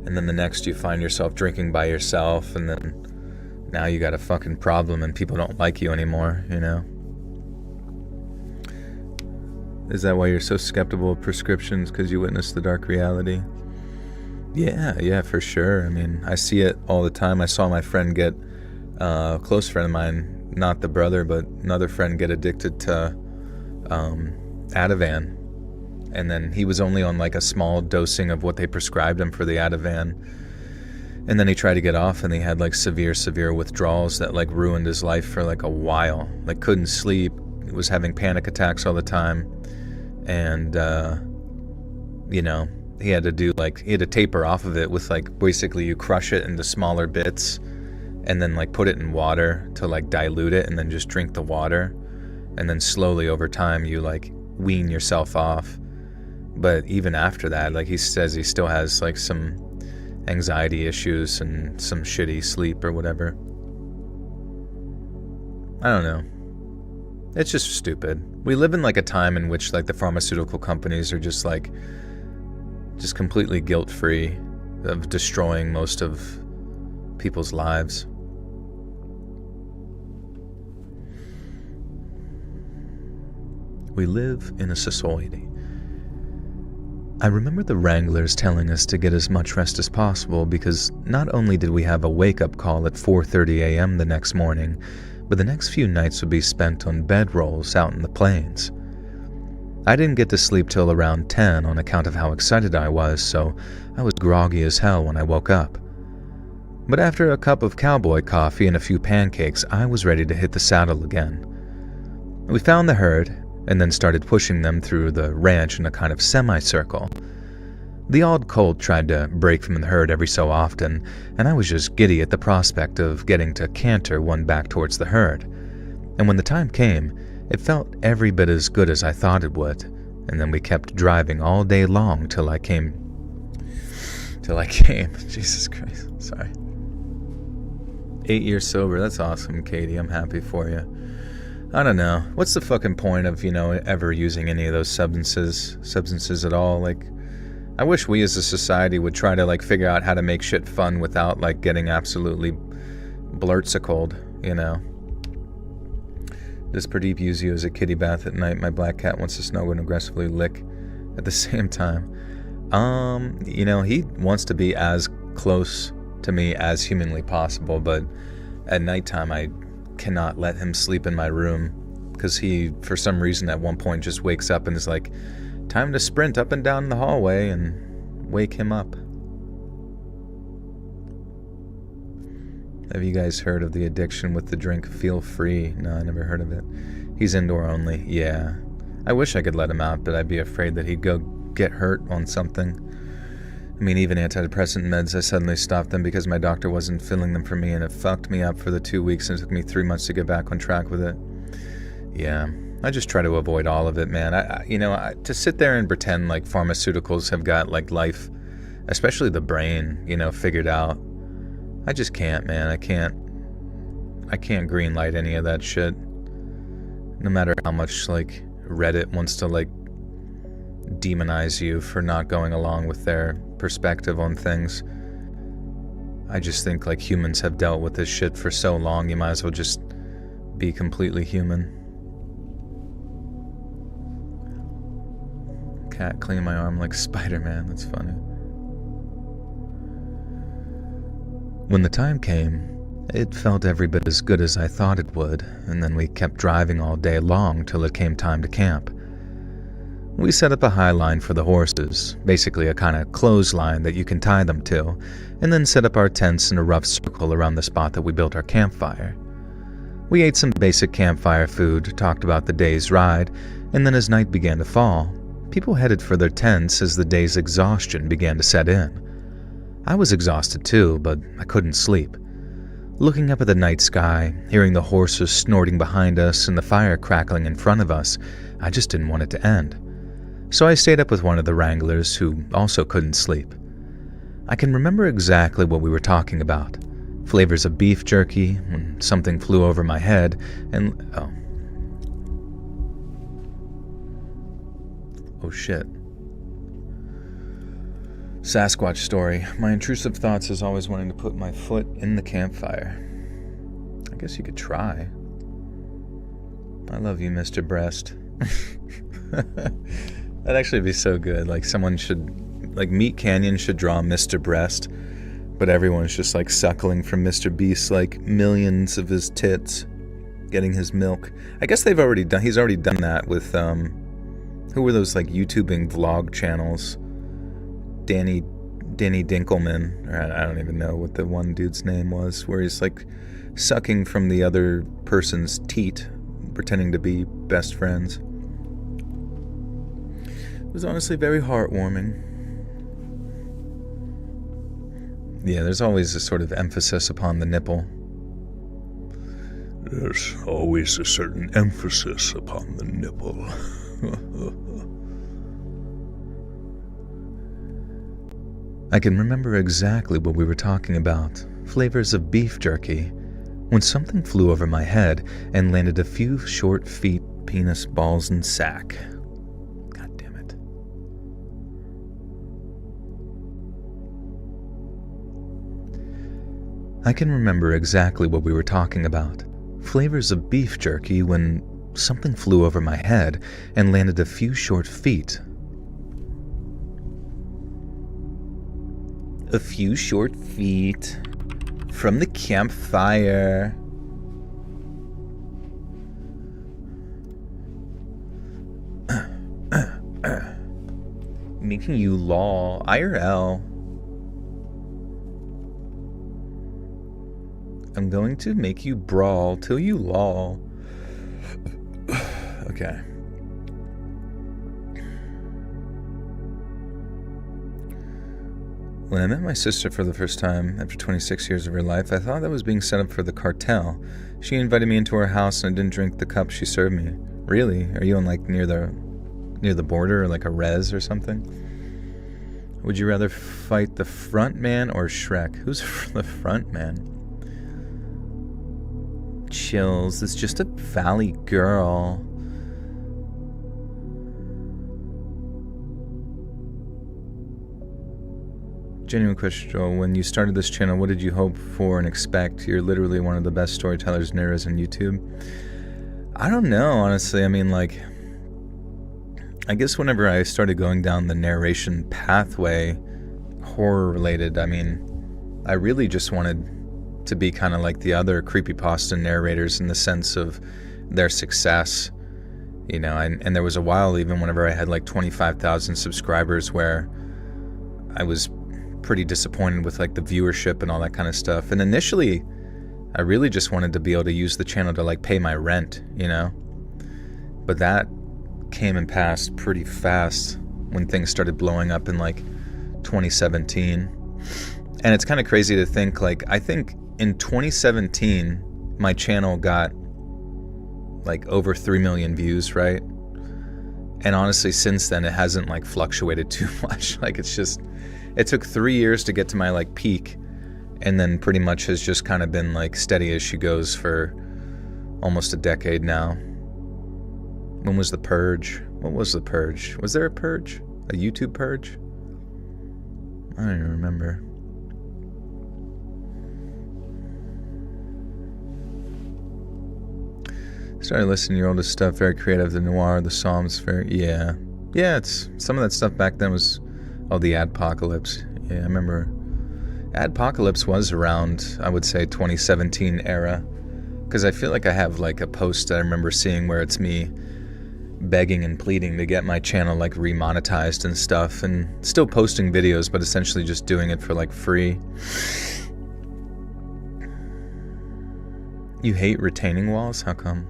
and then the next you find yourself drinking by yourself, and then now you got a fucking problem and people don't like you anymore, Is that why you're so skeptical of prescriptions? Because you witnessed the dark reality? Yeah, for sure. I mean, I see it all the time. I saw my friend get, a close friend of mine, not the brother, but another friend, get addicted to Ativan. And then he was only on, like, a small dosing of what they prescribed him for the Ativan. And then he tried to get off, and he had, like, severe withdrawals that, like, ruined his life for, like, a while. Like, couldn't sleep. He was having panic attacks all the time. And, he had to taper off of it with, like, basically you crush it into smaller bits and then, like, put it in water to, like, dilute it and then just drink the water. And then slowly over time you, like, wean yourself off. But even after that, like, he says he still has, like, some anxiety issues and some shitty sleep or whatever. I don't know. It's just stupid. We live in, like, a time in which, like, the pharmaceutical companies are just, like, just completely guilt-free of destroying most of people's lives. We live in a society. I remember the Wranglers telling us to get as much rest as possible because not only did we have a wake-up call at 4:30 a.m. the next morning, but the next few nights would be spent on bedrolls out in the plains. I didn't get to sleep till around 10 on account of how excited I was, so I was groggy as hell when I woke up. But after a cup of cowboy coffee and a few pancakes, I was ready to hit the saddle again. We found the herd, and then started pushing them through the ranch in a kind of semicircle. The odd colt tried to break from the herd every so often, and I was just giddy at the prospect of getting to canter one back towards the herd. And when the time came, it felt every bit as good as I thought it would, and then we kept driving all day long till I came. Jesus Christ, sorry. 8 years sober, that's awesome, Katie, I'm happy for you. I don't know, what's the fucking point of, ever using any of those substances at all? Like, I wish we as a society would try to, figure out how to make shit fun without, getting absolutely blurtsicled, Does Pradeep use you as a kitty bath at night? My black cat wants to snuggle and aggressively lick at the same time. He wants to be as close to me as humanly possible, but at nighttime I cannot let him sleep in my room because he, for some reason, at one point just wakes up and is like, time to sprint up and down the hallway, and wake him up. Have you guys heard of the addiction with the drink Feel Free? No, I never heard of it. He's indoor only. Yeah. I wish I could let him out, but I'd be afraid that he'd go get hurt on something. I mean, even antidepressant meds, I suddenly stopped them because my doctor wasn't filling them for me, and it fucked me up for the 2 weeks, and it took me 3 months to get back on track with it. Yeah. I just try to avoid all of it, man. To sit there and pretend like pharmaceuticals have got life, especially the brain, figured out. I just can't, man. I can't green light any of that shit. No matter how much Reddit wants to demonize you for not going along with their perspective on things. I just think humans have dealt with this shit for so long, you might as well just be completely human. Cat cleaning my arm like Spider-Man, that's funny. When the time came, it felt every bit as good as I thought it would, and then we kept driving all day long till it came time to camp. We set up a high line for the horses, basically a kind of clothesline that you can tie them to, and then set up our tents in a rough circle around the spot that we built our campfire. We ate some basic campfire food, talked about the day's ride, and then as night began to fall, people headed for their tents as the day's exhaustion began to set in. I was exhausted too, but I couldn't sleep. Looking up at the night sky, hearing the horses snorting behind us and the fire crackling in front of us, I just didn't want it to end. So I stayed up with one of the wranglers who also couldn't sleep. I can remember exactly what we were talking about. Flavors of beef jerky, when something flew over my head, and oh shit. Sasquatch story. My intrusive thoughts is always wanting to put my foot in the campfire. I guess you could try. I love you, Mr. Breast. That'd actually be so good. Someone should, Meat Canyon should draw Mr. Breast, but everyone's just suckling from Mr. Beast's millions of his tits, getting his milk. I guess he's already done that with, who were those YouTubing vlog channels? Danny Dinkelman, or I don't even know what the one dude's name was, where he's sucking from the other person's teat, pretending to be best friends. It was honestly very heartwarming. Yeah, there's always a sort of emphasis upon the nipple. There's always a certain emphasis upon the nipple. I can remember exactly what we were talking about. Flavors of beef jerky. When something flew over my head and landed a few short feet, penis, balls, and sack. God damn it. I can remember exactly what we were talking about. Flavors of beef jerky when something flew over my head and landed a few short feet. A few short feet from the campfire. Making you lol. IRL. I'm going to make you brawl till you lol. Okay. When I met my sister for the first time after 26 years of her life, I thought that was being set up for the cartel. She invited me into her house and I didn't drink the cup she served me. Really? Are you on like near the border or like a res or something? Would you rather fight the front man or Shrek? Who's the front man? Chills. It's just a valley girl. Genuine question, Joel. When you started this channel, what did you hope for and expect? You're literally one of the best storytellers there is on YouTube. I don't know, honestly. I mean, like, I guess whenever I started going down the narration pathway, horror-related, I mean, I really just wanted to be kind of like the other creepypasta narrators in the sense of their success, you know, and there was a while even whenever I had like 25,000 subscribers where I was pretty disappointed with like the viewership and all that kind of stuff. And initially, I really just wanted to be able to use the channel to like pay my rent, you know? But that came and passed pretty fast when things started blowing up in like 2017. And it's kind of crazy to think, like, I think in 2017, my channel got like over 3 million views, right? And honestly, since then, it hasn't like fluctuated too much. Like, it's just, it took 3 years to get to my like peak, and then pretty much has just kind of been like steady as she goes for almost a decade now. When was the purge? What was the purge? Was there a purge? A YouTube purge? I don't even remember. Started listening to your oldest stuff, very creative. The noir, the psalms, very, yeah. Yeah, it's, some of that stuff back then was, oh, the Adpocalypse. Yeah, I remember. Adpocalypse was around, I would say, 2017 era. Because I feel like I have like a post that I remember seeing where it's me begging and pleading to get my channel like remonetized and stuff, and still posting videos, but essentially just doing it for like free. You hate retaining walls? How come?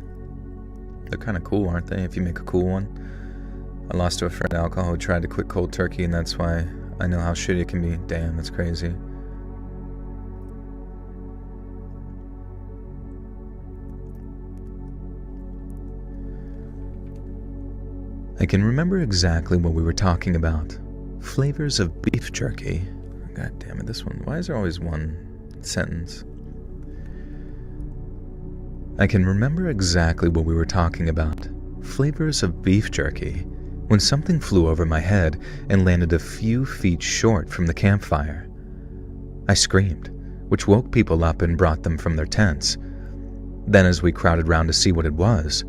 They're kind of cool, aren't they, if you make a cool one? I lost to a friend alcohol who tried to quit cold turkey, and that's why I know how shitty it can be. Damn, that's crazy. I can remember exactly what we were talking about. Flavors of beef jerky. God damn it, this one. Why is there always one sentence? I can remember exactly what we were talking about. Flavors of beef jerky. When something flew over my head and landed a few feet short from the campfire. I screamed, which woke people up and brought them from their tents. Then as we crowded round to see what it was,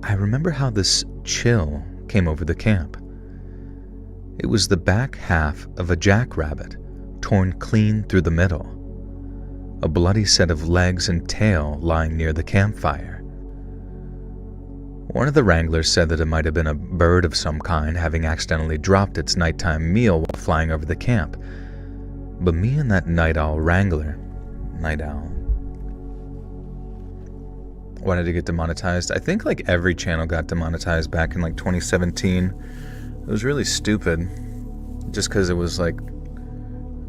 I remember how this chill came over the camp. It was the back half of a jackrabbit, torn clean through the middle. A bloody set of legs and tail lying near the campfire. One of the wranglers said that it might have been a bird of some kind having accidentally dropped its nighttime meal while flying over the camp. But me and that night owl wrangler, night owl. Why did it get demonetized? I think like every channel got demonetized back in like 2017. It was really stupid. Just because it was like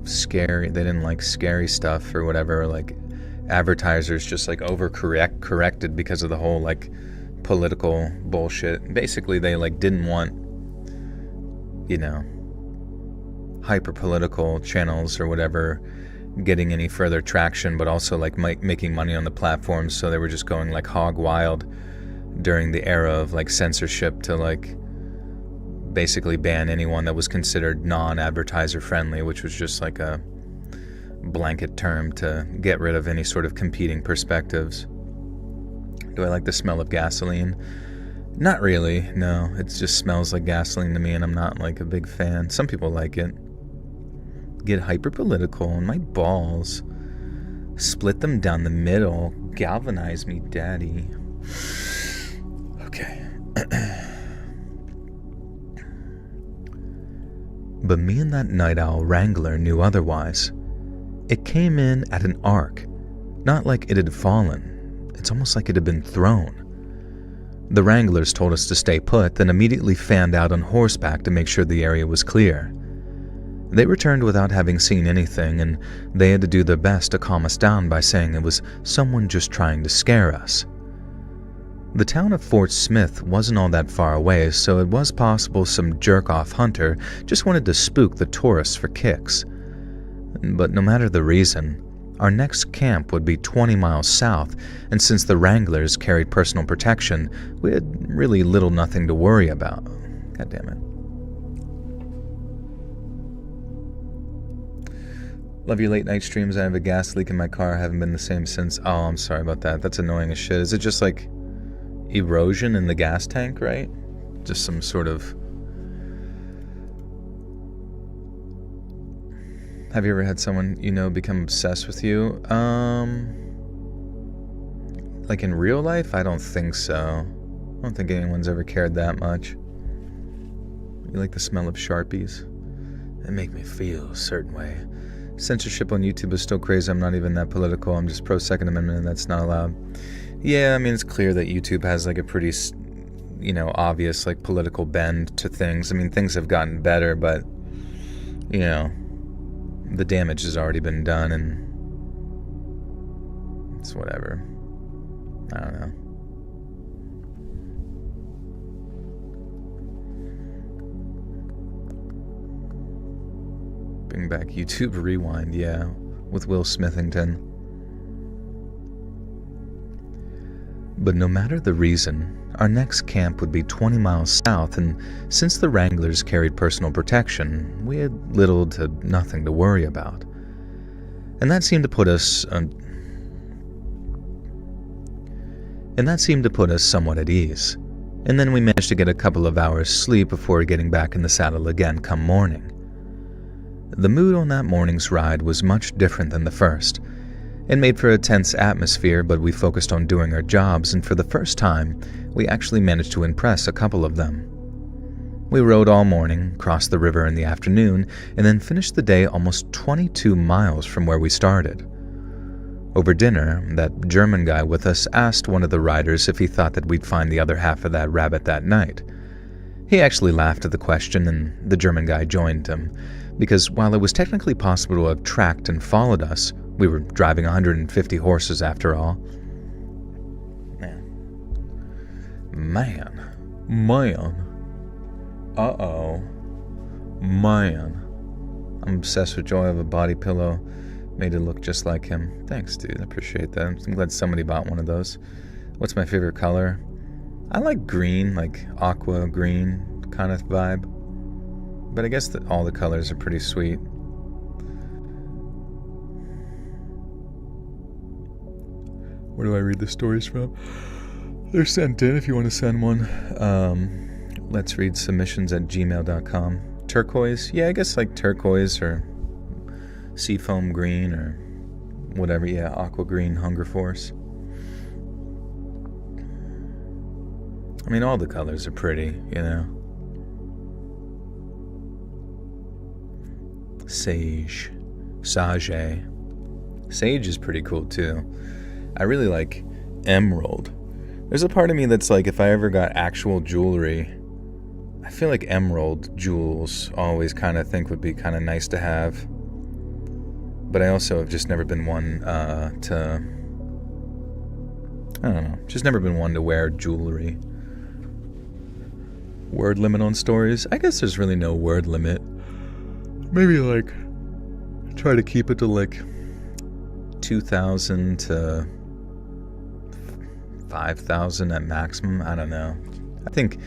scary. They didn't like scary stuff or whatever. Like advertisers just like corrected because of the whole like political bullshit. Basically they like didn't want, you know, hyper political channels or whatever getting any further traction, but also like making money on the platforms. So they were just going like hog wild during the era of like censorship to like basically ban anyone that was considered non-advertiser friendly, which was just like a blanket term to get rid of any sort of competing perspectives. Do I like the smell of gasoline? Not really, no. It just smells like gasoline to me, and I'm not like a big fan. Some people like it. Get hyper political, and my balls. Split them down the middle. Galvanize me, daddy. Okay. But me and that night owl wrangler knew otherwise. It came in at an arc, not like it had fallen. It's almost like it had been thrown. The wranglers told us to stay put, then immediately fanned out on horseback to make sure the area was clear. They returned without having seen anything, and they had to do their best to calm us down by saying it was someone just trying to scare us. The town of Fort Smith wasn't all that far away, so it was possible some jerk-off hunter just wanted to spook the tourists for kicks. But no matter the reason, our next camp would be 20 miles south, and since the wranglers carried personal protection, we had really little nothing to worry about. God damn it. Love your late night streams. I have a gas leak in my car. I haven't been the same since. Oh, I'm sorry about that. That's annoying as shit. Is it just like erosion in the gas tank, right? Just some sort of... Have you ever had someone you know become obsessed with you? Like in real life? I don't think so. I don't think anyone's ever cared that much. You like the smell of Sharpies? They make me feel a certain way. Censorship on YouTube is still crazy. I'm not even that political. I'm just pro Second Amendment and that's not allowed. Yeah, I mean, it's clear that YouTube has like a pretty, obvious like political bend to things. I mean, things have gotten better, but, the damage has already been done and it's whatever. I don't know. Bring back YouTube Rewind, yeah, with Will Smithington. But no matter the reason, our next camp would be 20 miles south, and since the wranglers carried personal protection, we had little to nothing to worry about. And that seemed to put us somewhat at ease. And then we managed to get a couple of hours sleep before getting back in the saddle again come morning. The mood on that morning's ride was much different than the first. It made for a tense atmosphere, but we focused on doing our jobs, and for the first time, we actually managed to impress a couple of them. We rode all morning, crossed the river in the afternoon, and then finished the day almost 22 miles from where we started. Over dinner, that German guy with us asked one of the riders if he thought that we'd find the other half of that rabbit that night. He actually laughed at the question, and the German guy joined him, because while it was technically possible to have tracked and followed us, we were driving 150 horses after all. Man. Uh-oh. Man. I'm obsessed with Joy. I have a body pillow. Made it look just like him. Thanks, dude. I appreciate that. I'm glad somebody bought one of those. What's my favorite color? I like green, like aqua green kind of vibe. But I guess that all the colors are pretty sweet. Where do I read the stories from? They're sent in if you want to send one. Let's read submissions@gmail.com. Turquoise? Yeah, I guess like turquoise or seafoam green or whatever. Yeah, aqua green, Hunger Force. I mean, all the colors are pretty, Sage. Sage. Sage is pretty cool too. I really like emerald. There's a part of me that's like, if I ever got actual jewelry, I feel like emerald jewels always kind of think would be kind of nice to have. But I also have just never been one I don't know, just never been one to wear jewelry. Word limit on stories? I guess there's really no word limit. Maybe like, try to keep it to like 2,000 to 5,000 at maximum. I don't know. I think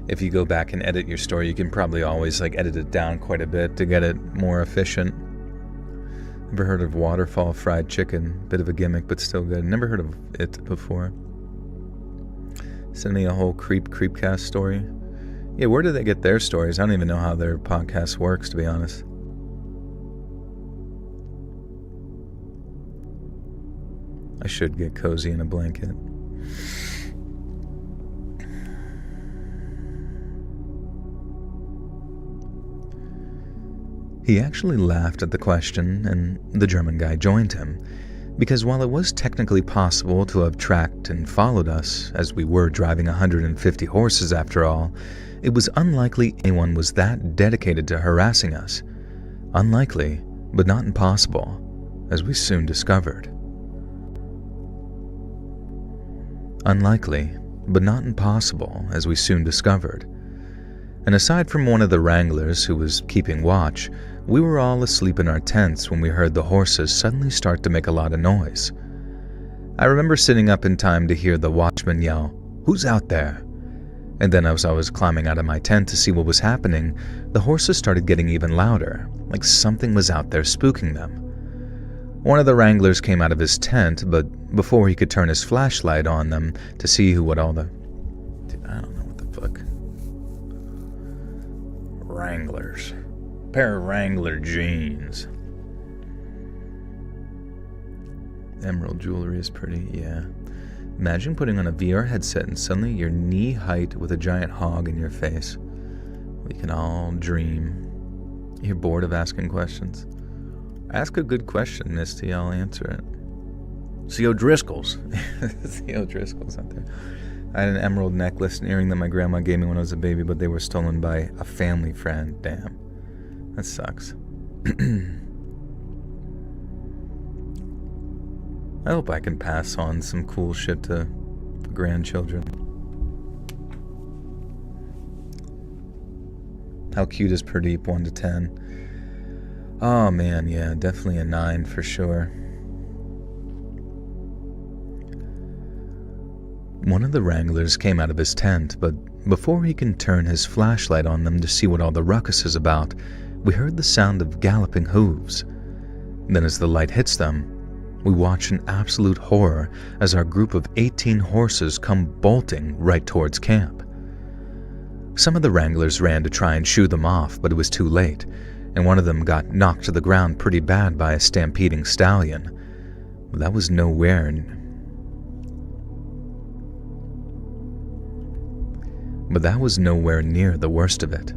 if you go back and edit your story, you can probably always like edit it down quite a bit to get it more efficient. Never heard of waterfall fried chicken. Bit of a gimmick, but still good. Never heard of it before. Send me a whole creepcast story. Yeah, where do they get their stories? I don't even know how their podcast works, to be honest. I should get cozy in a blanket. He actually laughed at the question, and the German guy joined him, Because while it was technically possible to have tracked and followed us, as we were driving 150 horses after all, it was unlikely anyone was that dedicated to harassing us. Unlikely, but not impossible, as we soon discovered. Unlikely, but not impossible, as we soon discovered. And aside from one of the wranglers who was keeping watch, we were all asleep in our tents when we heard the horses suddenly start to make a lot of noise. I remember sitting up in time to hear the watchman yell, "Who's out there?" And then as I was climbing out of my tent to see what was happening, the horses started getting even louder, like something was out there spooking them. One of the wranglers came out of his tent, but before he could turn his flashlight on them to see what all the... Dude, I don't know what the fuck. Wranglers. Pair of Wrangler jeans. Emerald jewelry is pretty, yeah. Imagine putting on a VR headset and suddenly you're knee height with a giant hog in your face. We can all dream. You're bored of asking questions? Ask a good question, Misty. I'll answer it. C.O. Driscoll's. C.O. Driscoll's out there. I had an emerald necklace and earring that my grandma gave me when I was a baby, but they were stolen by a family friend. Damn. That sucks. I hope I can pass on some cool shit to grandchildren. How cute is Pradeep? 1 to 10. Oh man, yeah, definitely a 9 for sure. One of the wranglers came out of his tent, but before he can turn his flashlight on them to see what all the ruckus is about, we heard the sound of galloping hooves. Then as the light hits them, we watch in absolute horror as our group of 18 horses come bolting right towards camp. Some of the wranglers ran to try and shoo them off, but it was too late, and one of them got knocked to the ground pretty bad by a stampeding stallion. That was nowhere near the worst of it.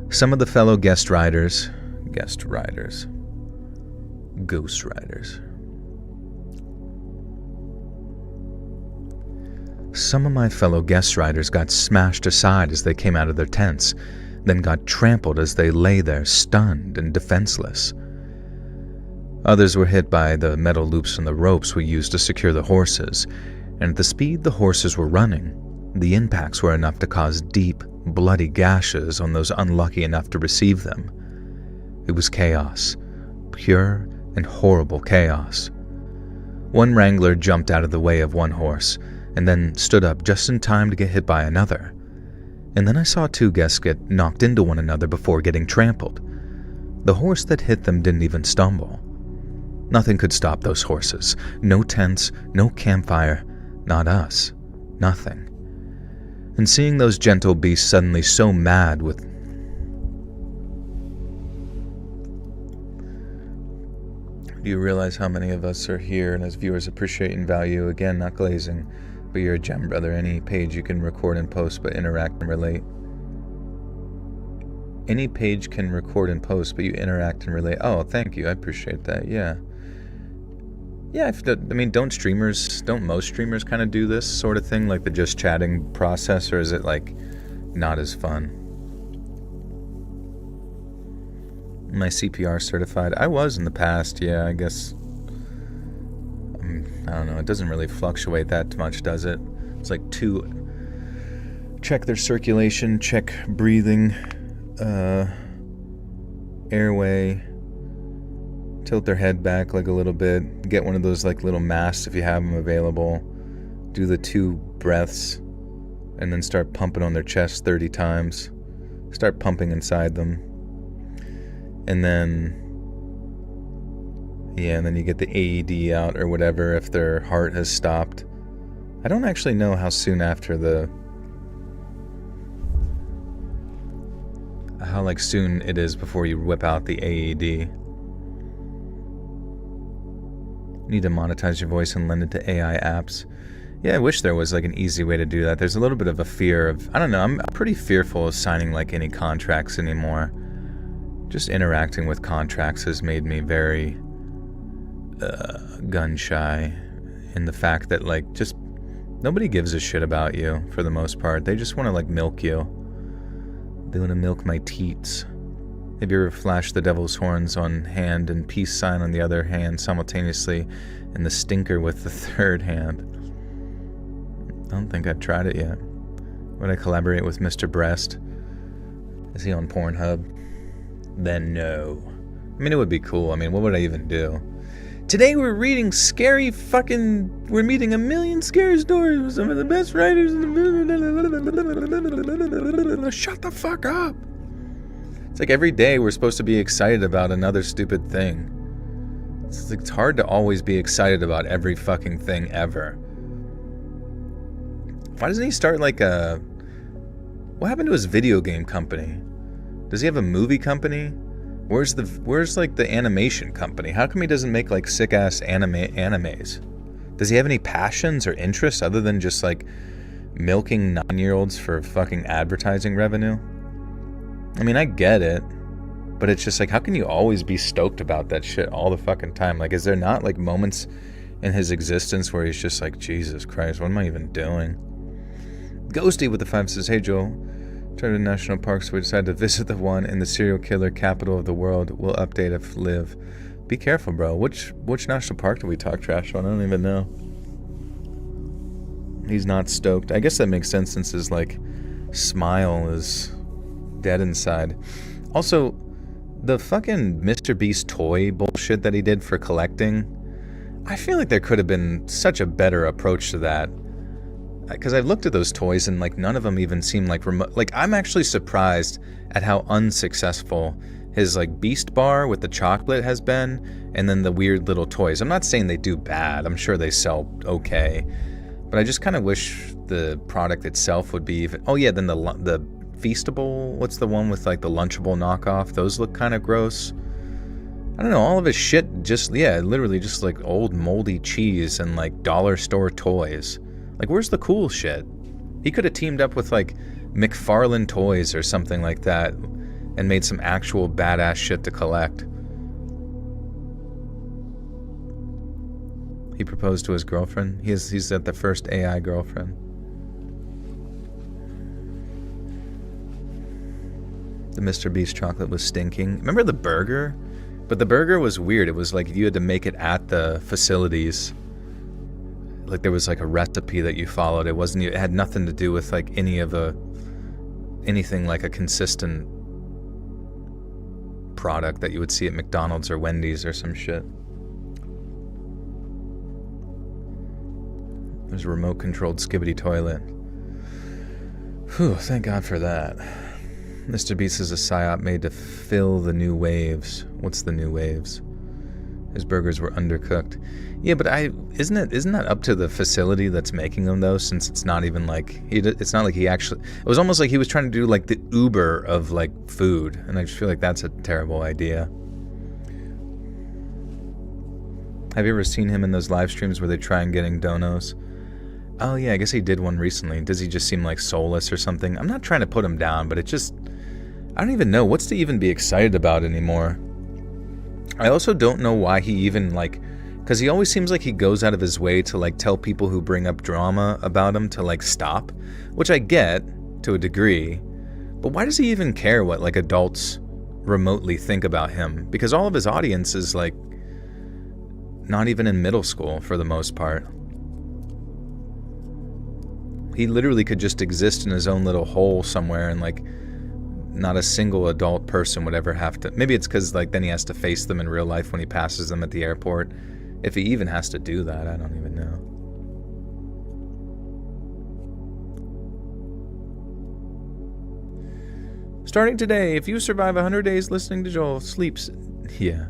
Some of the fellow ghost riders, some of my fellow guest riders got smashed aside as they came out of their tents, then got trampled as they lay there stunned and defenseless. Others were hit by the metal loops from the ropes we used to secure the horses, and at the speed the horses were running, the impacts were enough to cause deep, bloody gashes on those unlucky enough to receive them. It was chaos, pure and horrible chaos. One wrangler jumped out of the way of one horse, and then stood up just in time to get hit by another. And then I saw 2 guests get knocked into one another before getting trampled. The horse that hit them didn't even stumble. Nothing could stop those horses. No tents, no campfire, not us. Nothing. And seeing those gentle beasts suddenly so mad with... Do you realize how many of us are here and as viewers appreciate and value? Again, not glazing, but you're a gem, brother. Any page you can record and post, but interact and relate. Any page can record and post, but you interact and relate. Oh, thank you. I appreciate that. Yeah. Yeah, I mean, don't most streamers kind of do this sort of thing, like the just chatting process, or is it like not as fun? Am I CPR certified? I was in the past, yeah, I guess. I don't know, it doesn't really fluctuate that much, does it? It's like check their circulation, check breathing, airway, tilt their head back like a little bit, get one of those like little masks if you have them available, do the 2 breaths, and then start pumping on their chest 30 times. Start pumping inside them. And then you get the AED out or whatever if their heart has stopped. I don't actually know how soon after how soon it is before you whip out the AED. Need to monetize your voice and lend it to AI apps. Yeah, I wish there was like an easy way to do that. There's a little bit of a fear of, I don't know, I'm pretty fearful of signing like any contracts anymore. Just interacting with contracts has made me very gun shy in the fact that, like, just nobody gives a shit about you for the most part. They just want to, like, milk you. They want to milk my teats. Have you ever flashed the devil's horns on hand and peace sign on the other hand simultaneously, and the stinker with the third hand? I don't think I've tried it yet. Would I collaborate with Mr. Breast? Is he on Pornhub? Then no. I mean, it would be cool. I mean, what would I even do? Today we're reading we're meeting a million scary stories with some of the best writers in the... Shut the fuck up! It's like every day we're supposed to be excited about another stupid thing. It's hard to always be excited about every fucking thing ever. Why doesn't he start like a... What happened to his video game company? Does he have a movie company? Where's like the animation company? How come he doesn't make like sick ass animes? Does he have any passions or interests other than just like milking 9-year-olds for fucking advertising revenue? I mean, I get it, but it's just like, how can you always be stoked about that shit all the fucking time? Like, is there not like moments in his existence where he's just like, Jesus Christ, what am I even doing? Ghosty with the 5 says, hey Joel, turn to national parks. We decided to visit the one in the serial killer capital of the world. We'll update if live. Be careful, bro. Which national park did we talk trash on? I don't even know. He's not stoked. I guess that makes sense since his like smile is dead inside. Also, the fucking Mr. Beast toy bullshit that he did for collecting, I feel like there could have been such a better approach to that. Because I've looked at those toys and like none of them even seem like remote. Like, I'm actually surprised at how unsuccessful his like Beast Bar with the chocolate has been, and then the weird little toys. I'm not saying they do bad. I'm sure they sell okay, but I just kind of wish the product itself would be even. Oh yeah, then the Feastable. What's the one with like the Lunchable knockoff? Those look kind of gross. I don't know. All of his shit just literally just like old moldy cheese and like dollar store toys. Like, where's the cool shit? He could have teamed up with, like, McFarlane Toys or something like that and made some actual badass shit to collect. He proposed to his girlfriend. He's at the first AI girlfriend. The Mr. Beast chocolate was stinking. Remember the burger? But the burger was weird. It was like you had to make it at the facilities. Like there was like a recipe that you followed. It had nothing to do with like anything like a consistent product that you would see at McDonald's or Wendy's or some shit. There's a remote controlled skibbity toilet. Whew, thank God for that. Mr. Beast is a psyop made to fill the new waves. What's the new waves? His burgers were undercooked. Yeah, but isn't that up to the facility that's making them though? Since it's not even like it's not like he actually. It was almost like he was trying to do like the Uber of like food, and I just feel like that's a terrible idea. Have you ever seen him in those live streams where they try and getting donos? Oh yeah, I guess he did one recently. Does he just seem like soulless or something? I'm not trying to put him down, but it just, I don't even know what's to even be excited about anymore. I also don't know why he even like, because he always seems like he goes out of his way to like tell people who bring up drama about him to like stop, which I get to a degree, but why does he even care what like adults remotely think about him? Because all of his audience is like not even in middle school for the most part. He literally could just exist in his own little hole somewhere and like not a single adult person would ever have to. Maybe it's because like then he has to face them in real life when he passes them at the airport. If he even has to do that, I don't even know. Starting today, if you survive 100 days listening to Joel sleeps. Yeah.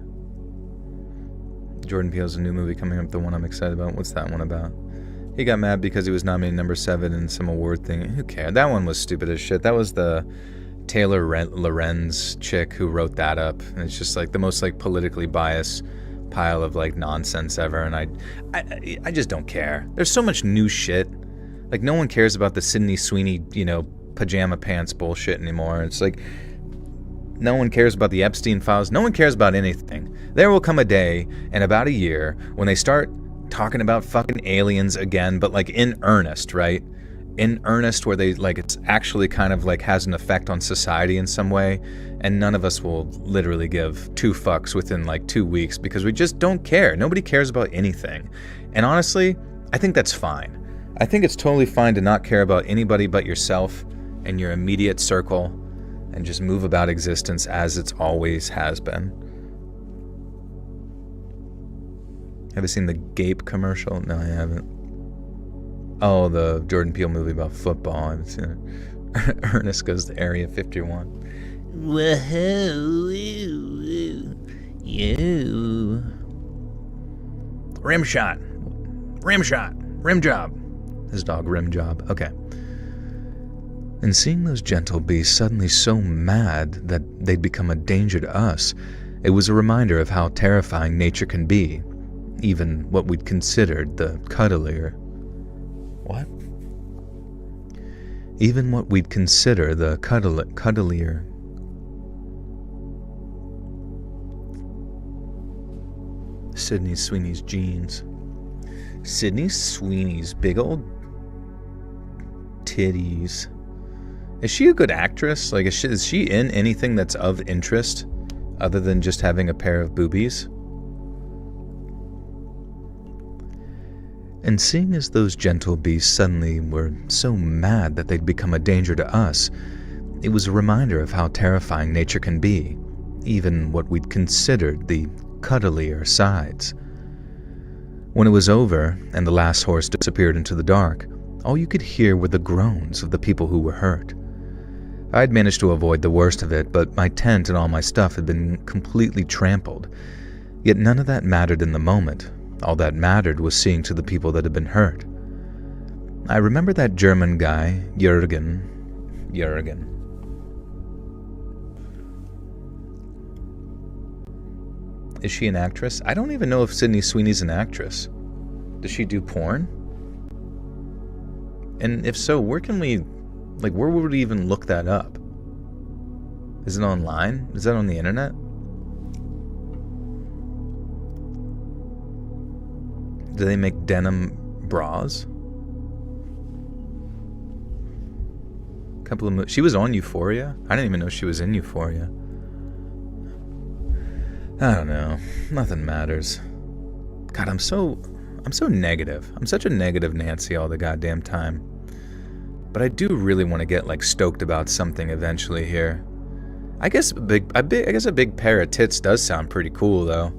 Jordan Peele's a new movie coming up, the one I'm excited about. What's that one about? He got mad because he was nominated number 7 in some award thing. Who cared? That one was stupid as shit. That was the Taylor Lorenz chick who wrote that up. And it's just like the most like politically biased pile of like nonsense ever. And I just don't care. There's so much new shit. Like no one cares about the Sydney Sweeney, pajama pants bullshit anymore. It's like no one cares about the Epstein files. No one cares about anything. There will come a day in about a year when they start talking about fucking aliens again, but like in earnest, right? In earnest, where they like it's actually kind of like has an effect on society in some way, and none of us will literally give 2 fucks within like 2 weeks because we just don't care. Nobody cares about anything. And honestly, I think that's fine. I think it's totally fine to not care about anybody but yourself and your immediate circle and just move about existence as it's always has been. Have you seen the Gape commercial? No, I haven't. Oh, the Jordan Peele movie about football. I haven't seen it. Ernest goes to Area 51. Whoa, you. Rim shot. Rim shot. Rim job. His dog, Rim job. Okay. And seeing those gentle beasts suddenly so mad that they'd become a danger to us, it was a reminder of how terrifying nature can be, even what we'd considered the cuddlier. What? Even what we'd consider the cuddlier. Sydney Sweeney's jeans. Sydney Sweeney's big old titties. Is she a good actress? Like, is she in anything that's of interest other than just having a pair of boobies? And seeing as those gentle beasts suddenly were so mad that they'd become a danger to us, it was a reminder of how terrifying nature can be, even what we'd considered the cuddlier sides. When it was over and the last horse disappeared into the dark, all you could hear were the groans of the people who were hurt. I'd managed to avoid the worst of it, but my tent and all my stuff had been completely trampled. Yet none of that mattered in the moment. All that mattered was seeing to the people that had been hurt. I remember that German guy, Jürgen. Is she an actress? I don't even know if Sydney Sweeney's an actress. Does she do porn? And if so, where can we, like, where would we even look that up? Is it online? Is that on the internet? Do they make denim bras? She was on Euphoria? I didn't even know she was in Euphoria. I don't know. Nothing matters. God, I'm so negative. I'm such a negative Nancy all the goddamn time. But I do really want to get like stoked about something eventually here. I guess a big pair of tits does sound pretty cool though.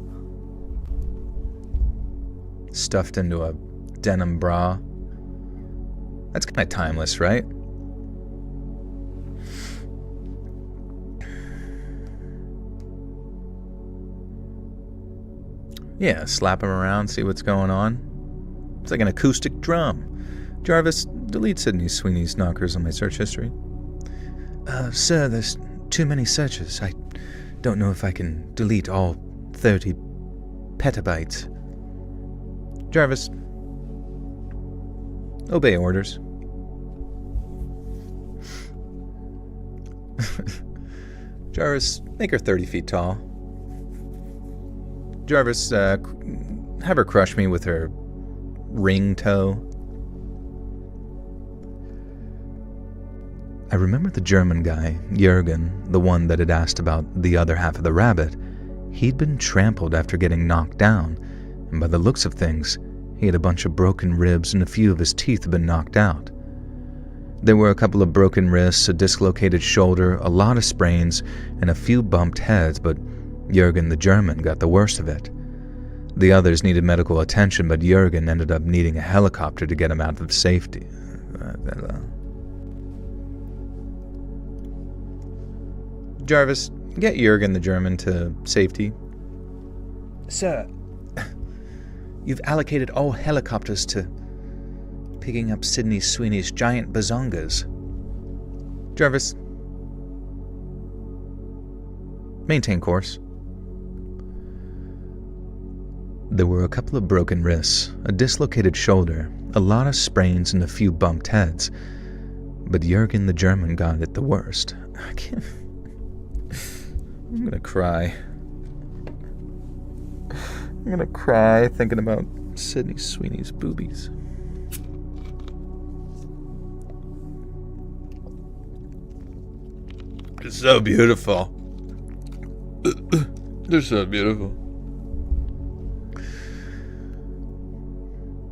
Stuffed into a denim bra. That's kind of timeless, right? Yeah, slap him around, see what's going on. It's like an acoustic drum. Jarvis, delete Sydney Sweeney's knockers on my search history. Sir, there's too many searches. I don't know if I can delete all 30 petabytes. Jarvis, obey orders. Jarvis, make her 30 feet tall. Jarvis, have her crush me with her ring toe. I remember the German guy, Jürgen, the one that had asked about the other half of the rabbit. He'd been trampled after getting knocked down, and by the looks of things, he had a bunch of broken ribs and a few of his teeth had been knocked out. There were a couple of broken wrists, a dislocated shoulder, a lot of sprains, and a few bumped heads, but Jürgen the German got the worst of it. The others needed medical attention, but Jürgen ended up needing a helicopter to get him out of safety. Jarvis, get Jürgen the German to safety. Sir, you've allocated all helicopters to picking up Sydney Sweeney's giant bazongas. Jarvis, maintain course. There were a couple of broken wrists, a dislocated shoulder, a lot of sprains, and a few bumped heads. But Jürgen the German got it the worst. I'm gonna cry. I'm gonna cry thinking about Sydney Sweeney's boobies. It's so beautiful. They're so beautiful.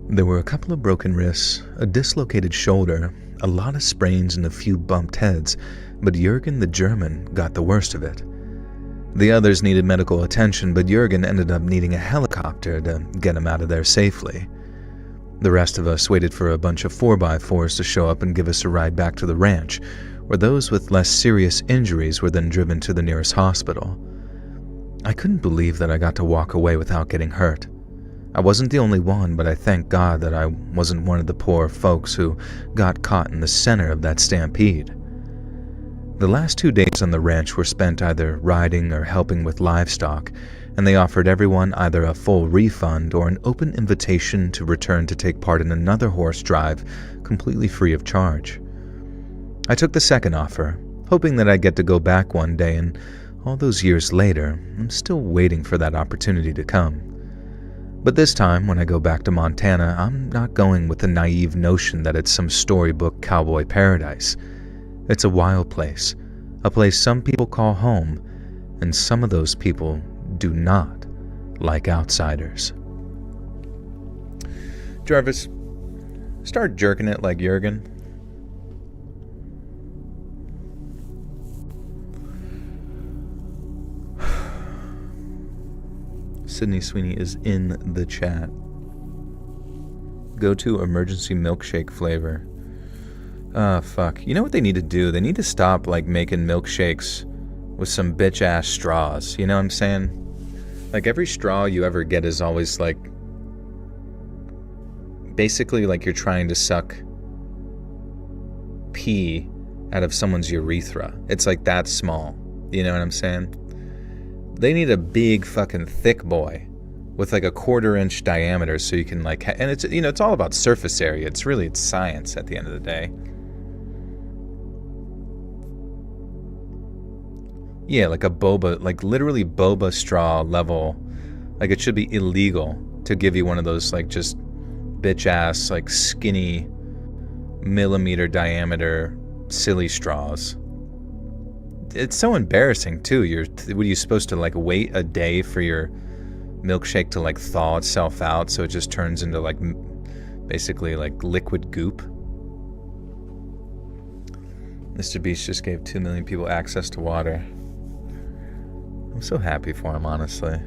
There were a couple of broken wrists, a dislocated shoulder, a lot of sprains, and a few bumped heads, but Jurgen the German got the worst of it. The others needed medical attention, but Jurgen ended up needing a helicopter to get him out of there safely. The rest of us waited for a bunch of 4x4s to show up and give us a ride back to the ranch, where those with less serious injuries were then driven to the nearest hospital. I couldn't believe that I got to walk away without getting hurt. I wasn't the only one, but I thank God that I wasn't one of the poor folks who got caught in the center of that stampede. The last 2 days on the ranch were spent either riding or helping with livestock, and they offered everyone either a full refund or an open invitation to return to take part in another horse drive completely free of charge. I took the second offer, hoping that I'd get to go back one day, and all those years later, I'm still waiting for that opportunity to come. But this time, when I go back to Montana, I'm not going with the naive notion that it's some storybook cowboy paradise. It's a wild place, a place some people call home, and some of those people do not like outsiders. Jarvis, start jerking it like Jurgen. Sydney Sweeney is in the chat. Go to emergency milkshake flavor. Ah, fuck. You know what they need to do? They need to stop, making milkshakes with some bitch-ass straws. You know what I'm saying? Every straw you ever get is always, basically you're trying to suck pee out of someone's urethra. It's that small. You know what I'm saying? They need a big fucking thick boy with a 1/4 inch diameter so you can and it's, it's all about surface area. It's science at the end of the day. Yeah, a boba, literally boba straw level. It should be illegal to give you one of those just bitch ass skinny millimeter diameter silly straws. It's so embarrassing too. What are you supposed to wait a day for your milkshake to thaw itself out so it just turns into basically liquid goop? Mr. Beast just gave 2 million people access to water. I'm so happy for him, honestly.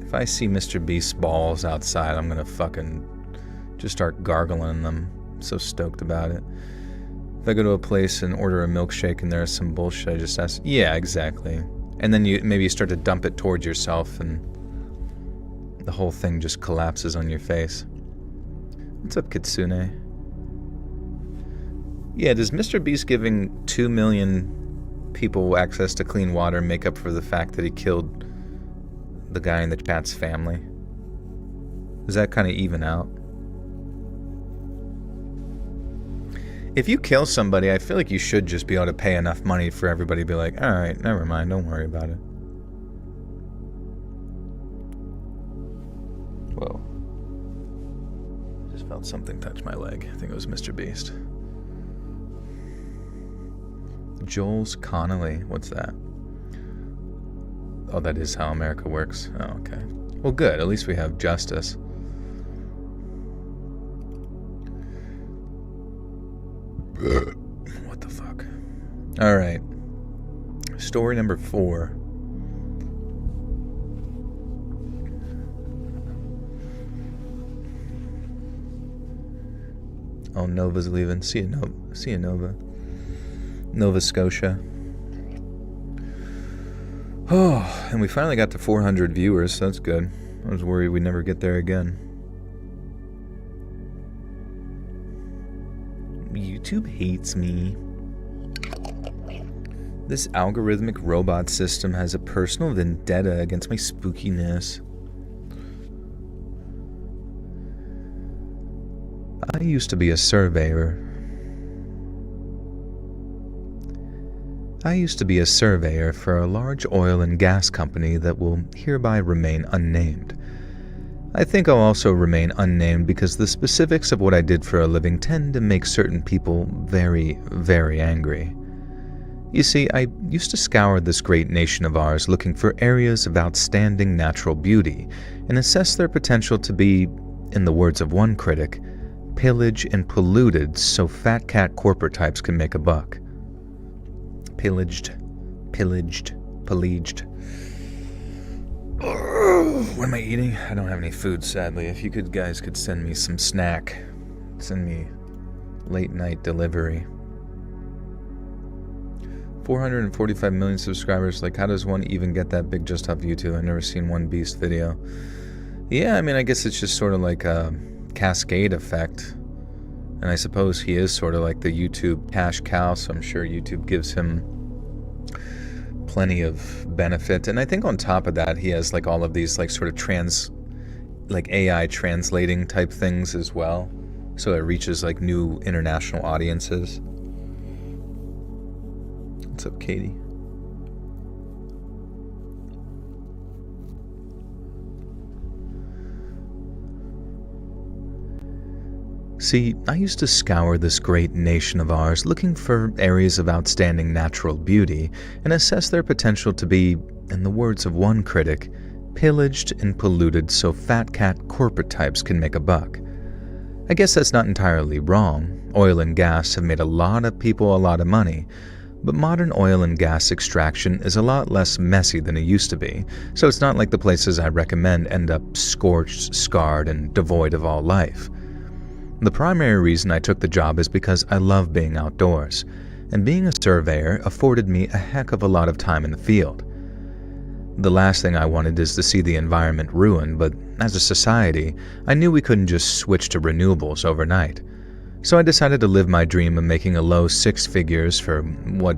If I see Mr. Beast's balls outside, I'm gonna fucking just start gargling them. I'm so stoked about it. If I go to a place and order a milkshake and there's some bullshit, I just ask, yeah, exactly. And then you start to dump it towards yourself and the whole thing just collapses on your face. What's up, Kitsune? Yeah, does Mr. Beast giving 2 million people access to clean water make up for the fact that he killed the guy in the chat's family? Does that kind of even out? If you kill somebody, I feel like you should just be able to pay enough money for everybody to be like, alright, never mind, don't worry about it. Whoa. Just felt something touch my leg. I think it was Mr. Beast. Joel's Connolly. What's that? Oh, that is how America works. Oh, okay. Well, good. At least we have justice. What the fuck? Alright. Story number 4. Oh, Nova's leaving. See you, Nova. Nova Scotia. Oh, and we finally got to 400 viewers, so that's good. I was worried we'd never get there again. YouTube hates me. This algorithmic robot system has a personal vendetta against my spookiness. I used to be a surveyor. I used to be a surveyor for a large oil and gas company that will hereby remain unnamed. I think I'll also remain unnamed because the specifics of what I did for a living tend to make certain people very, very angry. You see, I used to scour this great nation of ours looking for areas of outstanding natural beauty and assess their potential to be, in the words of one critic, pillaged and polluted so fat cat corporate types can make a buck. Pillaged. What am I eating? I don't have any food, sadly. If you guys could send me some snack. Send me late night delivery. 445 million subscribers. Like, how does one even get that big just off YouTube? I've never seen one Beast video. Yeah, I mean, I guess it's just sort of like a cascade effect. And I suppose he is sort of like the YouTube cash cow, so I'm sure YouTube gives him plenty of benefit. And I think on top of that, he has like all of these like sort of AI translating type things as well. So it reaches like new international audiences. What's up, Katie? See, I used to scour this great nation of ours looking for areas of outstanding natural beauty and assess their potential to be, in the words of one critic, pillaged and polluted so fat cat corporate types can make a buck. I guess that's not entirely wrong. Oil and gas have made a lot of people a lot of money, but modern oil and gas extraction is a lot less messy than it used to be, so it's not like the places I recommend end up scorched, scarred, and devoid of all life. The primary reason I took the job is because I love being outdoors, and being a surveyor afforded me a heck of a lot of time in the field. The last thing I wanted is to see the environment ruined, but as a society, I knew we couldn't just switch to renewables overnight. So I decided to live my dream of making a low six figures for what...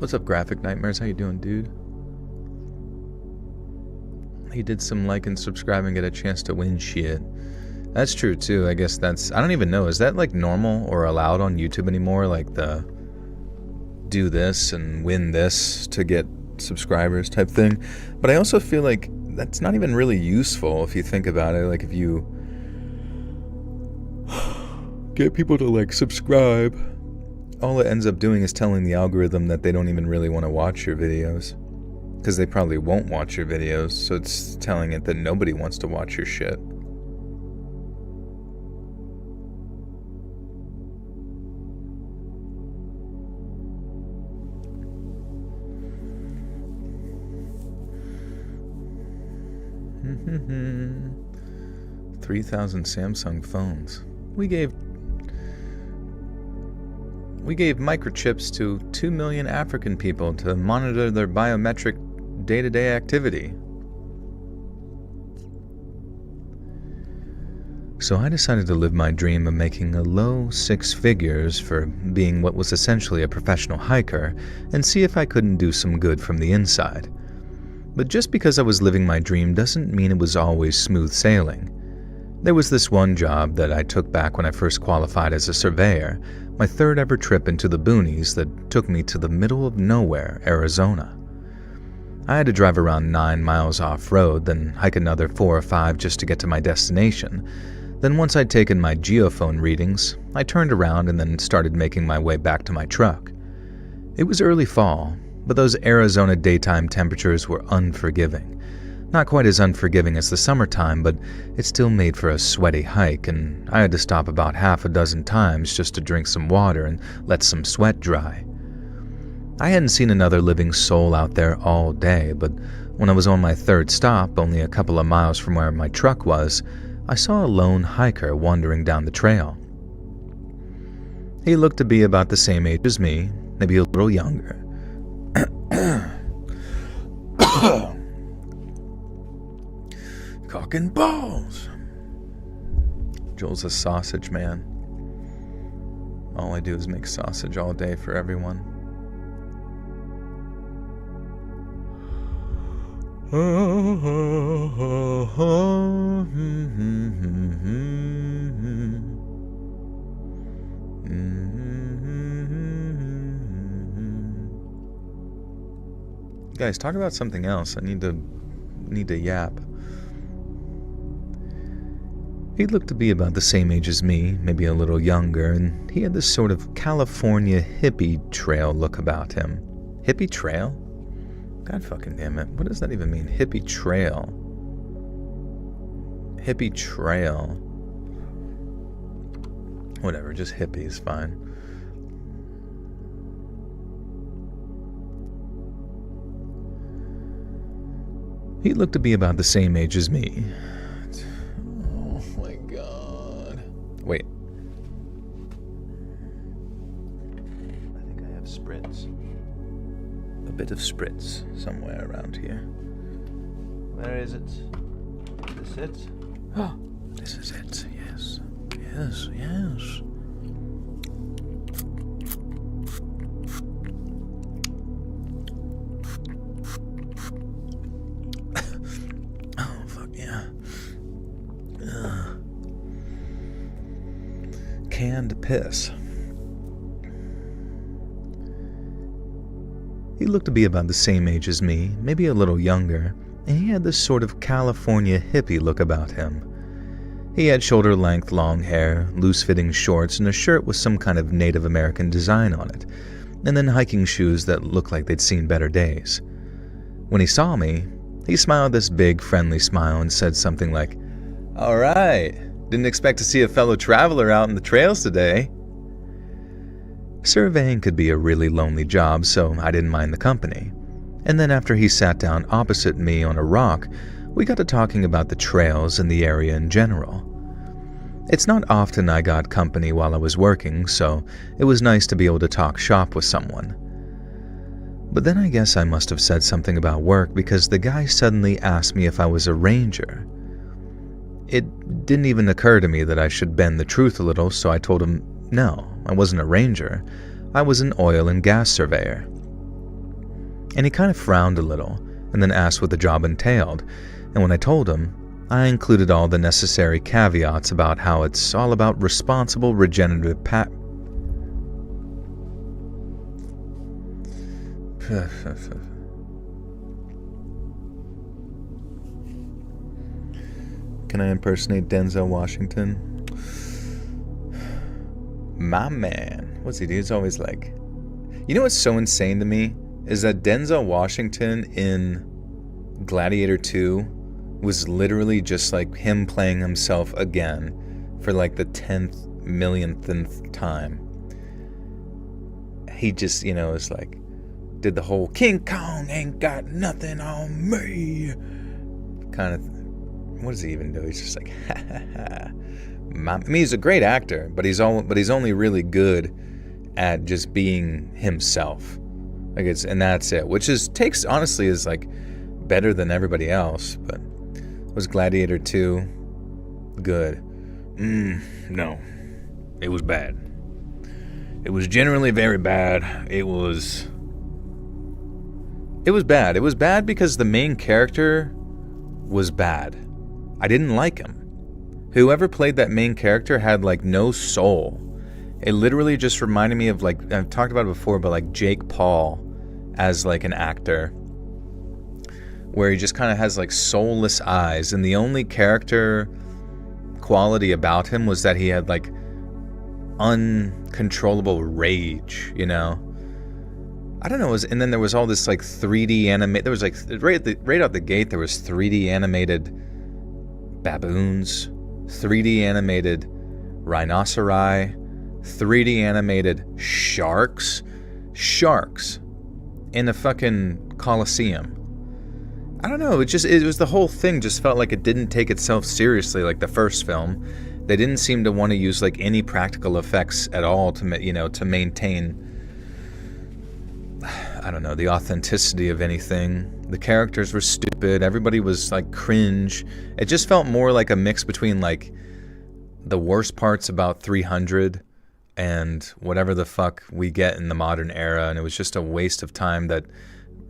What's up, Graphic Nightmares? How you doing, dude? He did some like and subscribe and get a chance to win shit. That's true too. I guess that's... I don't even know. Is that like normal or allowed on YouTube anymore? Like the do this and win this to get subscribers type thing? But I also feel like that's not even really useful if you think about it. Like if you get people to like subscribe, all it ends up doing is telling the algorithm that they don't even really want to watch your videos. Because they probably won't watch your videos, so it's telling it that nobody wants to watch your shit. Mm-hmm. 3,000 Samsung phones. We gave microchips to 2 million African people to monitor their biometric day-to-day activity. So I decided to live my dream of making a low six figures for being what was essentially a professional hiker and see if I couldn't do some good from the inside. But just because I was living my dream doesn't mean it was always smooth sailing. There was this one job that I took back when I first qualified as a surveyor, my third ever trip into the boonies that took me to the middle of nowhere, Arizona. I had to drive around 9 miles off-road, then hike another 4 or 5 just to get to my destination. Then once I'd taken my geophone readings, I turned around and then started making my way back to my truck. It was early fall, but those Arizona daytime temperatures were unforgiving. Not quite as unforgiving as the summertime, but it still made for a sweaty hike, and I had to stop about half a dozen times just to drink some water and let some sweat dry. I hadn't seen another living soul out there all day, but when I was on my third stop, only a couple of miles from where my truck was, I saw a lone hiker wandering down the trail. He looked to be about the same age as me, maybe a little younger. Cock and balls. Joel's a sausage man. All I do is make sausage all day for everyone. Guys, talk about something else. I need to yap. He looked to be about the same age as me, maybe a little younger, and he had this sort of California hippie trail look about him. Hippie trail? God fucking damn it. What does that even mean? Hippie trail. Hippie trail. Whatever, just hippie is fine. He looked to be about the same age as me. Oh my god. Wait. I think I have spritz. A bit of spritz somewhere around here. Where is it? Is this it? Oh, this is it. Yes. Yes, yes. Oh, fuck yeah. Canned piss. He looked to be about the same age as me, maybe a little younger, and he had this sort of California hippie look about him. He had shoulder-length long hair, loose-fitting shorts, and a shirt with some kind of Native American design on it, and then hiking shoes that looked like they'd seen better days. When he saw me, he smiled this big, friendly smile and said something like, "All right, didn't expect to see a fellow traveler out in the trails today." Surveying could be a really lonely job, so I didn't mind the company. And then after he sat down opposite me on a rock, we got to talking about the trails and the area in general. It's not often I got company while I was working, so it was nice to be able to talk shop with someone. But then I guess I must have said something about work because the guy suddenly asked me if I was a ranger. It didn't even occur to me that I should bend the truth a little, so I told him, no, I wasn't a ranger. I was an oil and gas surveyor. And he kind of frowned a little, and then asked what the job entailed, and when I told him, I included all the necessary caveats about how it's all about responsible regenerative Can I impersonate Denzel Washington? My man. What's he do? He's always like... You know what's so insane to me? Is that Denzel Washington in Gladiator 2 was literally just like him playing himself again for like the 10th millionth time. He just, is like, did the whole King Kong ain't got nothing on me kind of what does he even do? He's just like, ha ha ha. I mean, he's a great actor, but he's only really good at just being himself. And that's it, which honestly is like better than everybody else. But was Gladiator 2 good? No, it was bad. It was generally very bad. It was bad. It was bad because the main character was bad. I didn't like him. Whoever played that main character had like no soul. It literally just reminded me of like, I've talked about it before, but like Jake Paul as like an actor, where he just kind of has like soulless eyes, and the only character quality about him was that he had like uncontrollable rage, I don't know, and then there was all this like 3D animate. There was like right out the gate there was 3D animated baboons, 3D animated rhinoceri, 3D animated sharks in a fucking coliseum. I don't know, it was the whole thing just felt like it didn't take itself seriously like the first film. They didn't seem to want to use like any practical effects at all to maintain, I don't know, the authenticity of anything. The characters were stupid. Everybody was like cringe. It just felt more like a mix between like the worst parts about 300 and whatever the fuck we get in the modern era. And it was just a waste of time that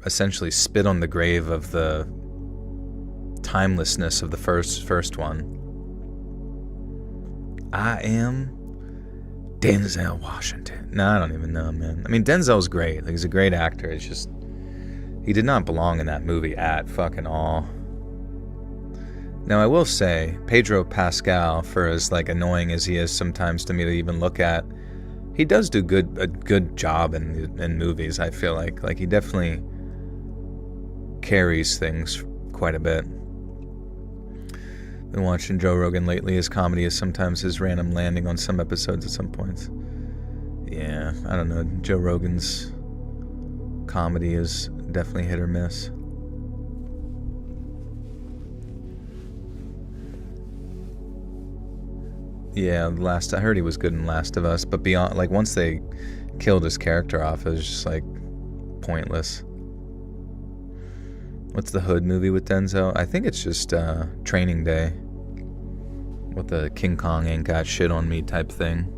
essentially spit on the grave of the timelessness of the first one. I am Denzel Washington. No, I don't even know, man. I mean, Denzel's great. Like, he's a great actor. It's just He did not belong in that movie at fucking all. Now, I will say, Pedro Pascal, for as like annoying as he is sometimes to me to even look at, he does do a good job in movies, I feel like. Like, he definitely carries things quite a bit. Been watching Joe Rogan lately. His comedy is sometimes his random landing on some episodes at some points. Yeah, I don't know. Joe Rogan's comedy is definitely hit or miss. Yeah, I heard he was good in Last of Us, but beyond, like, once they killed his character off, it was just like pointless. What's the Hood movie with Denzel? I think it's just Training Day, with the King Kong ain't got shit on me type thing.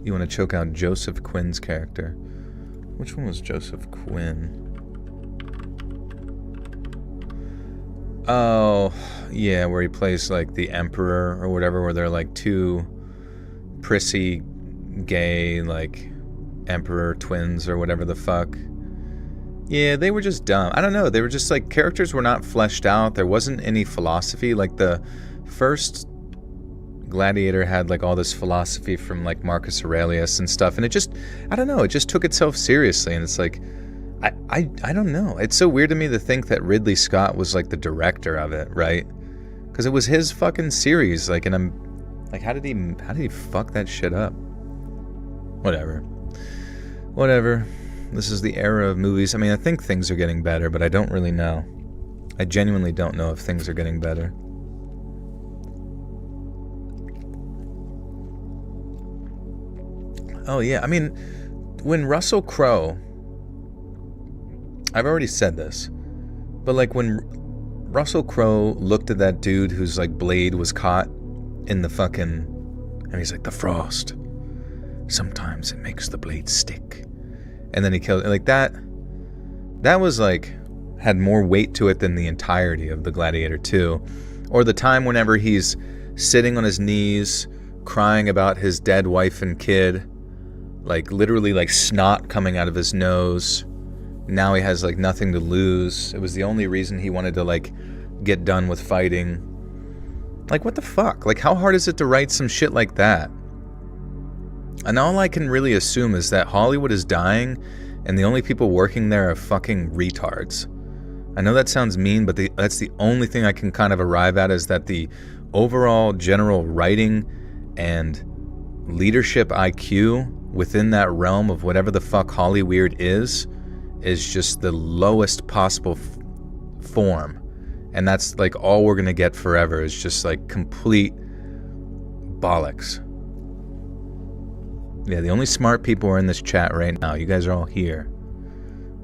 You want to choke out Joseph Quinn's character. Which one was Joseph Quinn? Oh, yeah, where he plays like the Emperor or whatever, where they're like two prissy, gay, like Emperor twins or whatever the fuck. Yeah, they were just dumb. I don't know. They were just like, characters were not fleshed out. There wasn't any philosophy. Like the first Gladiator had like all this philosophy from like Marcus Aurelius and stuff. And it just, I don't know. It just took itself seriously. And it's like, I don't know. It's so weird to me to think that Ridley Scott was like the director of it, right? Because it was his fucking series. Like, and I'm like, how did he fuck that shit up? Whatever. This is the era of movies. I mean, I think things are getting better, but I don't really know. I genuinely don't know if things are getting better. Oh, yeah. I mean, when Russell Crowe... I've already said this, but like when Russell Crowe looked at that dude whose like blade was caught in the fucking... And he's like, the frost. Sometimes it makes the blade stick. And then he killed... Like that was like... had more weight to it than the entirety of the Gladiator 2. Or the time whenever he's sitting on his knees, crying about his dead wife and kid. Like literally like snot coming out of his nose. Now he has like nothing to lose. It was the only reason he wanted to like get done with fighting. Like what the fuck? Like how hard is it to write some shit like that? And all I can really assume is that Hollywood is dying and the only people working there are fucking retards. I know that sounds mean, but that's the only thing I can kind of arrive at, is that the overall general writing and leadership IQ within that realm of whatever the fuck Hollyweird is just the lowest possible form. And that's like all we're gonna get forever is just like complete bollocks. Yeah, the only smart people are in this chat right now. You guys are all here.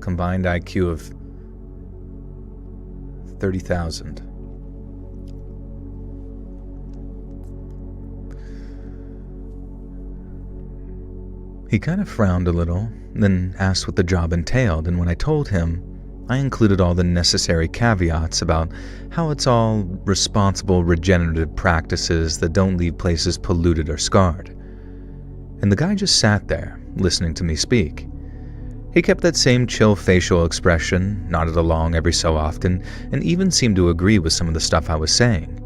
Combined IQ of 30,000. He kind of frowned a little, then asked what the job entailed, and when I told him, I included all the necessary caveats about how it's all responsible regenerative practices that don't leave places polluted or scarred. And the guy just sat there, listening to me speak. He kept that same chill facial expression, nodded along every so often, and even seemed to agree with some of the stuff I was saying.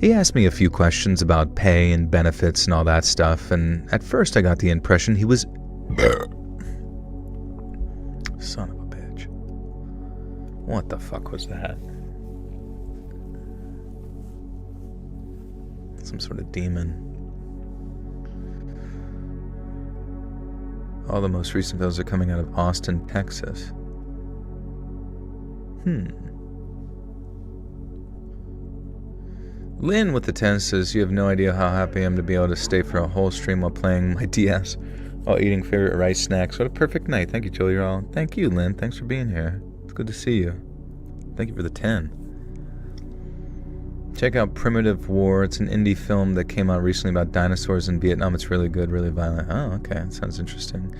He asked me a few questions about pay and benefits and all that stuff, and at first I got the impression he was... Son of a bitch. What the fuck was that? Some sort of demon. All the most recent videos are coming out of Austin, Texas. Lynn with the 10 says, you have no idea how happy I am to be able to stay for a whole stream while playing my DS while eating favorite rice snacks. What a perfect night. Thank you, Joel. You're all... Thank you, Lynn. Thanks for being here. It's good to see you. Thank you for the 10. Check out Primitive War. It's an indie film that came out recently about dinosaurs in Vietnam. It's really good, really violent. Oh, okay. That sounds interesting.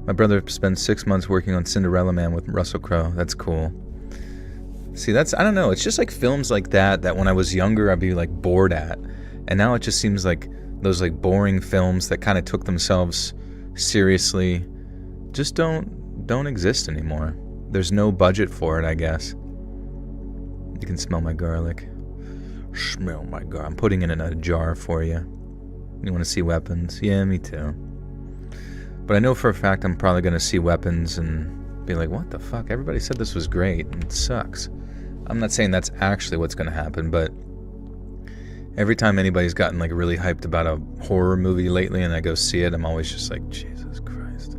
My brother spent 6 months working on Cinderella Man with Russell Crowe. That's cool. See, that's, I don't know, it's just like films like that when I was younger I'd be like bored at. And now it just seems like those like boring films that kind of took themselves seriously just don't exist anymore. There's no budget for it, I guess. You can smell my garlic. Smell my garlic. I'm putting it in a jar for you. You want to see weapons? Yeah, me too. But I know for a fact I'm probably going to see weapons and be like, what the fuck? Everybody said this was great and it sucks. I'm not saying that's actually what's going to happen, but every time anybody's gotten like really hyped about a horror movie lately and I go see it, I'm always just like, Jesus Christ.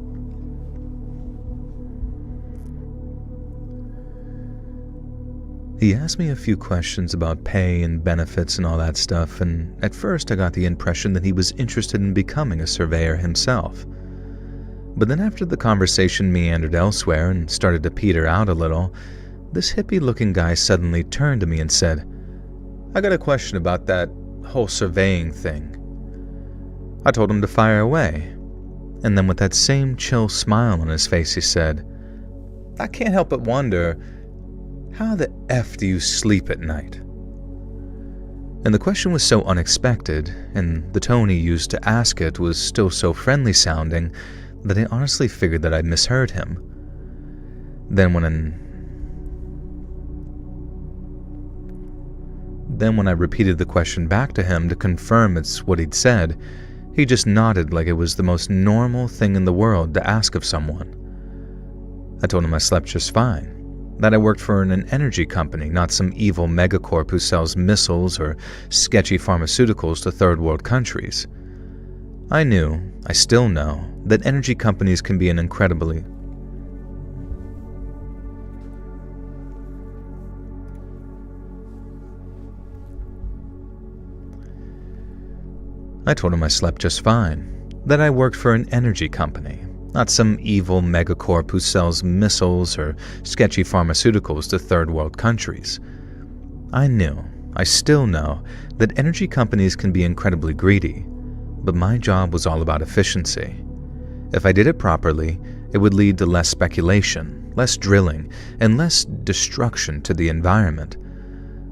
He asked me a few questions about pay and benefits and all that stuff, and at first I got the impression that he was interested in becoming a surveyor himself. But then after the conversation meandered elsewhere and started to peter out a little, this hippie-looking guy suddenly turned to me and said, I got a question about that whole surveying thing. I told him to fire away, and then with that same chill smile on his face he said, I can't help but wonder, how the F do you sleep at night? And the question was so unexpected, and the tone he used to ask it was still so friendly sounding, that I honestly figured that I'd misheard him. Then when I repeated the question back to him to confirm it's what he'd said, he just nodded like it was the most normal thing in the world to ask of someone. I told him I slept just fine, that I worked for an energy company, not some evil megacorp who sells missiles or sketchy pharmaceuticals to third world countries. I still know, that energy companies can be an incredibly... I told him I slept just fine, that I worked for an energy company, not some evil megacorp who sells missiles or sketchy pharmaceuticals to third world countries. I still know, that energy companies can be incredibly greedy, but my job was all about efficiency. If I did it properly, it would lead to less speculation, less drilling, and less destruction to the environment.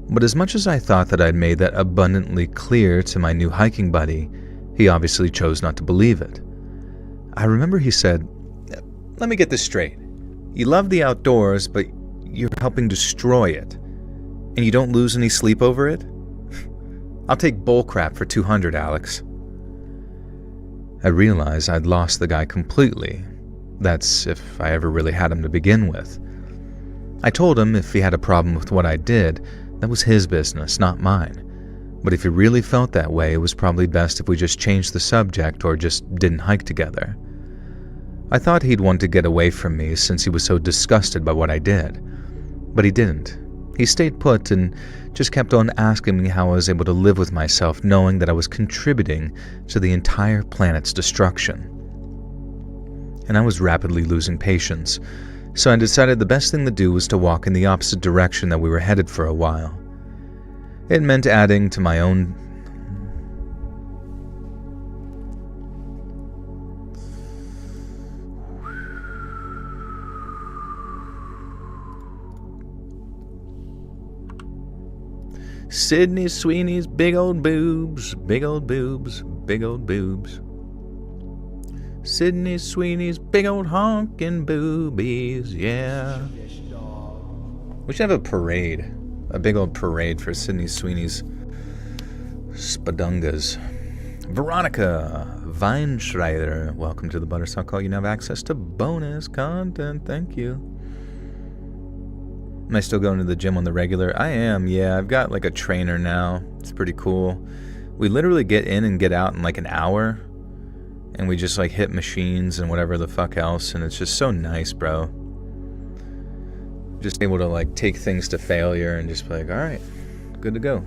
But as much as I thought that I'd made that abundantly clear to my new hiking buddy, he obviously chose not to believe it. I remember he said, let me get this straight. You love the outdoors, but you're helping destroy it. And you don't lose any sleep over it? I'll take bullcrap for 200, Alex. I realized I'd lost the guy completely. That's if I ever really had him to begin with. I told him if he had a problem with what I did, that was his business, not mine. But if he really felt that way, it was probably best if we just changed the subject or just didn't hike together. I thought he'd want to get away from me since he was so disgusted by what I did. But he didn't. He stayed put and just kept on asking me how I was able to live with myself knowing that I was contributing to the entire planet's destruction. And I was rapidly losing patience, so I decided the best thing to do was to walk in the opposite direction that we were headed for a while. It meant adding to my own... Sydney Sweeney's big old boobs, big old boobs, big old boobs. Sydney Sweeney's big old honkin' boobies, yeah. We should have a parade. A big old parade for Sydney Sweeney's spadungas. Veronica Weinschreider, welcome to the Buttersuck Call. You now have access to bonus content. Thank you. Am I still going to the gym on the regular? I am, yeah. I've got like a trainer now. It's pretty cool. We literally get in and get out in like an hour. And we just like hit machines and whatever the fuck else. And it's just so nice, bro. Just able to like take things to failure and just be like, alright, good to go.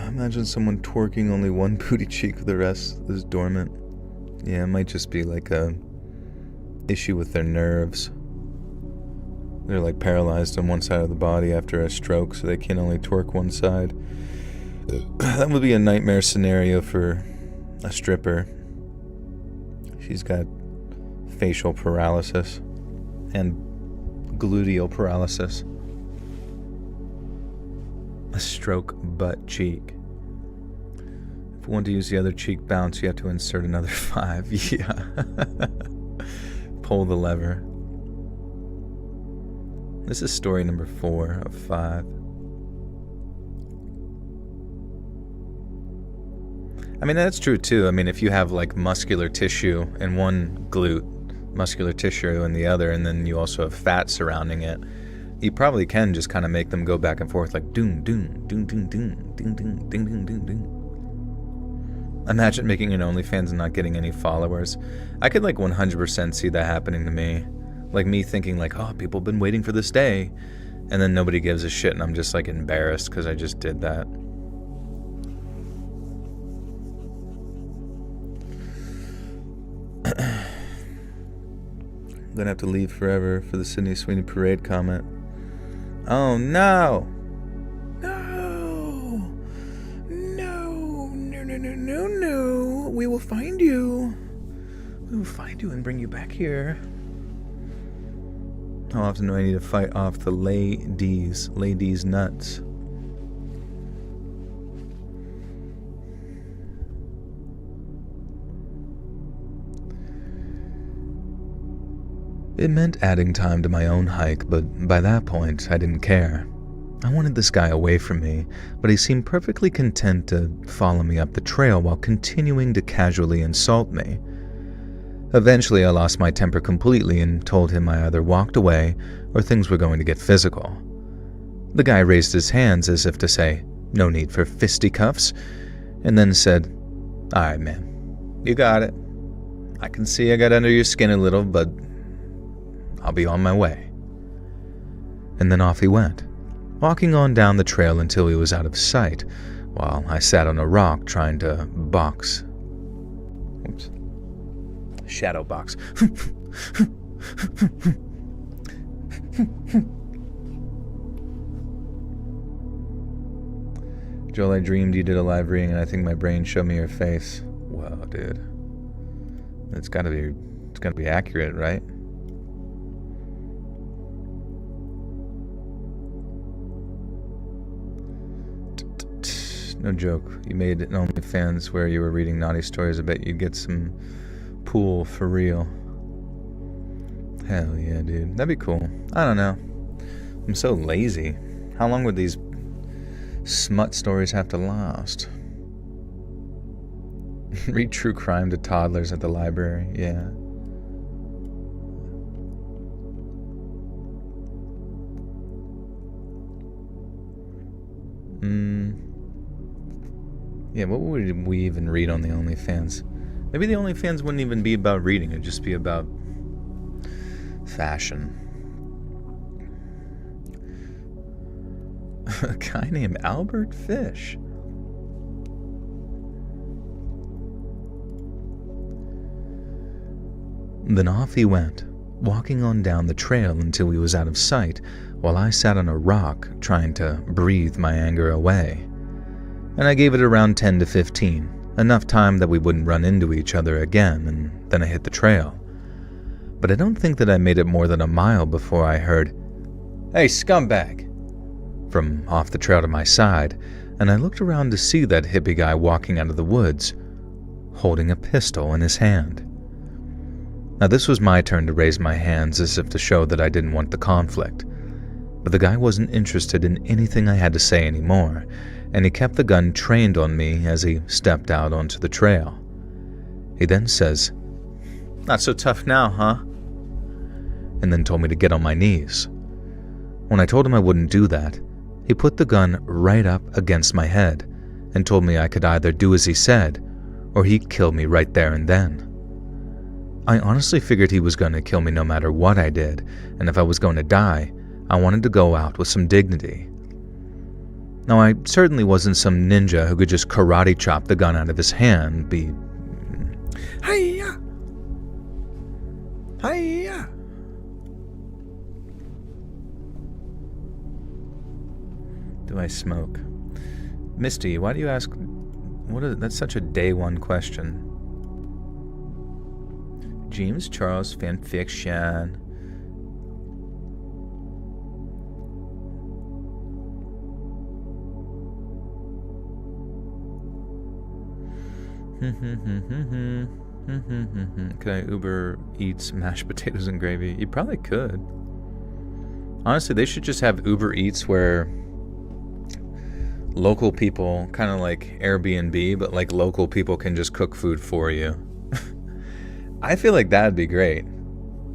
Imagine someone twerking only one booty cheek with the rest is dormant. Yeah, it might just be like a issue with their nerves. They're like paralyzed on one side of the body after a stroke, so they can only twerk one side. That would be a nightmare scenario for a stripper. She's got facial paralysis and gluteal paralysis. Stroke butt cheek. If you want to use the other cheek bounce, you have to insert another 5. Yeah. Pull the lever. This is story number 4 of 5. I mean, that's true too. I mean, if you have like muscular tissue in one glute, muscular tissue in the other, and then you also have fat surrounding it, you probably can just kind of make them go back and forth like doom, doom, doom, doom, doom, ding, ding, ding, ding, ding, ding. Imagine making an OnlyFans and not getting any followers. I could like 100% see that happening to me. Like me thinking like, oh, people have been waiting for this day. And then nobody gives a shit and I'm just like embarrassed because I just did that. I'm gonna have to leave forever for the Sydney Sweeney Parade comment. Oh no! No! No! No, no, no, no, no! We will find you! We will find you and bring you back here. How often do I need to fight off the ladies' nuts? It meant adding time to my own hike, but by that point, I didn't care. I wanted this guy away from me, but he seemed perfectly content to follow me up the trail while continuing to casually insult me. Eventually, I lost my temper completely and told him I either walked away or things were going to get physical. The guy raised his hands as if to say, no need for fisticuffs, and then said, alright man, you got it. I can see I got under your skin a little, but I'll be on my way. And then off he went, walking on down the trail until he was out of sight, while I sat on a rock trying to box. Oops. Shadow box. Joel, I dreamed you did a live reading and I think my brain showed me your face. Wow, dude. It's gotta be accurate, right? No joke. You made an OnlyFans where you were reading naughty stories. I bet you'd get some pool for real. Hell yeah, dude. That'd be cool. I don't know. I'm so lazy. How long would these smut stories have to last? Read true crime to toddlers at the library. Yeah. Yeah, what would we even read on the OnlyFans? Maybe the OnlyFans wouldn't even be about reading, it'd just be about fashion. A guy named Albert Fish. Then off he went, walking on down the trail until he was out of sight, while I sat on a rock trying to breathe my anger away. And I gave it around 10 to 15, enough time that we wouldn't run into each other again, and then I hit the trail. But I don't think that I made it more than a mile before I heard, "Hey, scumbag!" from off the trail to my side, and I looked around to see that hippie guy walking out of the woods, holding a pistol in his hand. Now this was my turn to raise my hands as if to show that I didn't want the conflict, but the guy wasn't interested in anything I had to say anymore, and he kept the gun trained on me as he stepped out onto the trail. He then says, "Not so tough now, huh?" and then told me to get on my knees. When I told him I wouldn't do that, he put the gun right up against my head and told me I could either do as he said or he'd kill me right there and then. I honestly figured he was going to kill me no matter what I did, and if I was going to die, I wanted to go out with some dignity. Now, I certainly wasn't some ninja who could just karate chop the gun out of his hand, be... Hi-ya! Hi-ya! Do I smoke? Misty, why do you ask... That's such a day one question. James Charles fanfiction. Could I Uber Eats mashed potatoes and gravy? You probably could. Honestly, they should just have Uber Eats where local people, kind of like Airbnb, but like local people can just cook food for you. I feel like that'd be great.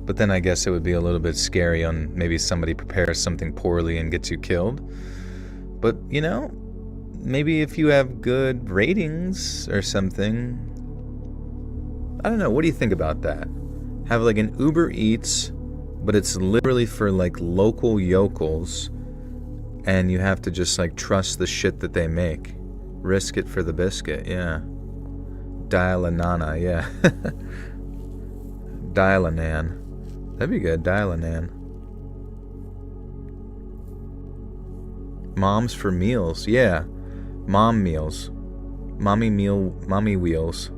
But then I guess it would be a little bit scary on maybe somebody prepares something poorly and gets you killed. But, you know, maybe if you have good ratings or something. I don't know. What do you think about that? Have like an Uber Eats, but it's literally for like local yokels, and you have to just like trust the shit that they make. Risk it for the biscuit, yeah. Dial a nana, yeah. Dial a nan. That'd be good, dial a nan. Moms for meals, yeah. Mom meals. Mommy wheels.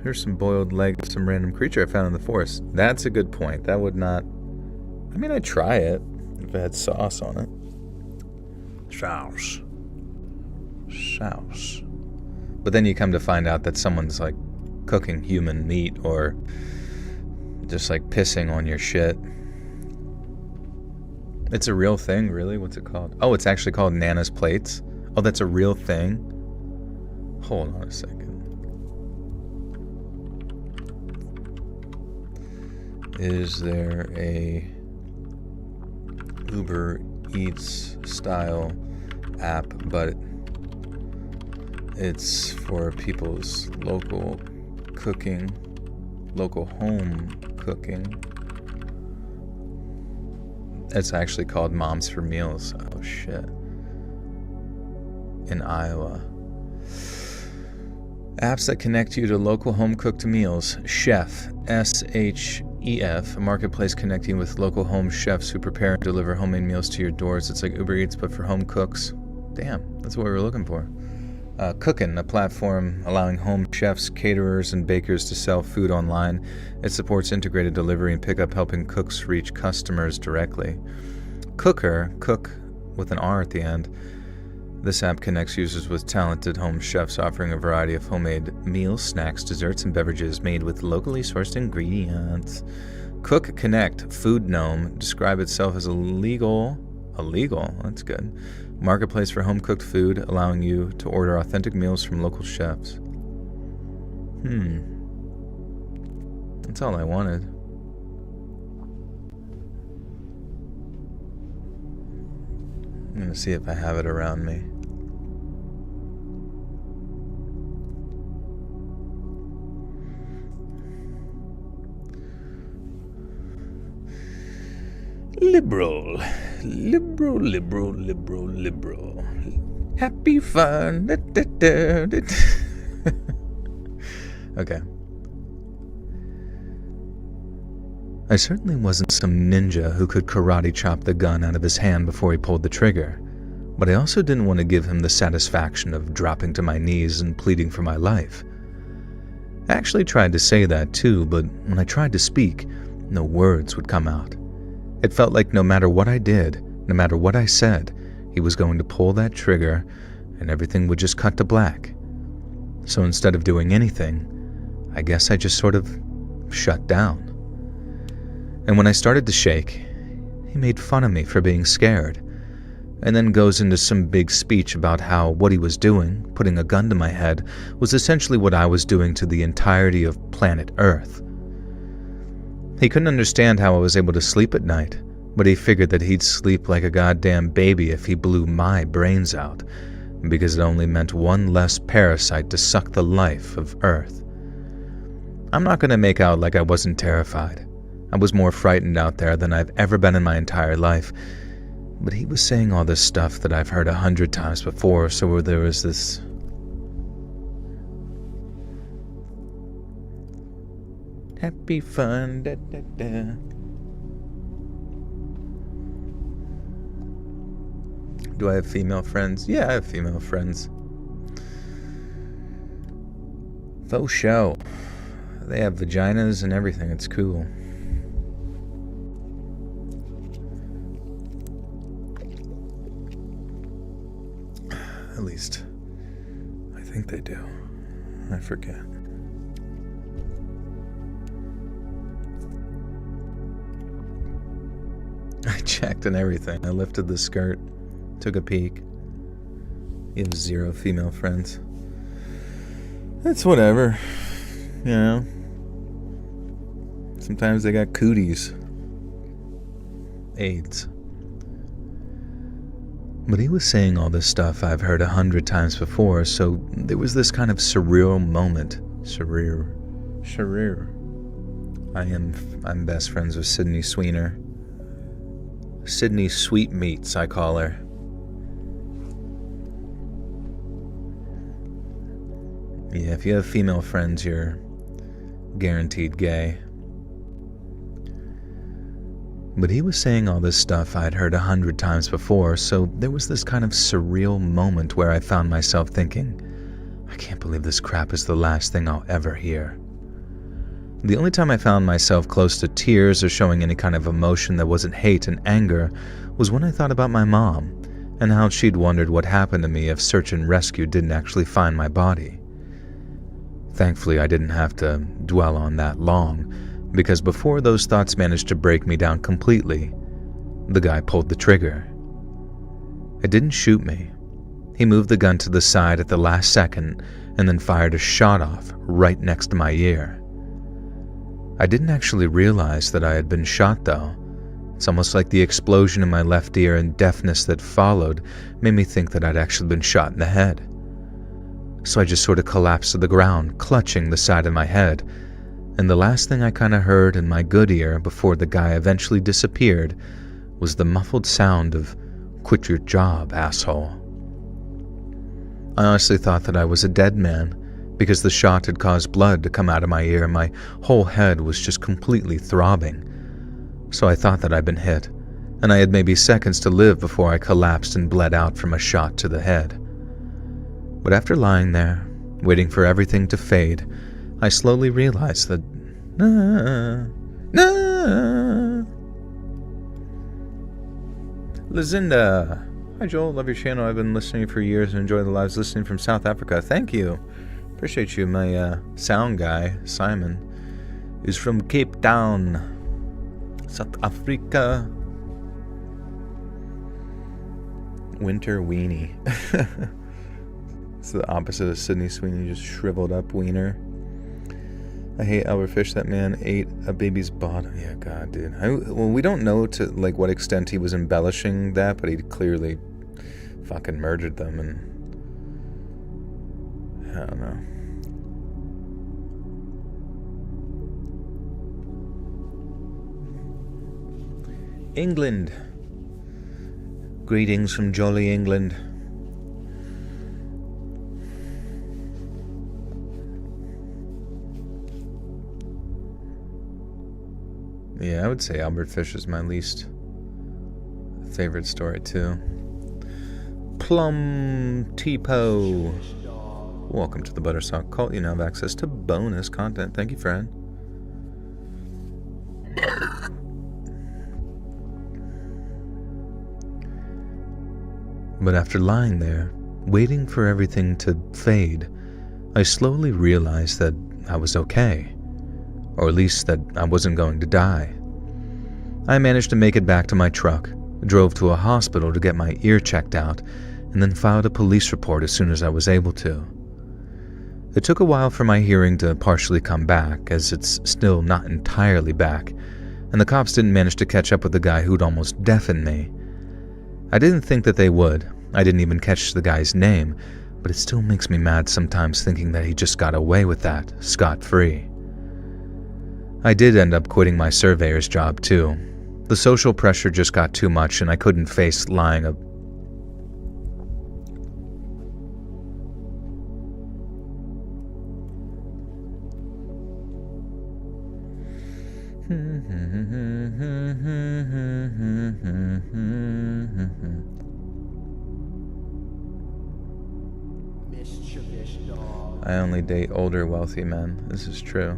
Here's some boiled leg of some random creature I found in the forest. That's a good point. That would not... I mean, I'd try it if it had sauce on it. Sauce. But then you come to find out that someone's like cooking human meat or just like pissing on your shit. It's a real thing, really? What's it called? Oh, it's actually called Nana's Plates. Oh, that's a real thing? Hold on a second. Is there a Uber Eats style app, but it's for people's local cooking, local home cooking? It's actually called Moms for Meals. Oh shit. In Iowa. Apps that connect you to local home-cooked meals. Chef, SHEF, a marketplace connecting with local home chefs who prepare and deliver homemade meals to your doors. It's like Uber Eats, but for home cooks. Damn, that's what we were looking for. Cookin', a platform allowing home chefs, caterers, and bakers to sell food online. It supports integrated delivery and pickup, helping cooks reach customers directly. Cooker, cook with an R at the end. This app connects users with talented home chefs offering a variety of homemade meals, snacks, desserts, and beverages made with locally sourced ingredients. Cook Connect, Food Gnome, describe itself as a legal, that's good, marketplace for home-cooked food, allowing you to order authentic meals from local chefs. That's all I wanted. I'm gonna see if I have it around me. Liberal. Happy fun. Okay. I certainly wasn't some ninja who could karate chop the gun out of his hand before he pulled the trigger, but I also didn't want to give him the satisfaction of dropping to my knees and pleading for my life. I actually tried to say that too, but when I tried to speak, no words would come out. It felt like no matter what I did, no matter what I said, he was going to pull that trigger and everything would just cut to black. So instead of doing anything, I guess I just sort of shut down. And when I started to shake, he made fun of me for being scared, and then goes into some big speech about how what he was doing, putting a gun to my head, was essentially what I was doing to the entirety of planet Earth. He couldn't understand how I was able to sleep at night, but he figured that he'd sleep like a goddamn baby if he blew my brains out, because it only meant one less parasite to suck the life of Earth. I'm not going to make out like I wasn't terrified. I was more frightened out there than I've ever been in my entire life. But he was saying all this stuff that I've heard 100 times before, so there was this... happy fun, da da da. Do I have female friends? Yeah, I have female friends. Faux show. They have vaginas and everything, it's cool. At least, I think they do. I forget. I checked and everything. I lifted the skirt, took a peek. You have 0 female friends. It's whatever, you know. Sometimes they got cooties. AIDS. But he was saying all this stuff I've heard 100 times before, so there was this kind of surreal moment. Surreal. I'm best friends with Sydney Sweener. Sydney Sweetmeats, I call her. Yeah, if you have female friends, you're guaranteed gay. But he was saying all this stuff I'd heard 100 times before, so there was this kind of surreal moment where I found myself thinking, I can't believe this crap is the last thing I'll ever hear. The only time I found myself close to tears or showing any kind of emotion that wasn't hate and anger was when I thought about my mom, and how she'd wondered what happened to me if search and rescue didn't actually find my body. Thankfully, I didn't have to dwell on that long, because before those thoughts managed to break me down completely, the guy pulled the trigger. It didn't shoot me. He moved the gun to the side at the last second and then fired a shot off right next to my ear. I didn't actually realize that I had been shot, though. It's almost like the explosion in my left ear and deafness that followed made me think that I'd actually been shot in the head. So I just sort of collapsed to the ground, clutching the side of my head, and the last thing I kind of heard in my good ear before the guy eventually disappeared was the muffled sound of, "Quit your job, asshole." I honestly thought that I was a dead man, because the shot had caused blood to come out of my ear and my whole head was just completely throbbing. So I thought that I'd been hit, and I had maybe seconds to live before I collapsed and bled out from a shot to the head. But after lying there, waiting for everything to fade, I slowly realized that, Lucinda! Hi Joel, love your channel. I've been listening for years and enjoy the lives listening from South Africa. Thank you. Appreciate you. My sound guy, Simon, is from Cape Town, South Africa. Winter weenie. It's the opposite of Sydney Sweeney, just shriveled up wiener. I hate Albert Fish. That man ate a baby's bottom. Yeah, God, dude. Well, we don't know to like what extent he was embellishing that, but he clearly fucking murdered them, and I don't know. England. Greetings from jolly England. Yeah, I would say Albert Fish is my least favorite story, too. Plum Tipo. Welcome to the Buttersock Cult. You now have access to bonus content. Thank you, friend. But after lying there, waiting for everything to fade, I slowly realized that I was okay. Or at least that I wasn't going to die. I managed to make it back to my truck, drove to a hospital to get my ear checked out, and then filed a police report as soon as I was able to. It took a while for my hearing to partially come back, as it's still not entirely back, and the cops didn't manage to catch up with the guy who'd almost deafened me. I didn't think that they would. I didn't even catch the guy's name, but it still makes me mad sometimes thinking that he just got away with that, scot-free. I did end up quitting my surveyor's job too. The social pressure just got too much and I couldn't face lying a I only date older wealthy men. This is true.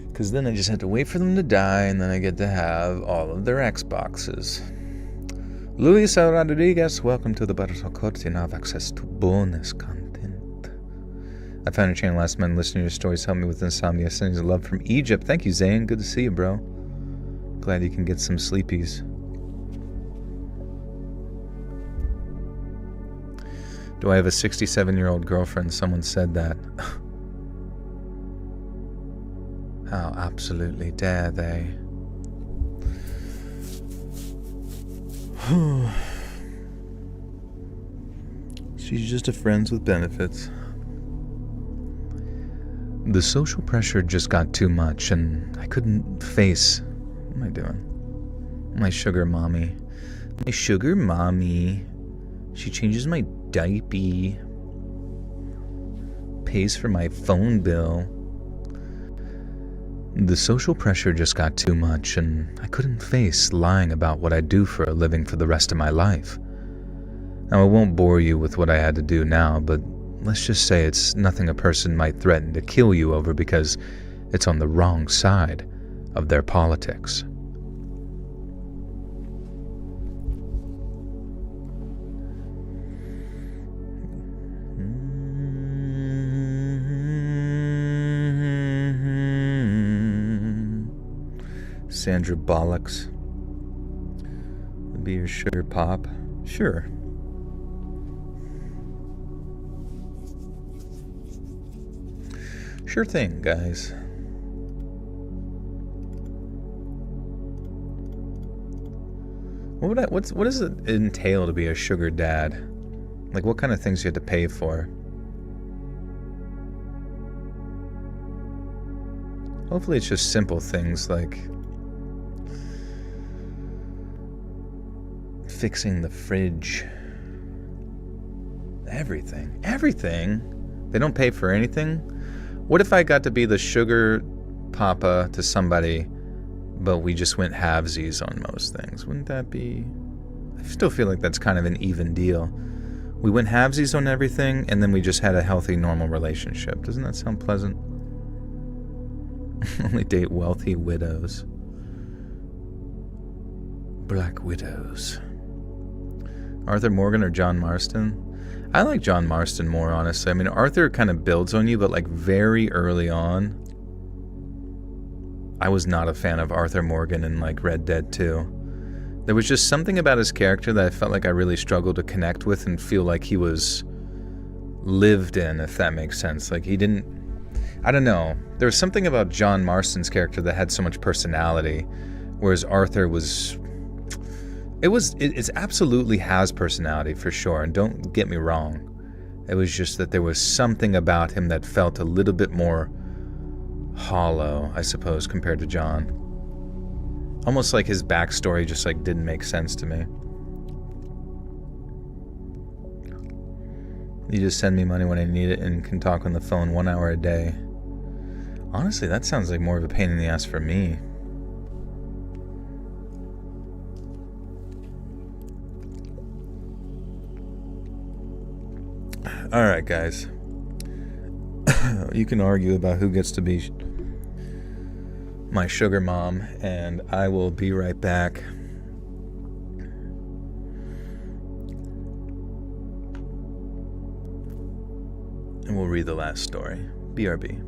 Because then I just have to wait for them to die, and then I get to have all of their Xboxes. Luisa Rodriguez, welcome to the Buttertalk Court. You now have access to bonus content. I found your channel last month. Listening to your stories helped me with insomnia. Sending you love from Egypt. Thank you, Zane. Good to see you, bro. Glad you can get some sleepies. Do I have a 67-year-old girlfriend? Someone said that. How absolutely dare they? She's just a friends with benefits. The social pressure just got too much, and I couldn't face... What am I doing? My sugar mommy. My sugar mommy. She changes my diaper. Pays for my phone bill. The social pressure just got too much, and I couldn't face lying about what I do for a living for the rest of my life. Now, I won't bore you with what I had to do now, but let's just say it's nothing a person might threaten to kill you over because it's on the wrong side of their politics. Sandra Bollocks. Would be your sugar pop? Sure. Sure thing, guys. What does it entail to be a sugar dad? Like, what kind of things you have to pay for? Hopefully it's just simple things like fixing the fridge. Everything. They don't pay for anything. What if I got to be the sugar papa to somebody, but we just went halvesies on most things? Wouldn't that be... I still feel like that's kind of an even deal. We went halvesies on everything, and then we just had a healthy, normal relationship. Doesn't that sound pleasant? Only date wealthy widows. Black widows. Arthur Morgan or John Marston? I like John Marston more, honestly. I mean, Arthur kind of builds on you, but like very early on, I was not a fan of Arthur Morgan in like Red Dead 2. There was just something about his character that I felt like I really struggled to connect with and feel like he was lived in, if that makes sense. Like he didn't... I don't know. There was something about John Marston's character that had so much personality, whereas Arthur was... It absolutely has personality for sure, and don't get me wrong. It was just that there was something about him that felt a little bit more hollow, I suppose, compared to John. Almost like his backstory just like didn't make sense to me. You just send me money when I need it and can talk on the phone 1 hour a day. Honestly, that sounds like more of a pain in the ass for me. Alright, guys. You can argue about who gets to be my sugar mom, and I will be right back. And we'll read the last story. BRB.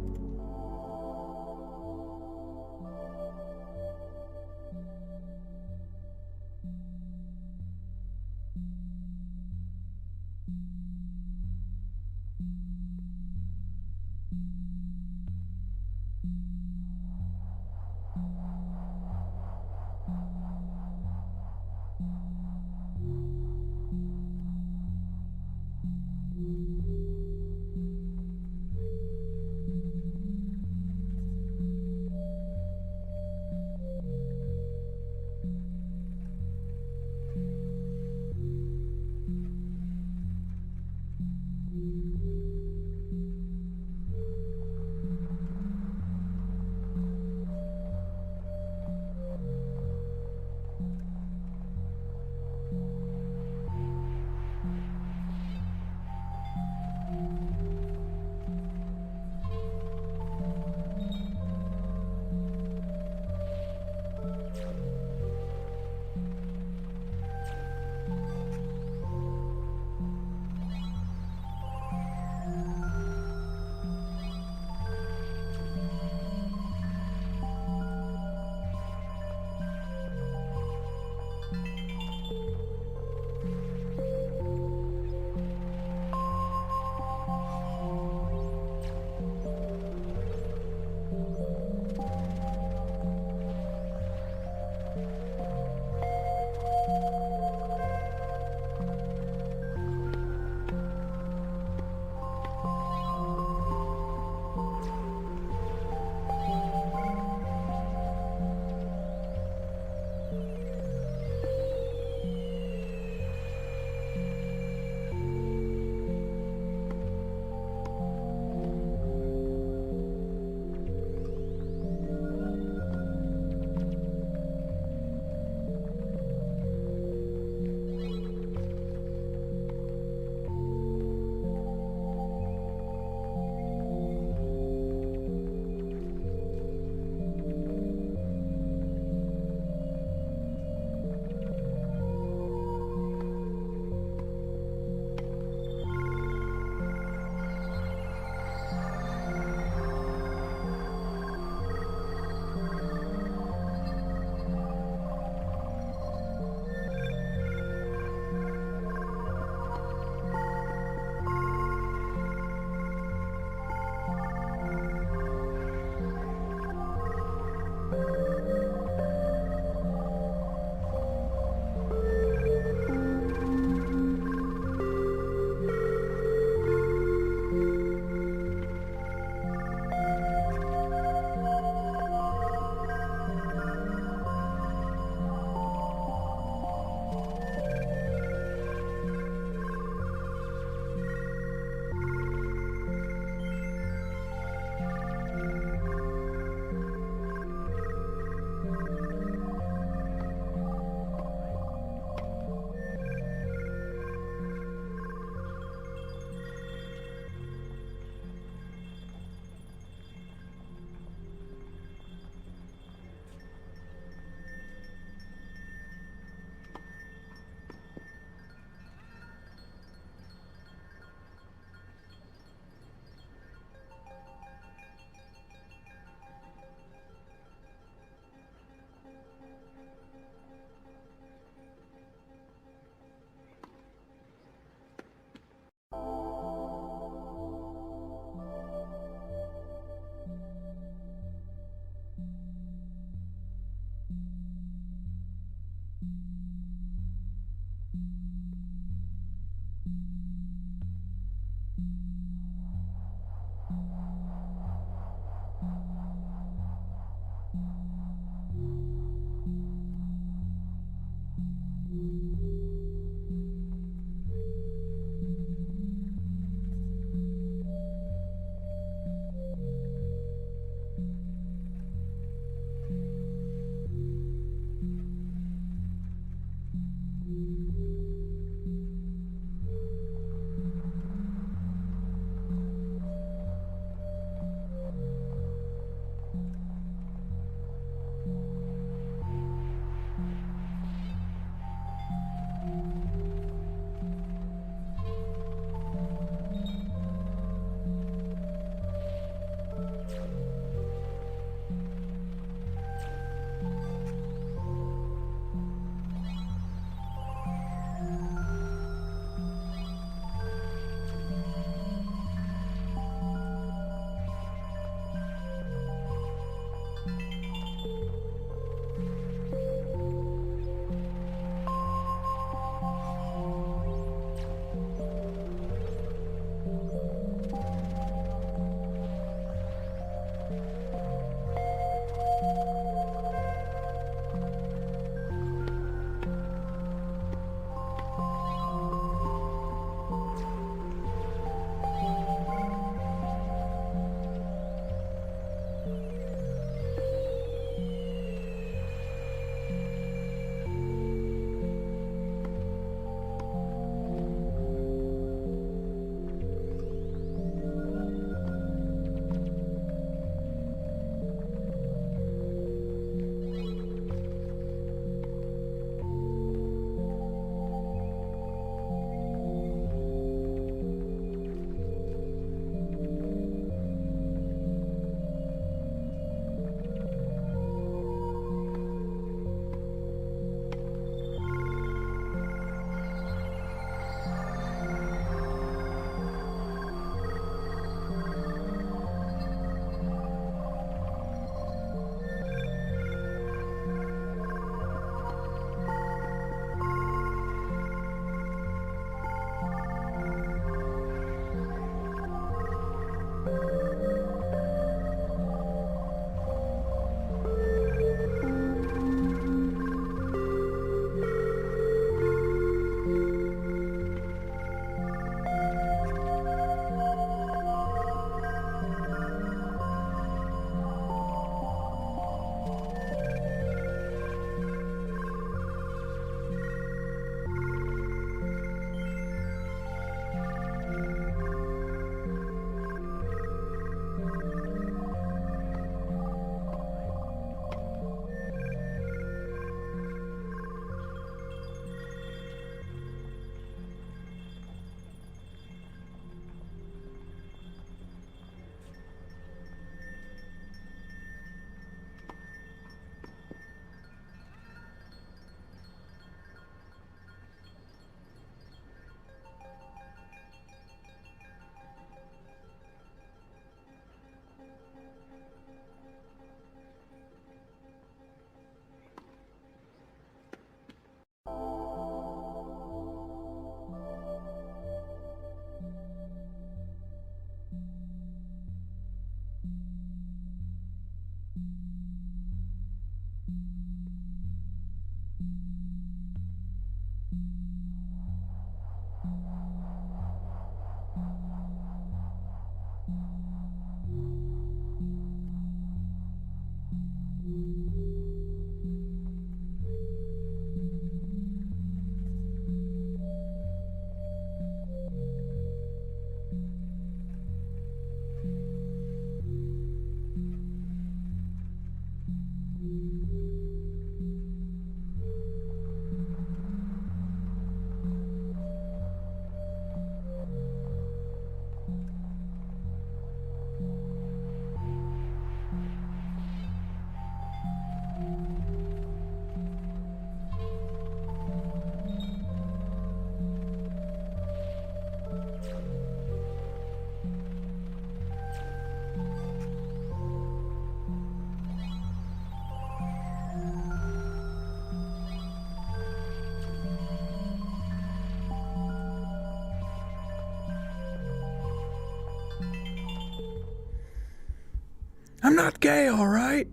I'm not gay, all right?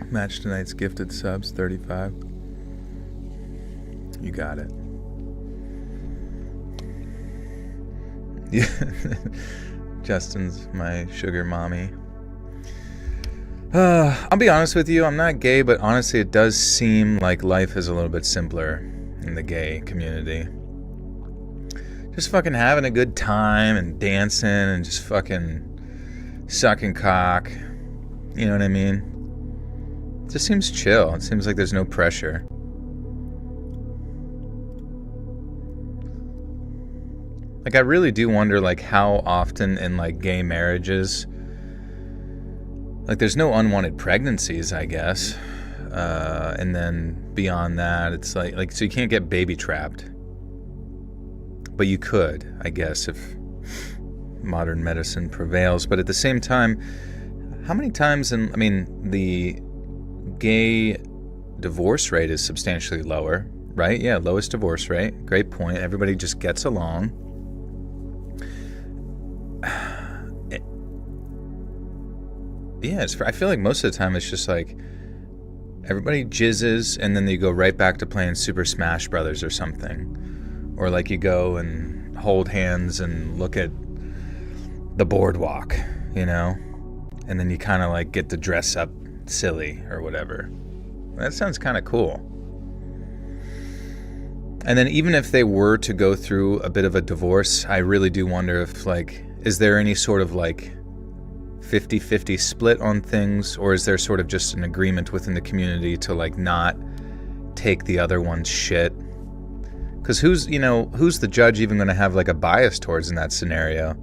Match tonight's gifted subs, 35. You got it. Yeah. Justin's my sugar mommy. I'll be honest with you, I'm not gay, but honestly it does seem like life is a little bit simpler in the gay community. Just fucking having a good time and dancing and just fucking sucking cock. You know what I mean? It just seems chill. It seems like there's no pressure. Like, I really do wonder, like, how often in, like, gay marriages, like, there's no unwanted pregnancies, I guess. And then beyond that, it's like, so you can't get baby trapped. But you could, I guess, if modern medicine prevails. But at the same time, how many times the gay divorce rate is substantially lower, right? Yeah, lowest divorce rate. Great point. Everybody just gets along. Yeah, I feel like most of the time it's just like everybody jizzes and then they go right back to playing Super Smash Brothers or something. Or like you go and hold hands and look at the boardwalk, you know? And then you kind of like get to dress up silly or whatever. That sounds kind of cool. And then even if they were to go through a bit of a divorce, I really do wonder if, like, is there any sort of like 50-50 split on things, or is there sort of just an agreement within the community to like not take the other one's shit? Because who's the judge even going to have like a bias towards in that scenario?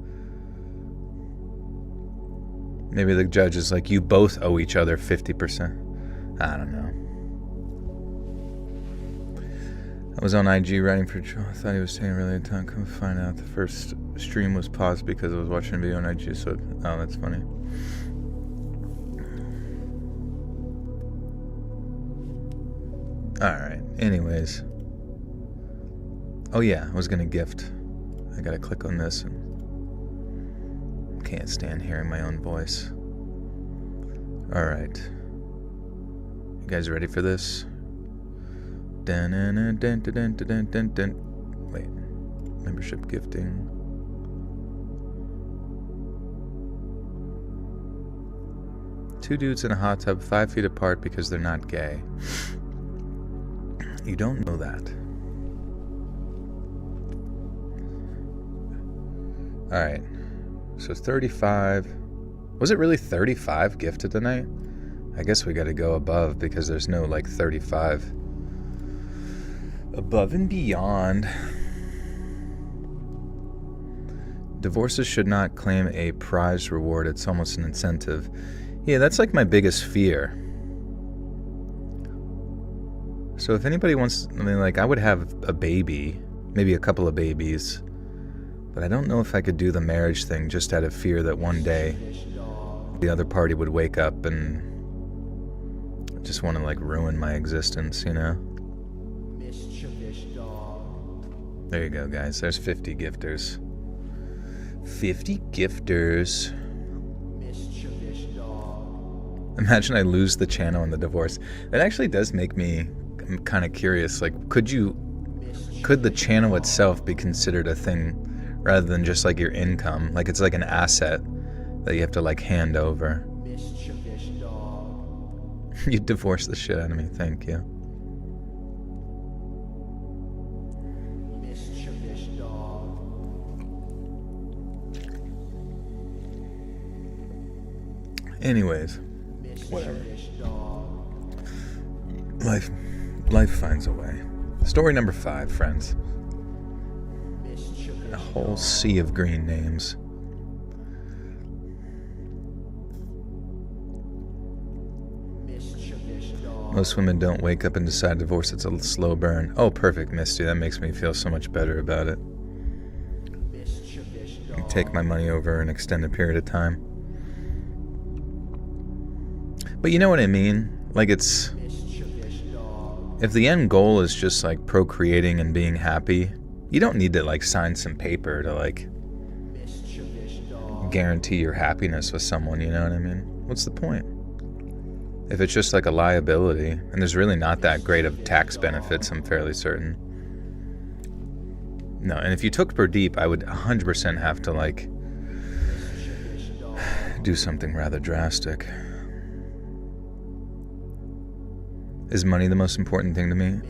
Maybe the judge is like, you both owe each other 50%. I don't know. I was on IG writing for Joe. I thought he was saying really a ton. Come find out the first stream was paused because I was watching a video on IG. So, oh, that's funny. Alright, anyways. Oh yeah, I was gonna gift. I gotta click on this and can't stand hearing my own voice. Alright. You guys ready for this? Wait. Membership gifting. Two dudes in a hot tub 5 feet apart because they're not gay. You don't know that. Alright. So 35. Was it really 35 gifted tonight? I guess we gotta go above because there's no like 35 above and beyond. Divorces should not claim a prize reward. It's almost an incentive. Yeah, that's like my biggest fear. So if anybody wants, I would have a baby, maybe a couple of babies, but I don't know if I could do the marriage thing just out of fear that one day the other party would wake up and just want to like ruin my existence, you know? There you go, guys. There's 50 gifters. 50 gifters. Imagine I lose the channel in the divorce. That actually does make me kind of curious. Like, could the channel itself be considered a thing rather than just like your income? Like it's like an asset that you have to like hand over. You divorced the shit out of me. Thank you. Anyways, whatever. Life finds a way. Story number 5, friends. A whole sea of green names. Most women don't wake up and decide divorce. It's a slow burn. Oh, perfect, Misty. That makes me feel so much better about it. Take my money over an extended period of time. But you know what I mean? Like it's if the end goal is just like procreating and being happy, you don't need to like sign some paper to like guarantee your happiness with someone, you know what I mean? What's the point? If it's just like a liability, and there's really not that great of tax benefits, I'm fairly certain. No, and if you took per deep, I would 100% have to like do something rather drastic. Is money the most important thing to me?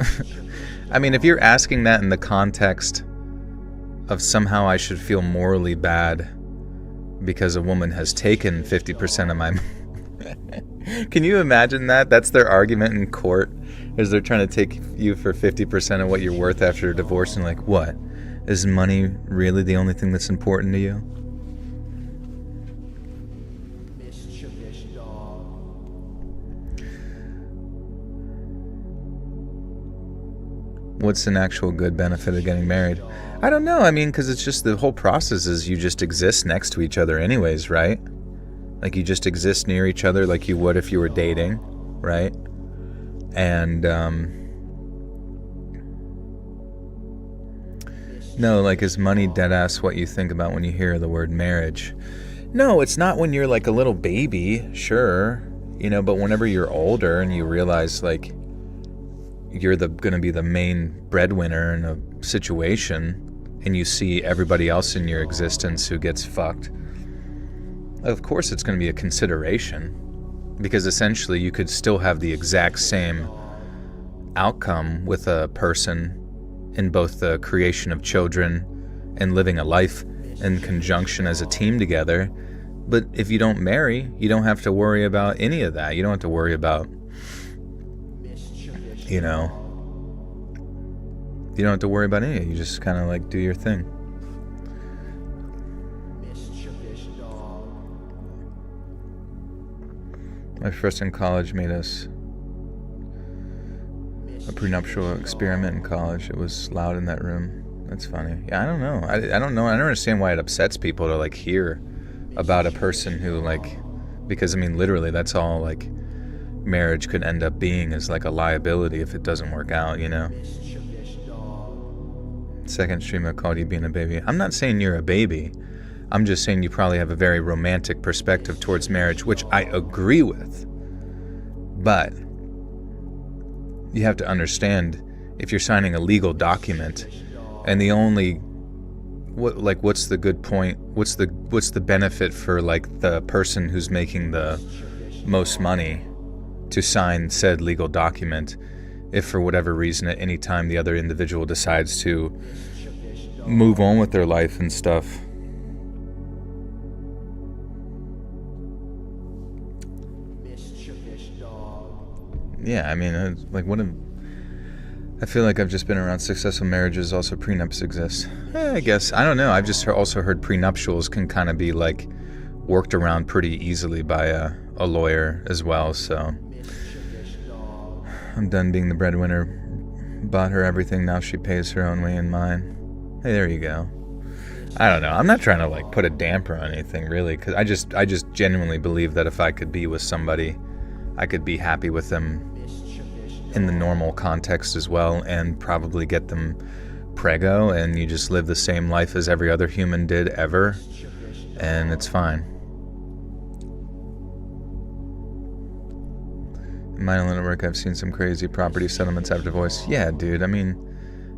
I mean, if you're asking that in the context of somehow I should feel morally bad because a woman has taken 50% of my... Can you imagine that? That's their argument in court, is they're trying to take you for 50% of what you're worth after a divorce, and like, what? Is money really the only thing that's important to you? What's an actual good benefit of getting married? I don't know. I mean, because it's just the whole process is you just exist next to each other anyways, right? Like you just exist near each other like you would if you were dating, right? And, no, like is money deadass what you think about when you hear the word marriage? No, it's not when you're like a little baby, sure, you know, but whenever you're older and you realize like you're gonna be the main breadwinner in a situation, and you see everybody else in your existence who gets fucked, of course it's gonna be a consideration, because essentially you could still have the exact same outcome with a person in both the creation of children and living a life in conjunction as a team together. But if you don't marry, you don't have to worry about any of that. You don't have to worry about, you know, you don't have to worry about any of it. You just kind of like do your thing. My first in college made us a prenuptial experiment in college. It was loud in that room. That's funny. Yeah, I don't know. I don't know. I don't understand why it upsets people to like hear about a person who like, because I mean literally that's all like marriage could end up being, is like a liability if it doesn't work out, you know. Second stream I called you being a baby. I'm not saying you're a baby. I'm just saying you probably have a very romantic perspective towards marriage, which I agree with. But you have to understand, if you're signing a legal document and the only what's the good point, what's the benefit for like the person who's making the most money to sign said legal document if for whatever reason at any time the other individual decides to move on with their life and stuff. Yeah, I mean, like I feel like I've just been around successful marriages. Also, prenups exist. I guess. I don't know. I've just also heard prenuptials can kind of be like worked around pretty easily by a lawyer as well. So I'm done being the breadwinner. Bought her everything. Now she pays her own way and mine. Hey, there you go. I don't know. I'm not trying to like put a damper on anything really, because I just genuinely believe that if I could be with somebody, I could be happy with them in the normal context as well, and probably get them prego, and you just live the same life as every other human did ever, and it's fine. In my own network, I've seen some crazy property settlements after divorce. Yeah, dude, I mean,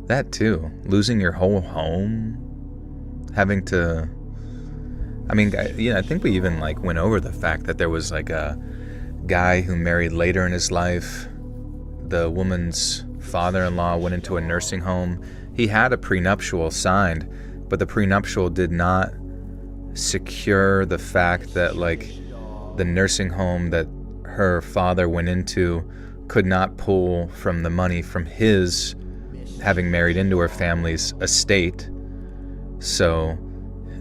that too. Losing your whole home, having to... I mean, I think we even like went over the fact that there was like a guy who married later in his life. The woman's father-in-law went into a nursing home. He had a prenuptial signed, but the prenuptial did not secure the fact that like the nursing home that her father went into could not pull from the money from his having married into her family's estate. So,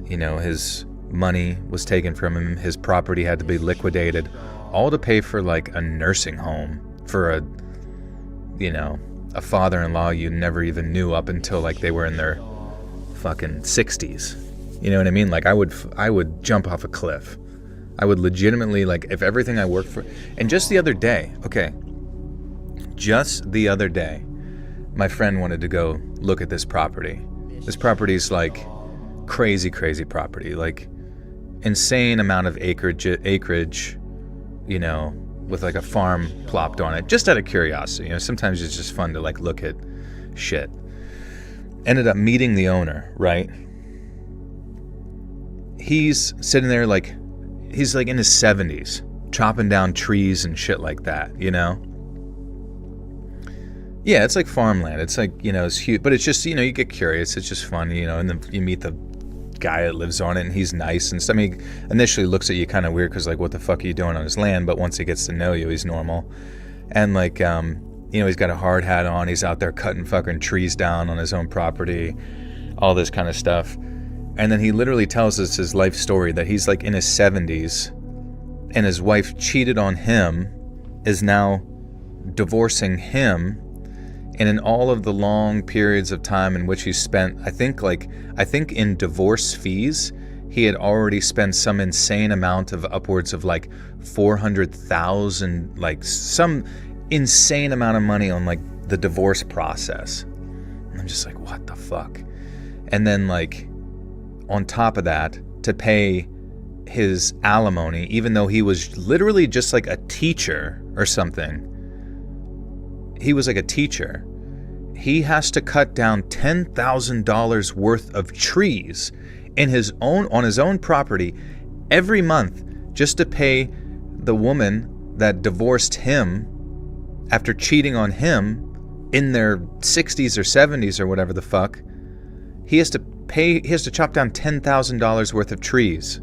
you know, his money was taken from him, his property had to be liquidated, all to pay for like a nursing home for a, you know, a father-in-law you never even knew up until like they were in their fucking 60s. You know what I mean? Like I would jump off a cliff. I would legitimately, like, if everything I worked for... And just the other day, okay, just the other day, my friend wanted to go look at this property. This property's like crazy property, like insane amount of acreage, you know, with like a farm plopped on it, just out of curiosity. You know, sometimes it's just fun to like look at shit. Ended up meeting the owner, right? He's sitting there like, he's like in his 70s, chopping down trees and shit like that, you know? Yeah, it's like farmland. It's like, you know, it's huge, but it's just, you know, you get curious. It's just fun, you know, and then you meet the guy that lives on it, and he's nice and stuff. I mean, initially looks at you kind of weird because like, what the fuck are you doing on his land? But once he gets to know you, he's normal. And like, you know, he's got a hard hat on. He's out there cutting fucking trees down on his own property, all this kind of stuff. And then he literally tells us his life story that he's like in his 70s and his wife cheated on him, is now divorcing him. And in all of the long periods of time in which he spent, I think in divorce fees, he had already spent some insane amount of upwards of like 400,000, like some insane amount of money on like the divorce process. And I'm just like, what the fuck? And then like on top of that, to pay his alimony, even though he was literally just like a teacher or something. He was like a teacher. He has to cut down $10,000 worth of trees on his own property every month just to pay the woman that divorced him after cheating on him in their 60s or 70s or whatever the fuck. He has to chop down $10,000 worth of trees.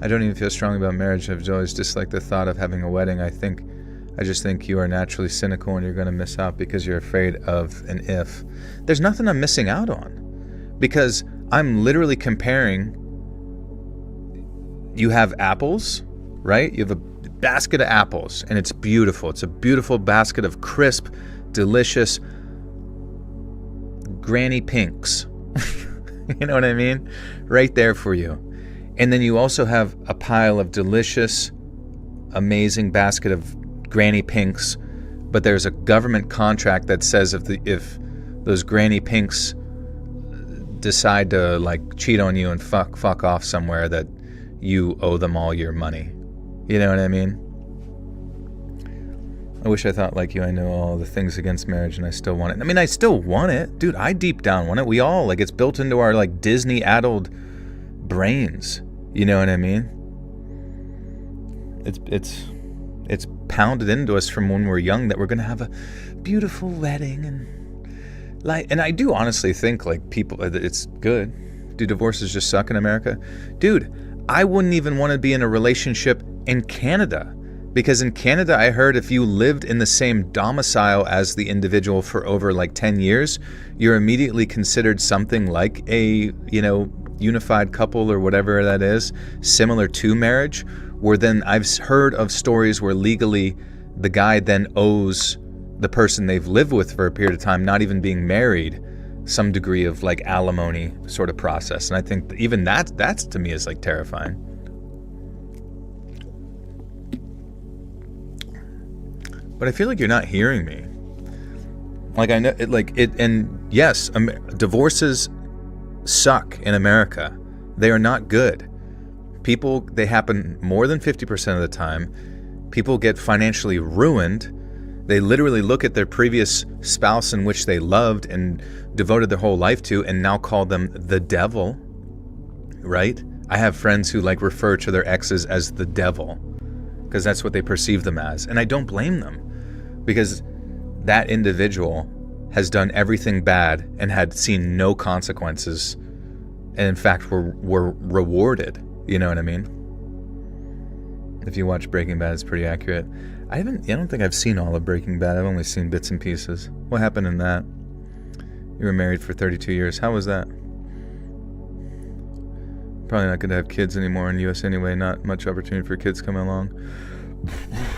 I don't even feel strongly about marriage. I've always disliked the thought of having a wedding. I just think you are naturally cynical and you're going to miss out because you're afraid of an if. There's nothing I'm missing out on because I'm literally comparing. You have apples, right? You have a basket of apples and it's beautiful. It's a beautiful basket of crisp, delicious granny pinks. You know what I mean? Right there for you. And then you also have a pile of delicious, amazing basket of granny pinks, but there's a government contract that says if those granny pinks decide to like cheat on you and fuck off somewhere, that you owe them all your money. You know what I mean? I wish I thought like you. I know all the things against marriage and I still want it. I mean, I still want it. Dude, I deep down want it. We all, like, it's built into our like Disney-addled brains. You know what I mean? It's pounded into us from when we're young that we're going to have a beautiful wedding and I do honestly think like people, it's good. Do divorces just suck in America? Dude, I wouldn't even want to be in a relationship in Canada because in Canada I heard if you lived in the same domicile as the individual for over like 10 years, you're immediately considered something like a, you know, unified couple or whatever that is, similar to marriage, where then I've heard of stories where legally the guy then owes the person they've lived with for a period of time, not even being married, some degree of like alimony sort of process. And I think even that's to me is like terrifying. But I feel like you're not hearing me. Like I know it, like it, and yes, divorces suck in America. They are not good. They happen more than 50% of the time. People get financially ruined. They literally look at their previous spouse in which they loved and devoted their whole life to and now call them the devil, right? I have friends who like refer to their exes as the devil because that's what they perceive them as. And I don't blame them because that individual has done everything bad and had seen no consequences and in fact were rewarded. You know what I mean? If you watch Breaking Bad, it's pretty accurate. I don't think I've seen all of Breaking Bad. I've only seen bits and pieces. What happened in that? You were married for 32 years. How was that? Probably not going to have kids anymore in the U.S. anyway. Not much opportunity for kids coming along.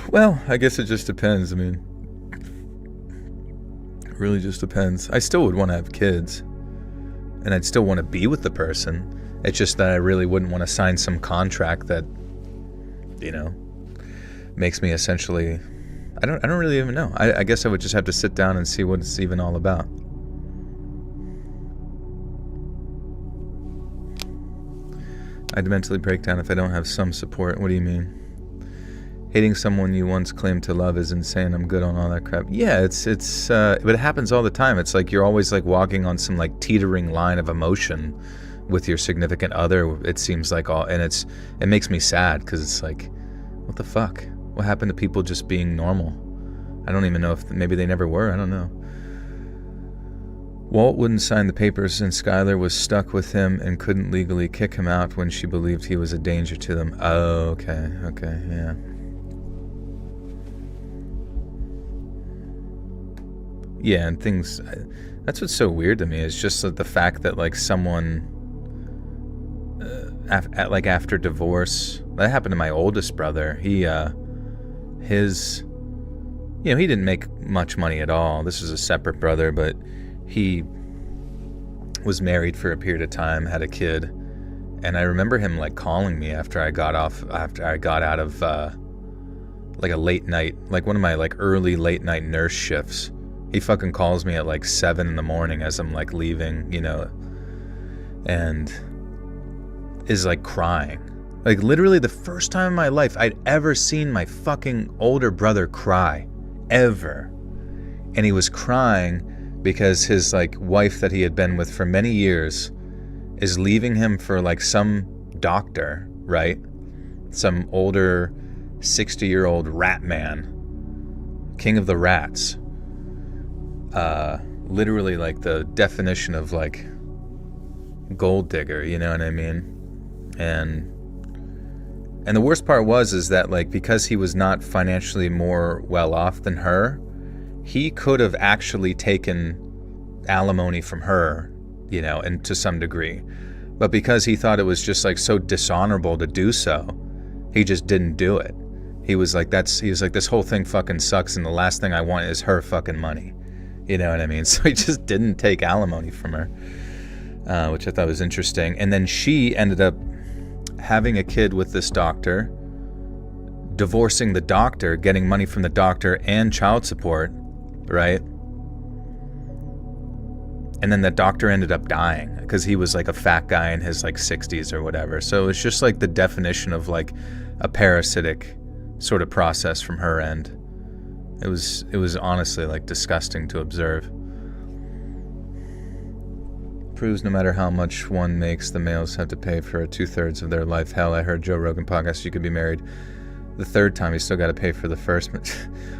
Well, I guess it just depends. I mean, it really just depends. I still would want to have kids. And I'd still want to be with the person. It's just that I really wouldn't want to sign some contract that, you know, makes me essentially I don't really even know. I guess I would just have to sit down and see what it's even all about. I'd mentally break down if I don't have some support. What do you mean? Hating someone you once claimed to love is insane. I'm good on all that crap. Yeah, but it happens all the time. It's like you're always like walking on some like teetering line of emotion with your significant other. It seems like it makes me sad because it's like, what the fuck? What happened to people just being normal? I don't even know if maybe they never were. I don't know. Walt wouldn't sign the papers and Skylar was stuck with him and couldn't legally kick him out when she believed he was a danger to them. Oh, okay, yeah. Yeah, and things, that's what's so weird to me is just the fact that like someone, after divorce, that happened to my oldest brother. He didn't make much money at all. This is a separate brother, but he was married for a period of time, had a kid, and I remember him like calling me after I got out of like a late night, like one of my like early late night nurse shifts. He fucking calls me at like 7 a.m. as I'm like leaving, and is like crying. Like literally the first time in my life I'd ever seen my fucking older brother cry. Ever. And he was crying because his like wife that he had been with for many years is leaving him for like some doctor, right? Some older 60-year-old rat man, king of the rats. Literally like the definition of like gold digger, you know what I mean? And the worst part is that like because he was not financially more well off than her, he could have actually taken alimony from her, and to some degree. But because he thought it was just like so dishonorable to do so, he just didn't do it. He was like, this whole thing fucking sucks and the last thing I want is her fucking money. You know what I mean? So he just didn't take alimony from her, which I thought was interesting. And then she ended up having a kid with this doctor, divorcing the doctor, getting money from the doctor and child support, right? And then the doctor ended up dying because he was like a fat guy in his like 60s or whatever. So it's just like the definition of like a parasitic sort of process from her end. It was honestly like disgusting to observe. Proves no matter how much one makes, the males have to pay for 2/3 of their life. Hell, I heard Joe Rogan podcast, you could be married the third time, you still got to pay for the first.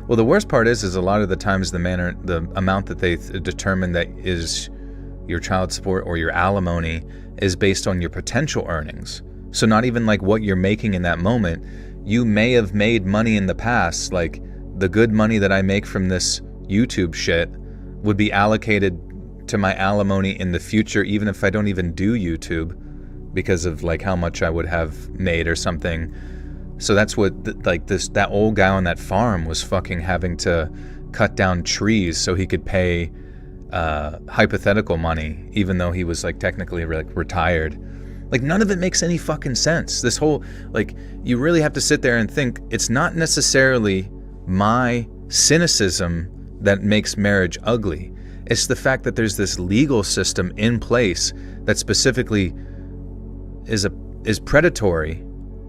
Well, the worst part is a lot of the times the amount that they determine that is your child support or your alimony is based on your potential earnings. So not even like what you're making in that moment. You may have made money in the past, like the good money that I make from this YouTube shit would be allocated to my alimony in the future, even if I don't even do YouTube, because of like how much I would have made or something. So that's what that old guy on that farm was fucking having to cut down trees so he could pay hypothetical money, even though he was like technically like retired. Like none of it makes any fucking sense. This whole, like, you really have to sit there and think it's not necessarily my cynicism that makes marriage ugly. It's the fact that there's this legal system in place that specifically is predatory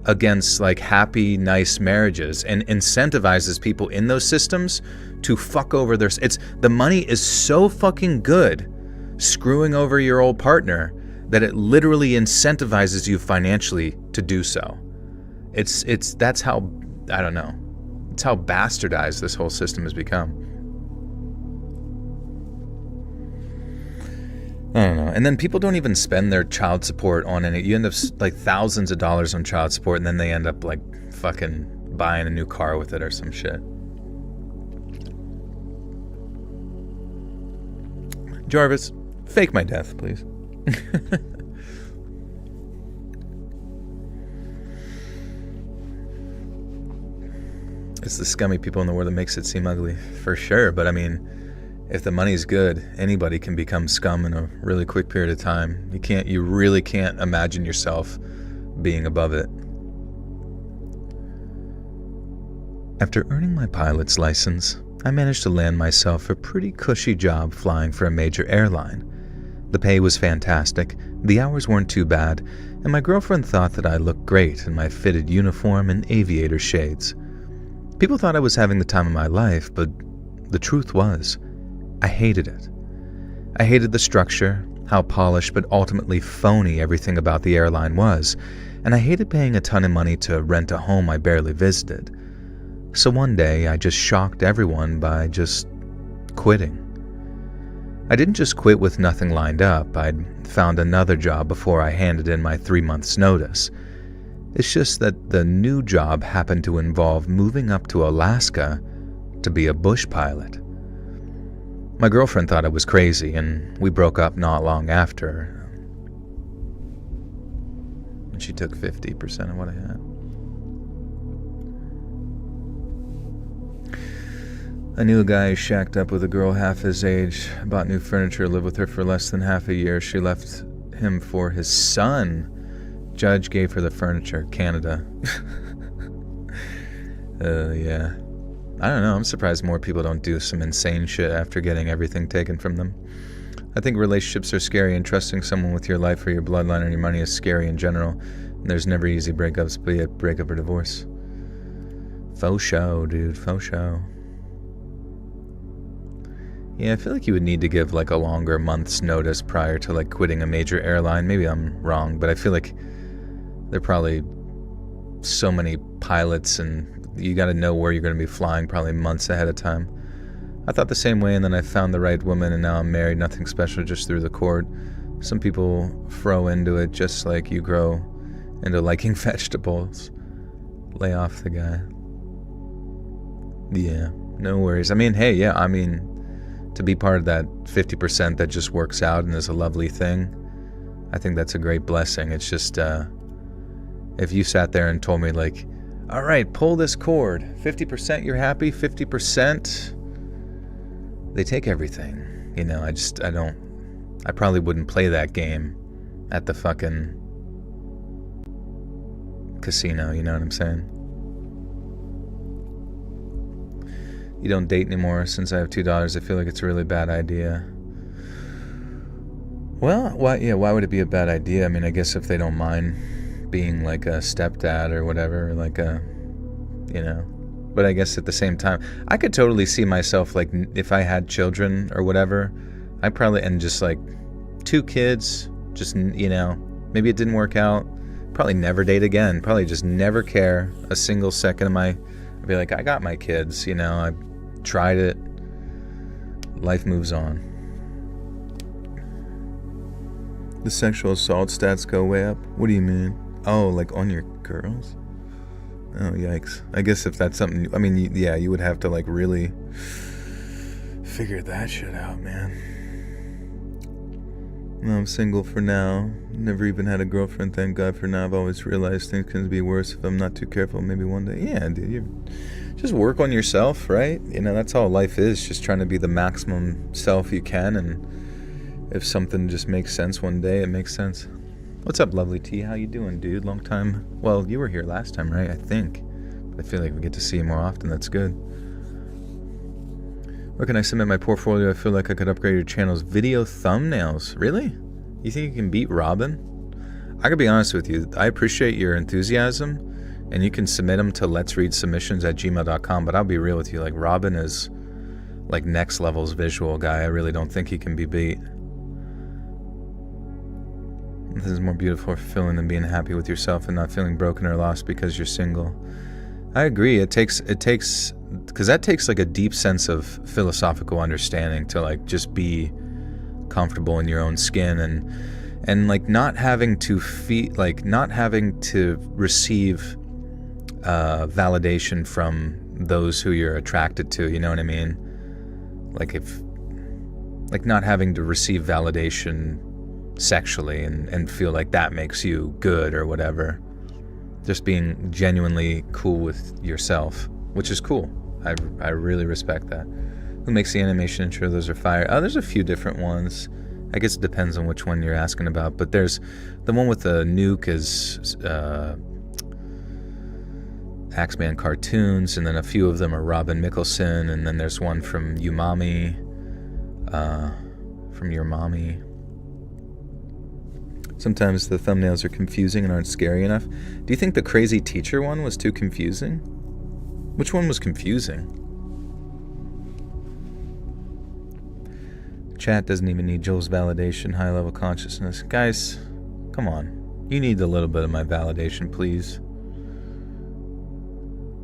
against like happy, nice marriages and incentivizes people in those systems to fuck over the money is so fucking good screwing over your old partner that it literally incentivizes you financially to do so. That's how, I don't know, it's how bastardized this whole system has become. I don't know. And then people don't even spend their child support on any. You end up like thousands of dollars on child support, and then they end up like fucking buying a new car with it or some shit. Jarvis, fake my death, please. It's the scummy people in the world that makes it seem ugly, for sure. But I mean, if the money's good, anybody can become scum in a really quick period of time. You really can't imagine yourself being above it. After earning my pilot's license, I managed to land myself a pretty cushy job flying for a major airline. The pay was fantastic, the hours weren't too bad, and my girlfriend thought that I looked great in my fitted uniform and aviator shades. People thought I was having the time of my life, but the truth was, I hated it. I hated the structure, how polished but ultimately phony everything about the airline was, and I hated paying a ton of money to rent a home I barely visited. So one day, I just shocked everyone by just quitting. I didn't just quit with nothing lined up. I'd found another job before I handed in my 3 months' notice. It's just that the new job happened to involve moving up to Alaska to be a bush pilot. My girlfriend thought I was crazy, and we broke up not long after. And she took 50% of what I had. I knew a guy who shacked up with a girl half his age, bought new furniture, lived with her for less than half a year. She left him for his son. Judge gave her the furniture. Canada. Yeah. I don't know. I'm surprised more people don't do some insane shit after getting everything taken from them. I think relationships are scary, and trusting someone with your life or your bloodline or your money is scary in general. And there's never easy breakups, be it breakup or divorce. Faux show, dude. Faux show. Yeah, I feel like you would need to give like a longer month's notice prior to like quitting a major airline. Maybe I'm wrong, but I feel like there are probably so many pilots and you got to know where you're going to be flying probably months ahead of time. I thought the same way, and then I found the right woman, and now I'm married. Nothing special, just through the cord. Some people throw into it just like you grow into liking vegetables. Lay off the guy. Yeah, no worries. I mean, hey, yeah, I mean, to be part of that 50% that just works out and is a lovely thing, I think that's a great blessing. It's just, if you sat there and told me like, all right, pull this cord, 50% you're happy, 50% they take everything. You know, I probably wouldn't play that game at the fucking casino, you know what I'm saying? You don't date anymore since I have $2. I feel like it's a really bad idea. Well, why would it be a bad idea? I mean, I guess if they don't mind being like a stepdad or whatever, like a, you know. But I guess at the same time, I could totally see myself, like, if I had children or whatever, I probably, and just like 2 kids, just, you know, maybe it didn't work out, probably never date again, probably just never care a single second of my, I'd be like, I got my kids, you know, I tried it, life moves on. The sexual assault stats go way up? What do you mean? Oh, like on your girls? Oh, yikes. I guess if that's something, I mean, yeah, you would have to like really figure that shit out, man. No, I'm single for now. Never even had a girlfriend, thank God for now. I've always realized things can be worse if I'm not too careful. Maybe one day. Yeah, dude, you just work on yourself, right? You know, that's all life is, just trying to be the maximum self you can, and if something just makes sense one day, it makes sense. What's up, lovely T? How you doing, dude? Long time. Well, you were here last time, right? I think. I feel like we get to see you more often. That's good. Where can I submit my portfolio? I feel like I could upgrade your channel's video thumbnails. Really? You think you can beat Robin? I could be honest with you. I appreciate your enthusiasm, and you can submit them to letsreadsubmissions@gmail.com, but I'll be real with you. Like, Robin is like next level's visual guy. I really don't think he can be beat. This is more beautiful or fulfilling than being happy with yourself and not feeling broken or lost because you're single. I agree. It takes, because that takes like a deep sense of philosophical understanding to like just be comfortable in your own skin and like not having to receive validation from those who you're attracted to. You know what I mean? Like not having to receive validation sexually and feel like that makes you good or whatever. Just being genuinely cool with yourself, which is cool. I really respect that. Who makes the animation intro? Those are fire. Oh, there's a few different ones. I guess it depends on which one you're asking about, but there's the one with the nuke is Axeman cartoons, and then a few of them are Robin Mikalsen, and then there's one from Umami, from Your Mommy. Sometimes the thumbnails are confusing and aren't scary enough. Do you think the crazy teacher one was too confusing? Which one was confusing? Chat doesn't even need Joel's validation, high-level consciousness. Guys, come on. You need a little bit of my validation, please.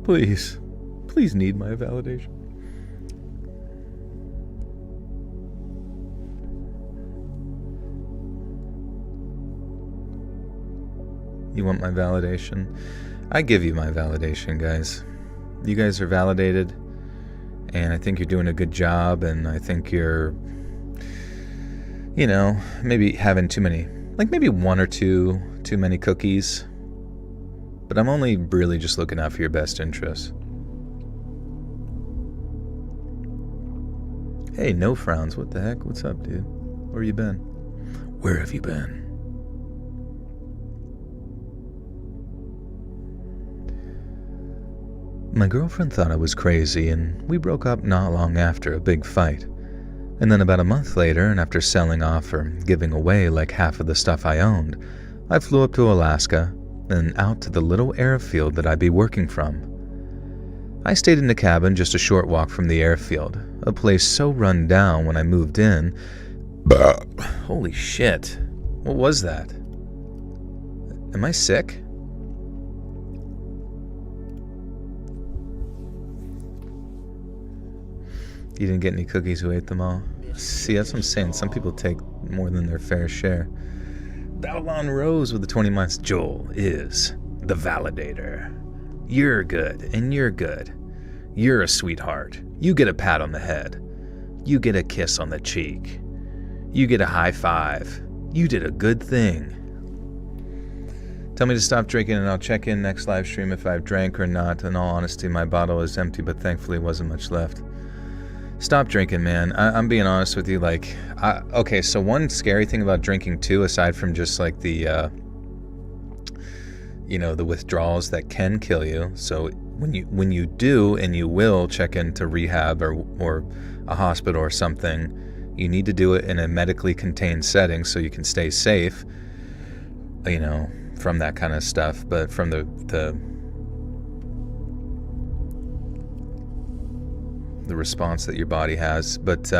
Please. Please need my validation. You want my validation? I give you my validation, guys. You guys are validated, and I think you're doing a good job, and I think you're, you know, maybe having too many, like maybe one or two too many cookies. But I'm only really just looking out for your best interests. Hey, no frowns. What the heck? What's up, dude? Where you been? Where have you been? My girlfriend thought I was crazy, and we broke up not long after a big fight. And then about a month later, and after selling off or giving away like half of the stuff I owned, I flew up to Alaska and out to the little airfield that I'd be working from. I stayed in the cabin just a short walk from the airfield, a place so run down when I moved in. Holy shit. What was that? Am I sick? You didn't get any cookies, who ate them all? See, that's what I'm saying. Some people take more than their fair share. Babylon Rose with the 20 months. Joel is the validator. You're good, and you're good. You're a sweetheart. You get a pat on the head. You get a kiss on the cheek. You get a high five. You did a good thing. Tell me to stop drinking and I'll check in next live stream if I've drank or not. In all honesty, my bottle is empty, but thankfully wasn't much left. Stop drinking, man. I'm being honest with you. Like, okay, so one scary thing about drinking too, aside from just like the, you know, the withdrawals that can kill you. So when you do, and you will check into rehab or a hospital or something, you need to do it in a medically contained setting so you can stay safe, you know, from that kind of stuff. But from the response that your body has. But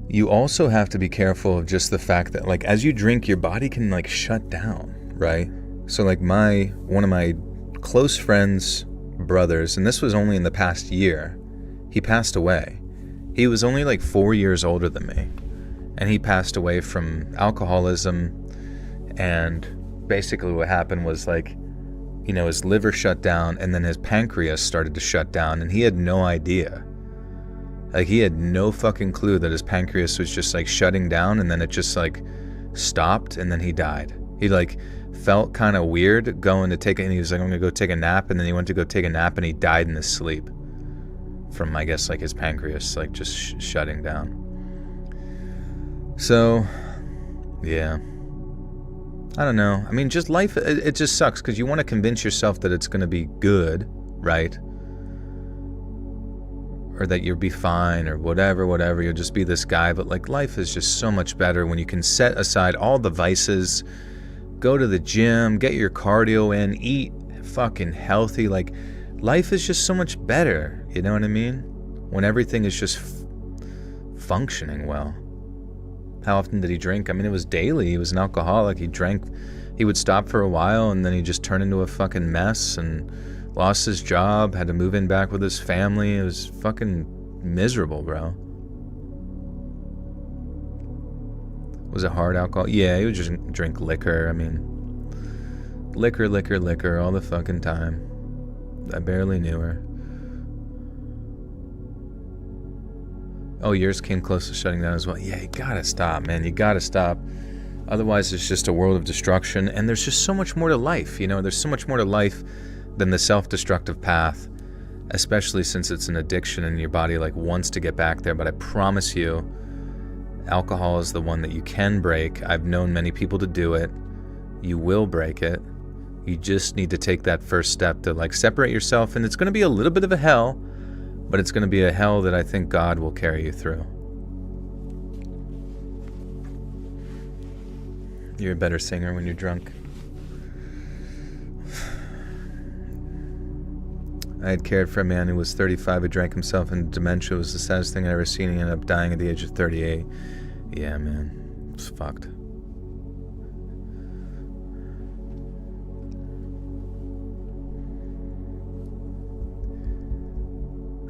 you also have to be careful of just the fact that, like, as you drink, your body can like shut down, right? So like one of my close friends' brothers, and this was only in the past year, he passed away. He was only like 4 years older than me, and he passed away from alcoholism. And basically what happened was, like, you know, his liver shut down, and then his pancreas started to shut down, and he had no idea. Like, he had no fucking clue that his pancreas was just like shutting down, and then it just like stopped, and then he died. He like felt kind of weird going to take it, and he was like, I'm gonna go take a nap, and then he went to go take a nap, and he died in his sleep from, I guess, like his pancreas like just shutting down. So yeah, I don't know. I mean, just life, it just sucks because you want to convince yourself that it's going to be good, right? Or that you'll be fine or whatever, you'll just be this guy. But like, life is just so much better when you can set aside all the vices, go to the gym, get your cardio in, eat fucking healthy. Like, life is just so much better, you know what I mean? When everything is just functioning well. How often did he drink? I mean, it was daily. He was an alcoholic. He drank. He would stop for a while, and then he just turned into a fucking mess and lost his job, had to move in back with his family. It was fucking miserable, bro. Was it hard alcohol? Yeah, he would just drink liquor. I mean, liquor all the fucking time. I barely knew her. Oh, yours came close to shutting down as well. Yeah, you gotta stop, man. You gotta stop. Otherwise, it's just a world of destruction. And there's just so much more to life, you know? There's so much more to life than the self-destructive path, especially since it's an addiction and your body, like, wants to get back there. But I promise you, alcohol is the one that you can break. I've known many people to do it. You will break it. You just need to take that first step to like separate yourself, and it's going to be a little bit of a hell, but it's going to be a hell that I think God will carry you through. You're a better singer when you're drunk. I had cared for a man who was 35 who drank himself into dementia. It was the saddest thing I'd ever seen. He ended up dying at the age of 38. Yeah, man. It's fucked.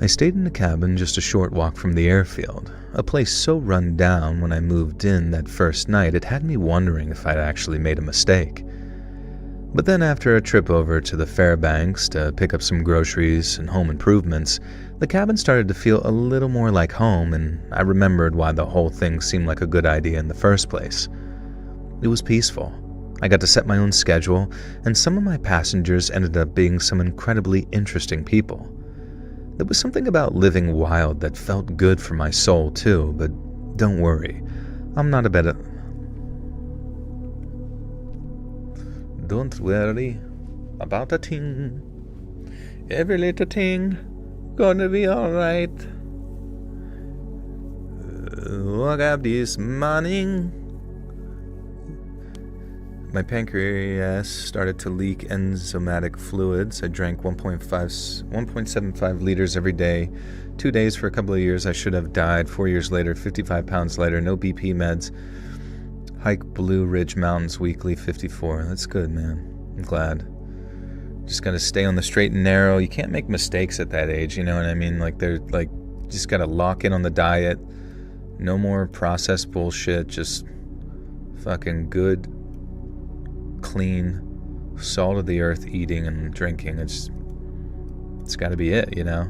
I stayed in a cabin just a short walk from the airfield, a place so run down when I moved in that first night it had me wondering if I'd actually made a mistake. But then after a trip over to the Fairbanks to pick up some groceries and home improvements, the cabin started to feel a little more like home, and I remembered why the whole thing seemed like a good idea in the first place. It was peaceful. I got to set my own schedule, and some of my passengers ended up being some incredibly interesting people. There was something about living wild that felt good for my soul too, but don't worry, I'm not a better... Don't worry about a thing. Every little thing gonna be alright. Woke up this morning. My pancreas started to leak enzymatic fluids. I drank 1.75 liters every day. 2 days for a couple of years. I should have died. 4 years later, 55 pounds later, no BP meds. Hike Blue Ridge Mountains weekly, 54. That's good, man. I'm glad. Just gotta stay on the straight and narrow. You can't make mistakes at that age, you know what I mean? Like, they're like, just gotta lock in on the diet. No more processed bullshit. Just fucking good, clean, salt of the earth eating and drinking. It's gotta be it, you know?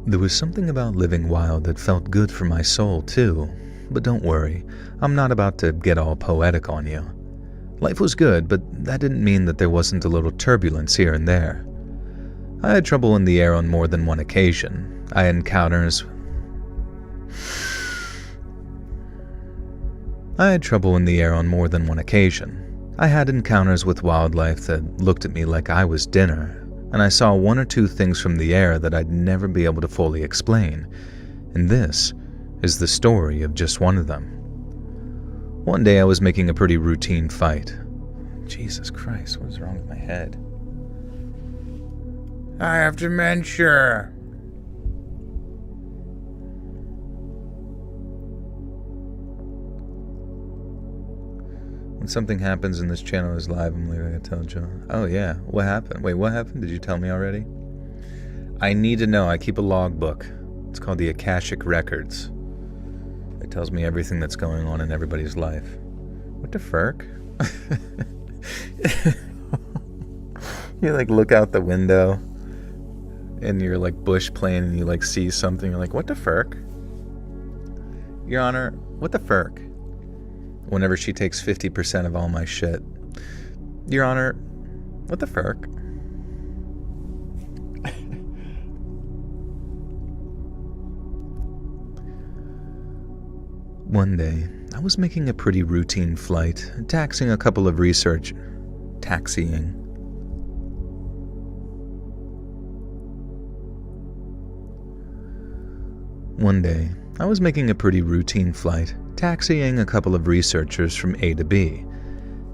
There was something about living wild that felt good for my soul, too. But don't worry, I'm not about to get all poetic on you. Life was good, but that didn't mean that there wasn't a little turbulence here and there. I had trouble in the air on more than one occasion. I had encounters with wildlife that looked at me like I was dinner, and I saw one or two things from the air that I'd never be able to fully explain, and this is the story of just one of them. One day I was making a pretty routine fight. Jesus Christ, what is wrong with my head? I have dementia. When something happens and this channel is live, I'm like, I gotta tell Joe. Oh yeah, what happened? Wait, what happened? Did you tell me already? I need to know. I keep a logbook. It's called the Akashic Records. It tells me everything that's going on in everybody's life. What the fuck? You like look out the window and you're like bush playing and you like see something. You're like, what the fuck? Your Honor, what the fuck? Whenever she takes 50% of all my shit. Your Honor, what the fuck? One day, I was making a pretty routine flight, taxiing. One day, I was making a pretty routine flight, taxiing a couple of researchers from A to B.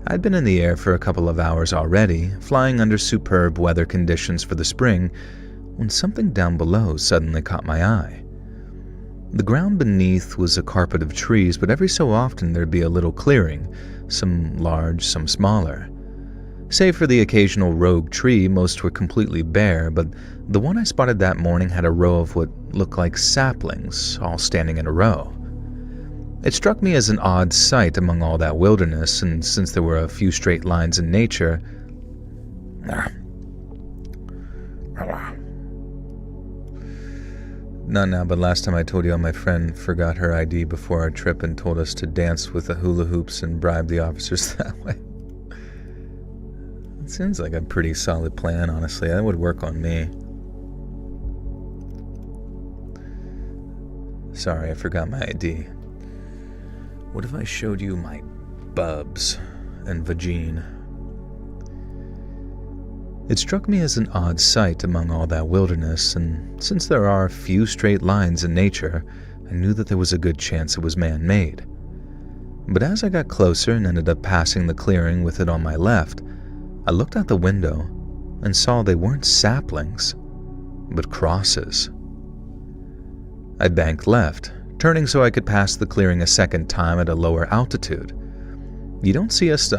I'd been in the air for a couple of hours already, flying under superb weather conditions for the spring, when something down below suddenly caught my eye. The ground beneath was a carpet of trees, but every so often there'd be a little clearing, some large, some smaller. Save for the occasional rogue tree, most were completely bare, but the one I spotted that morning had a row of what looked like saplings, all standing in a row. It struck me as an odd sight among all that wilderness, and since there were a few straight lines in nature... No, but last time I told you my friend forgot her ID before our trip and told us to dance with the hula hoops and bribe the officers that way. It seems like a pretty solid plan, honestly. That would work on me. Sorry, I forgot my ID. What if I showed you my bubs and vagine? It struck me as an odd sight among all that wilderness, and since there are few straight lines in nature, I knew that there was a good chance it was man-made. But as I got closer and ended up passing the clearing with it on my left, I looked out the window and saw they weren't saplings, but crosses. I banked left, turning so I could pass the clearing a second time at a lower altitude. You don't see us...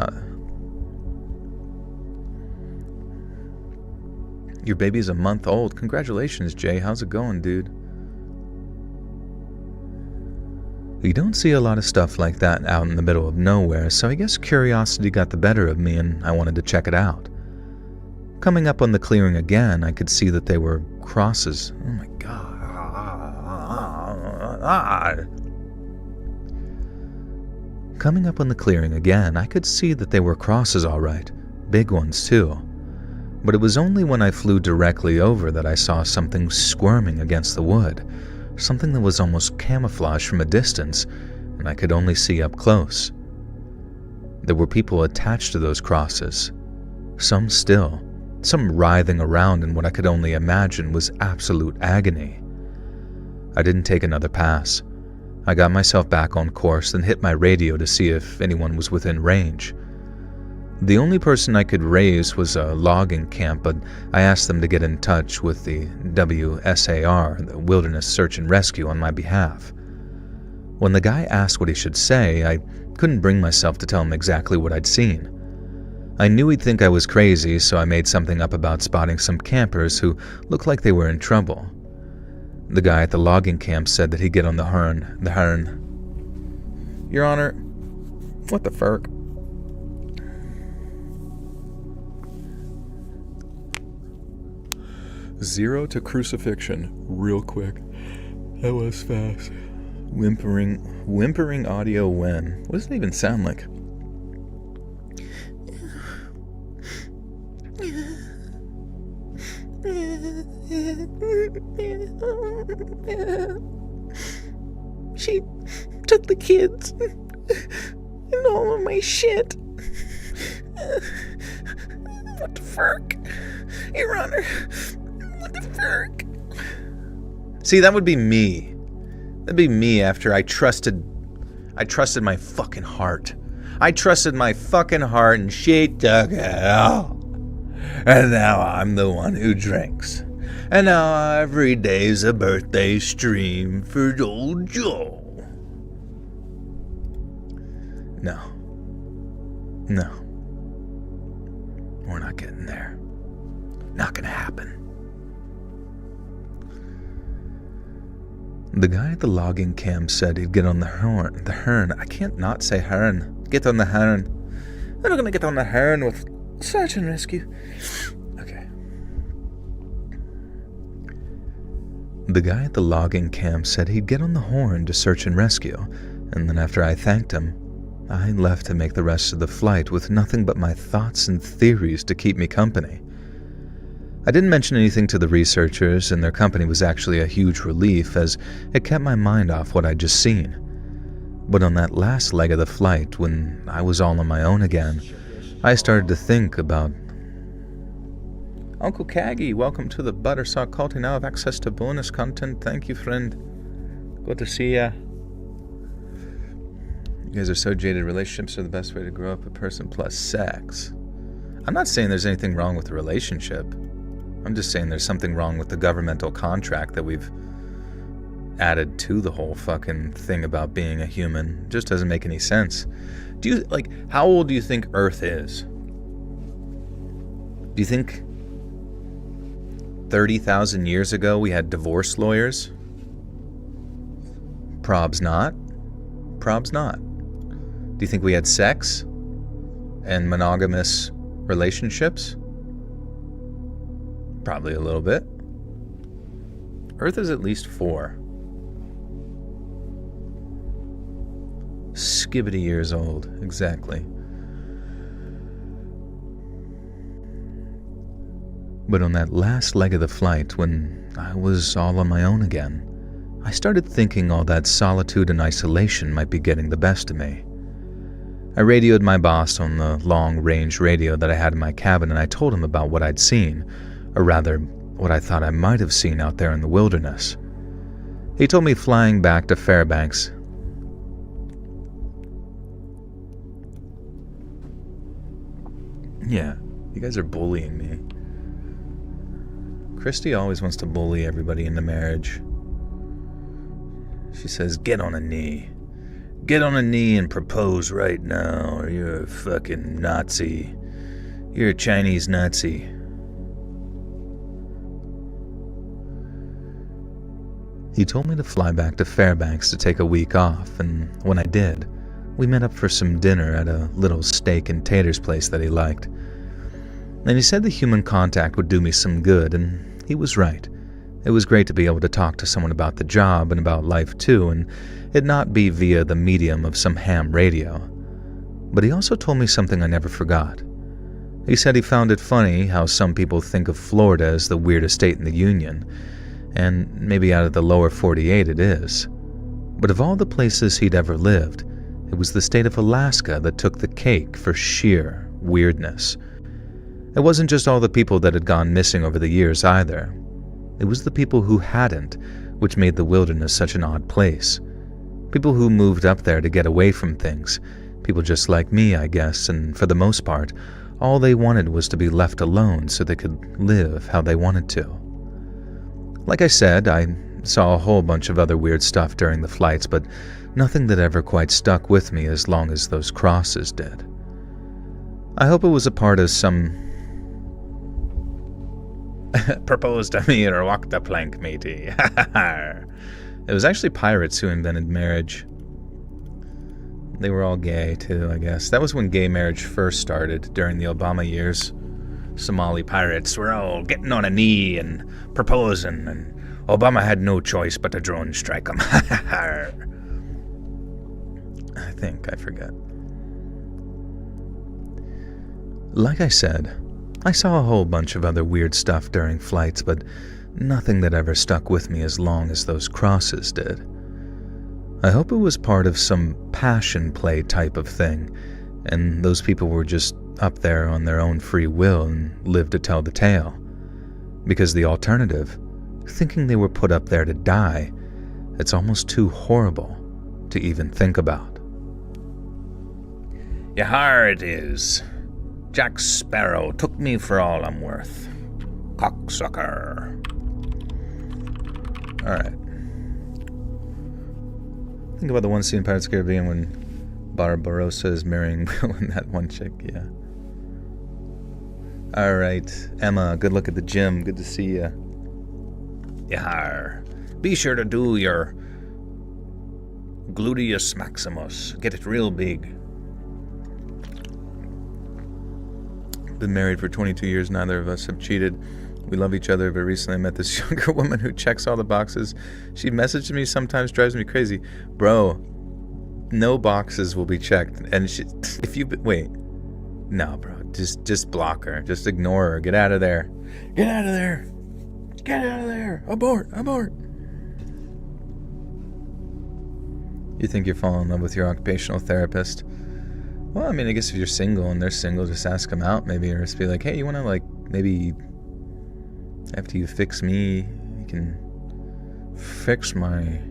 Your baby's a month old. Congratulations, Jay. How's it going, dude? You don't see a lot of stuff like that out in the middle of nowhere, so I guess curiosity got the better of me and I wanted to check it out. Coming up on the clearing again, I could see that they were crosses. Oh my god. Coming up on the clearing again, I could see that they were crosses all right. Big ones too. But it was only when I flew directly over that I saw something squirming against the wood. Something that was almost camouflaged from a distance, and I could only see up close. There were people attached to those crosses. Some still. Some writhing around in what I could only imagine was absolute agony. I didn't take another pass. I got myself back on course and hit my radio to see if anyone was within range. The only person I could raise was a logging camp, but I asked them to get in touch with the WSAR, the Wilderness Search and Rescue, on my behalf. When the guy asked what he should say, I couldn't bring myself to tell him exactly what I'd seen. I knew he'd think I was crazy, so I made something up about spotting some campers who looked like they were in trouble. The guy at the logging camp said that he'd get on the Hearn. Your Honor, what the fuck? Zero to crucifixion, real quick. That was fast. Whimpering audio when? What does it even sound like? She took the kids and all of my shit. What the fuck? Your Honor, what the fuck? See, that would be me. That'd be me after I trusted my fucking heart. I trusted my fucking heart and she took it all. And now I'm the one who drinks. And now every day's a birthday stream for old Joe. No. We're not getting there. Not gonna happen. The guy at the logging camp said he'd get on the Hearn. I can't not say Hearn. Get on the Hearn. We're not gonna get on the Hearn with search and rescue. Okay. The guy at the logging camp said he'd get on the horn to search and rescue, and then after I thanked him, I left to make the rest of the flight with nothing but my thoughts and theories to keep me company. I didn't mention anything to the researchers, and their company was actually a huge relief as it kept my mind off what I'd just seen. But on that last leg of the flight, when I was all on my own again, I started to think about... Uncle Caggy, welcome to the Buttersock Cult. You now have access to bonus content. Thank you, friend. Good to see ya. You guys are so jaded. Relationships are the best way to grow up a person plus sex. I'm not saying there's anything wrong with the relationship. I'm just saying there's something wrong with the governmental contract that we've added to the whole fucking thing about being a human. It just doesn't make any sense. How old do you think Earth is? Do you think 30,000 years ago we had divorce lawyers? Probs not. Do you think we had sex and monogamous relationships? Probably a little bit. Earth is at least 4. Skibbity years old, exactly. But on that last leg of the flight, when I was all on my own again, I started thinking all that solitude and isolation might be getting the best of me. I radioed my boss on the long-range radio that I had in my cabin, and I told him about what I'd seen, or rather, what I thought I might have seen out there in the wilderness. He told me flying back to Fairbanks. Yeah, you guys are bullying me. Christy always wants to bully everybody into marriage. She says, get on a knee. Get on a knee and propose right now, or you're a fucking Nazi. You're a Chinese Nazi. He told me to fly back to Fairbanks to take a week off, and when I did, we met up for some dinner at a little steak and taters place that he liked. And he said the human contact would do me some good, and he was right. It was great to be able to talk to someone about the job and about life too, and it not be via the medium of some ham radio. But he also told me something I never forgot. He said he found it funny how some people think of Florida as the weirdest state in the Union, and maybe out of the lower 48 it is. But of all the places he'd ever lived, it was the state of Alaska that took the cake for sheer weirdness. It wasn't just all the people that had gone missing over the years either. It was the people who hadn't, which made the wilderness such an odd place. People who moved up there to get away from things. People just like me, I guess, and for the most part, all they wanted was to be left alone so they could live how they wanted to. Like I said, I saw a whole bunch of other weird stuff during the flights, but nothing that ever quite stuck with me as long as those crosses did. I hope it was a part of some propose to me or walk the plank, matey. It was actually pirates who invented marriage. They were all gay too, I guess. That was when gay marriage first started during the Obama years. Somali pirates were all getting on a knee and proposing, and Obama had no choice but to drone strike them. I forget. Like I said, I saw a whole bunch of other weird stuff during flights, but nothing that ever stuck with me as long as those crosses did. I hope it was part of some passion play type of thing, and those people were just up there on their own free will and lived to tell the tale. Because the alternative, thinking they were put up there to die, it's almost too horrible to even think about. Yahar it is. Jack Sparrow took me for all I'm worth. Cocksucker. Alright. Think about the one scene in Pirates of the Caribbean when Barbarossa is marrying Will and that one chick, yeah. Alright, Emma, good luck at the gym. Good to see ya. Yahar. Be sure to do your gluteus maximus. Get it real big. Been married for 22 years, neither of us have cheated. We love each other, but recently I met this younger woman who checks all the boxes. She messages me sometimes, drives me crazy. Bro, no boxes will be checked. And wait. No, bro, just block her. Just ignore her. Get out of there. Get out of there. Get out of there. Abort. You think you're falling in love with your occupational therapist? Well, I mean, I guess if you're single and they're single, just ask them out maybe, or just be like, hey, you want to, like, maybe after you fix me, you can fix my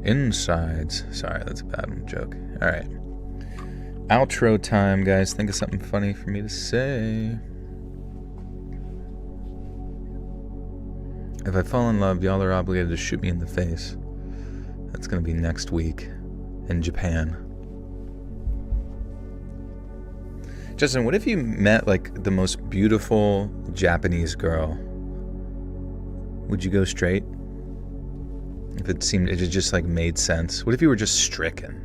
insides. Sorry, that's a bad one, joke. All right. Outro time, guys. Think of something funny for me to say. If I fall in love, y'all are obligated to shoot me in the face. That's going to be next week in Japan. Justin, what if you met, like, the most beautiful Japanese girl? Would you go straight? If it just, like, made sense. What if you were just stricken?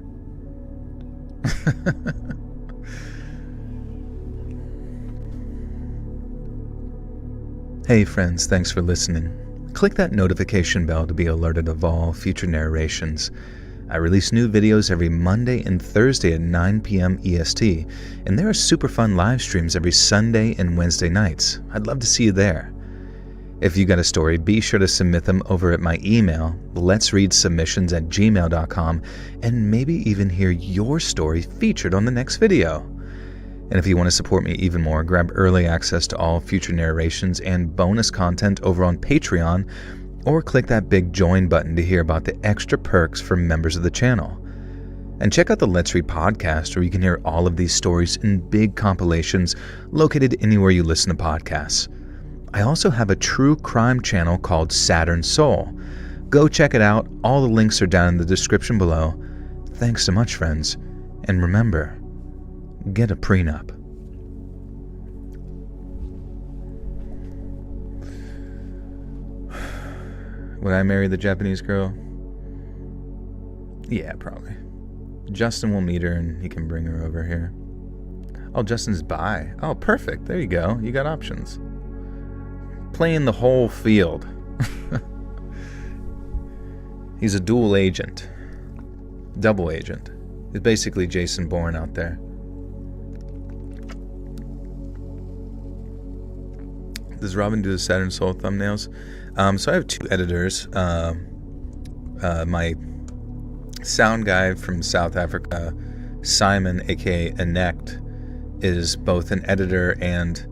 Hey, friends, thanks for listening. Click that notification bell to be alerted of all future narrations. I release new videos every Monday and Thursday at 9 p.m. EST, and there are super fun live streams every Sunday and Wednesday nights. I'd love to see you there. If you got a story, be sure to submit them over at my email, letsreadsubmissions@gmail.com, and maybe even hear your story featured on the next video. And if you want to support me even more, grab early access to all future narrations and bonus content over on Patreon, or click that big join button to hear about the extra perks for members of the channel. And check out the Let's Read podcast, where you can hear all of these stories in big compilations located anywhere you listen to podcasts. I also have a true crime channel called Saturn Soul. Go check it out. All the links are down in the description below. Thanks so much, friends. And remember, get a prenup. Would I marry the Japanese girl? Yeah, probably. Justin will meet her and he can bring her over here. Oh, Justin's bi. Oh, perfect. There you go. You got options. Playing the whole field. He's a dual agent. Double agent. He's basically Jason Bourne out there. Does Robin do the Saturn Soul thumbnails? So I have two editors. My sound guy from South Africa, Simon, aka Anect, is both an editor and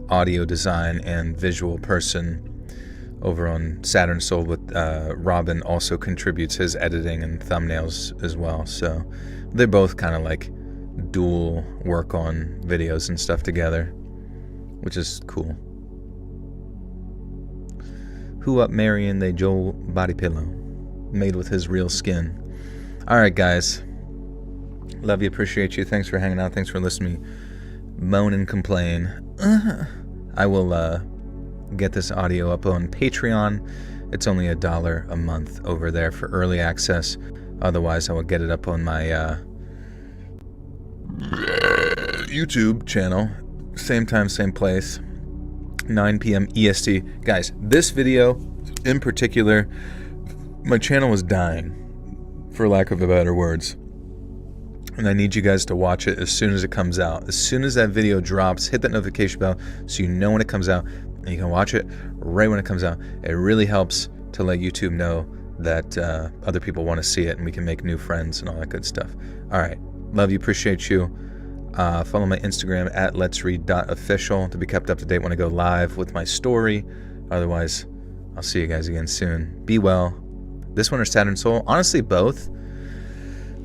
audio design and visual person over on Saturn Soul. With Robin also contributes his editing and thumbnails as well. So they're both kind of like dual work on videos and stuff together, which is cool. Who up Marion they Joel body pillow made with his real skin. Alright guys, love you, appreciate you, thanks for hanging out, thanks for listening to me moan and complain. I will get this audio up on Patreon. It's only $1 a month over there for early access. Otherwise I will get it up on my YouTube channel, same time, same place, 9 p.m. EST. Guys, this video in particular, my channel is dying, for lack of better words. And I need you guys to watch it as soon as it comes out. As soon as that video drops, hit that notification bell so you know when it comes out, and you can watch it right when it comes out. It really helps to let YouTube know that other people want to see it, and we can make new friends and all that good stuff. All right, love you, appreciate you. Follow my Instagram at letsread.official to be kept up to date when I go live with my story. Otherwise, I'll see you guys again soon. Be well. This one or Saturn Soul? Honestly, both.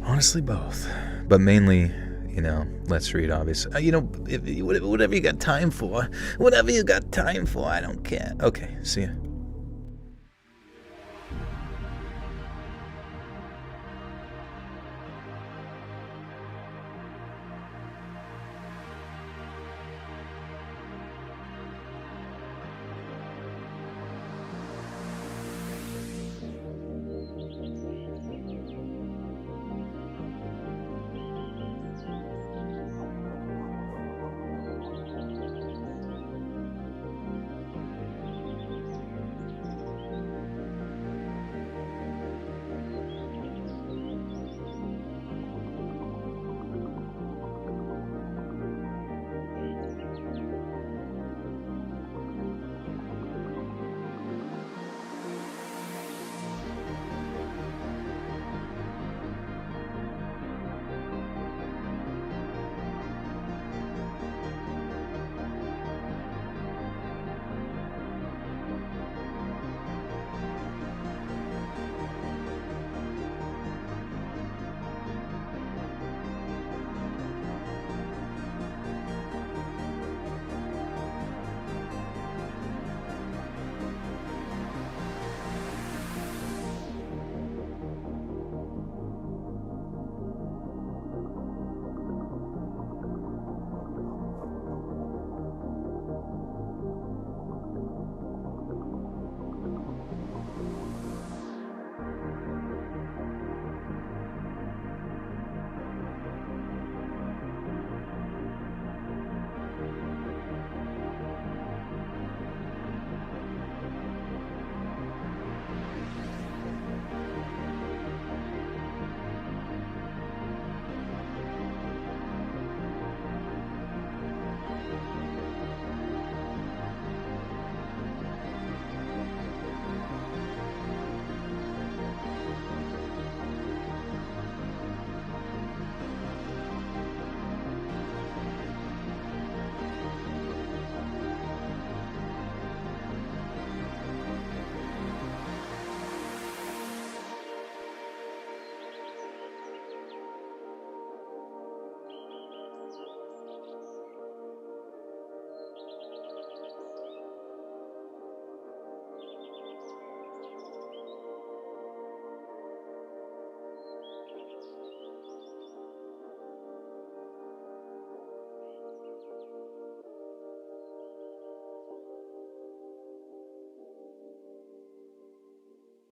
Honestly, both. But mainly, you know, Let's Read, obviously. You know, whatever you got time for. Whatever you got time for, I don't care. Okay, see ya.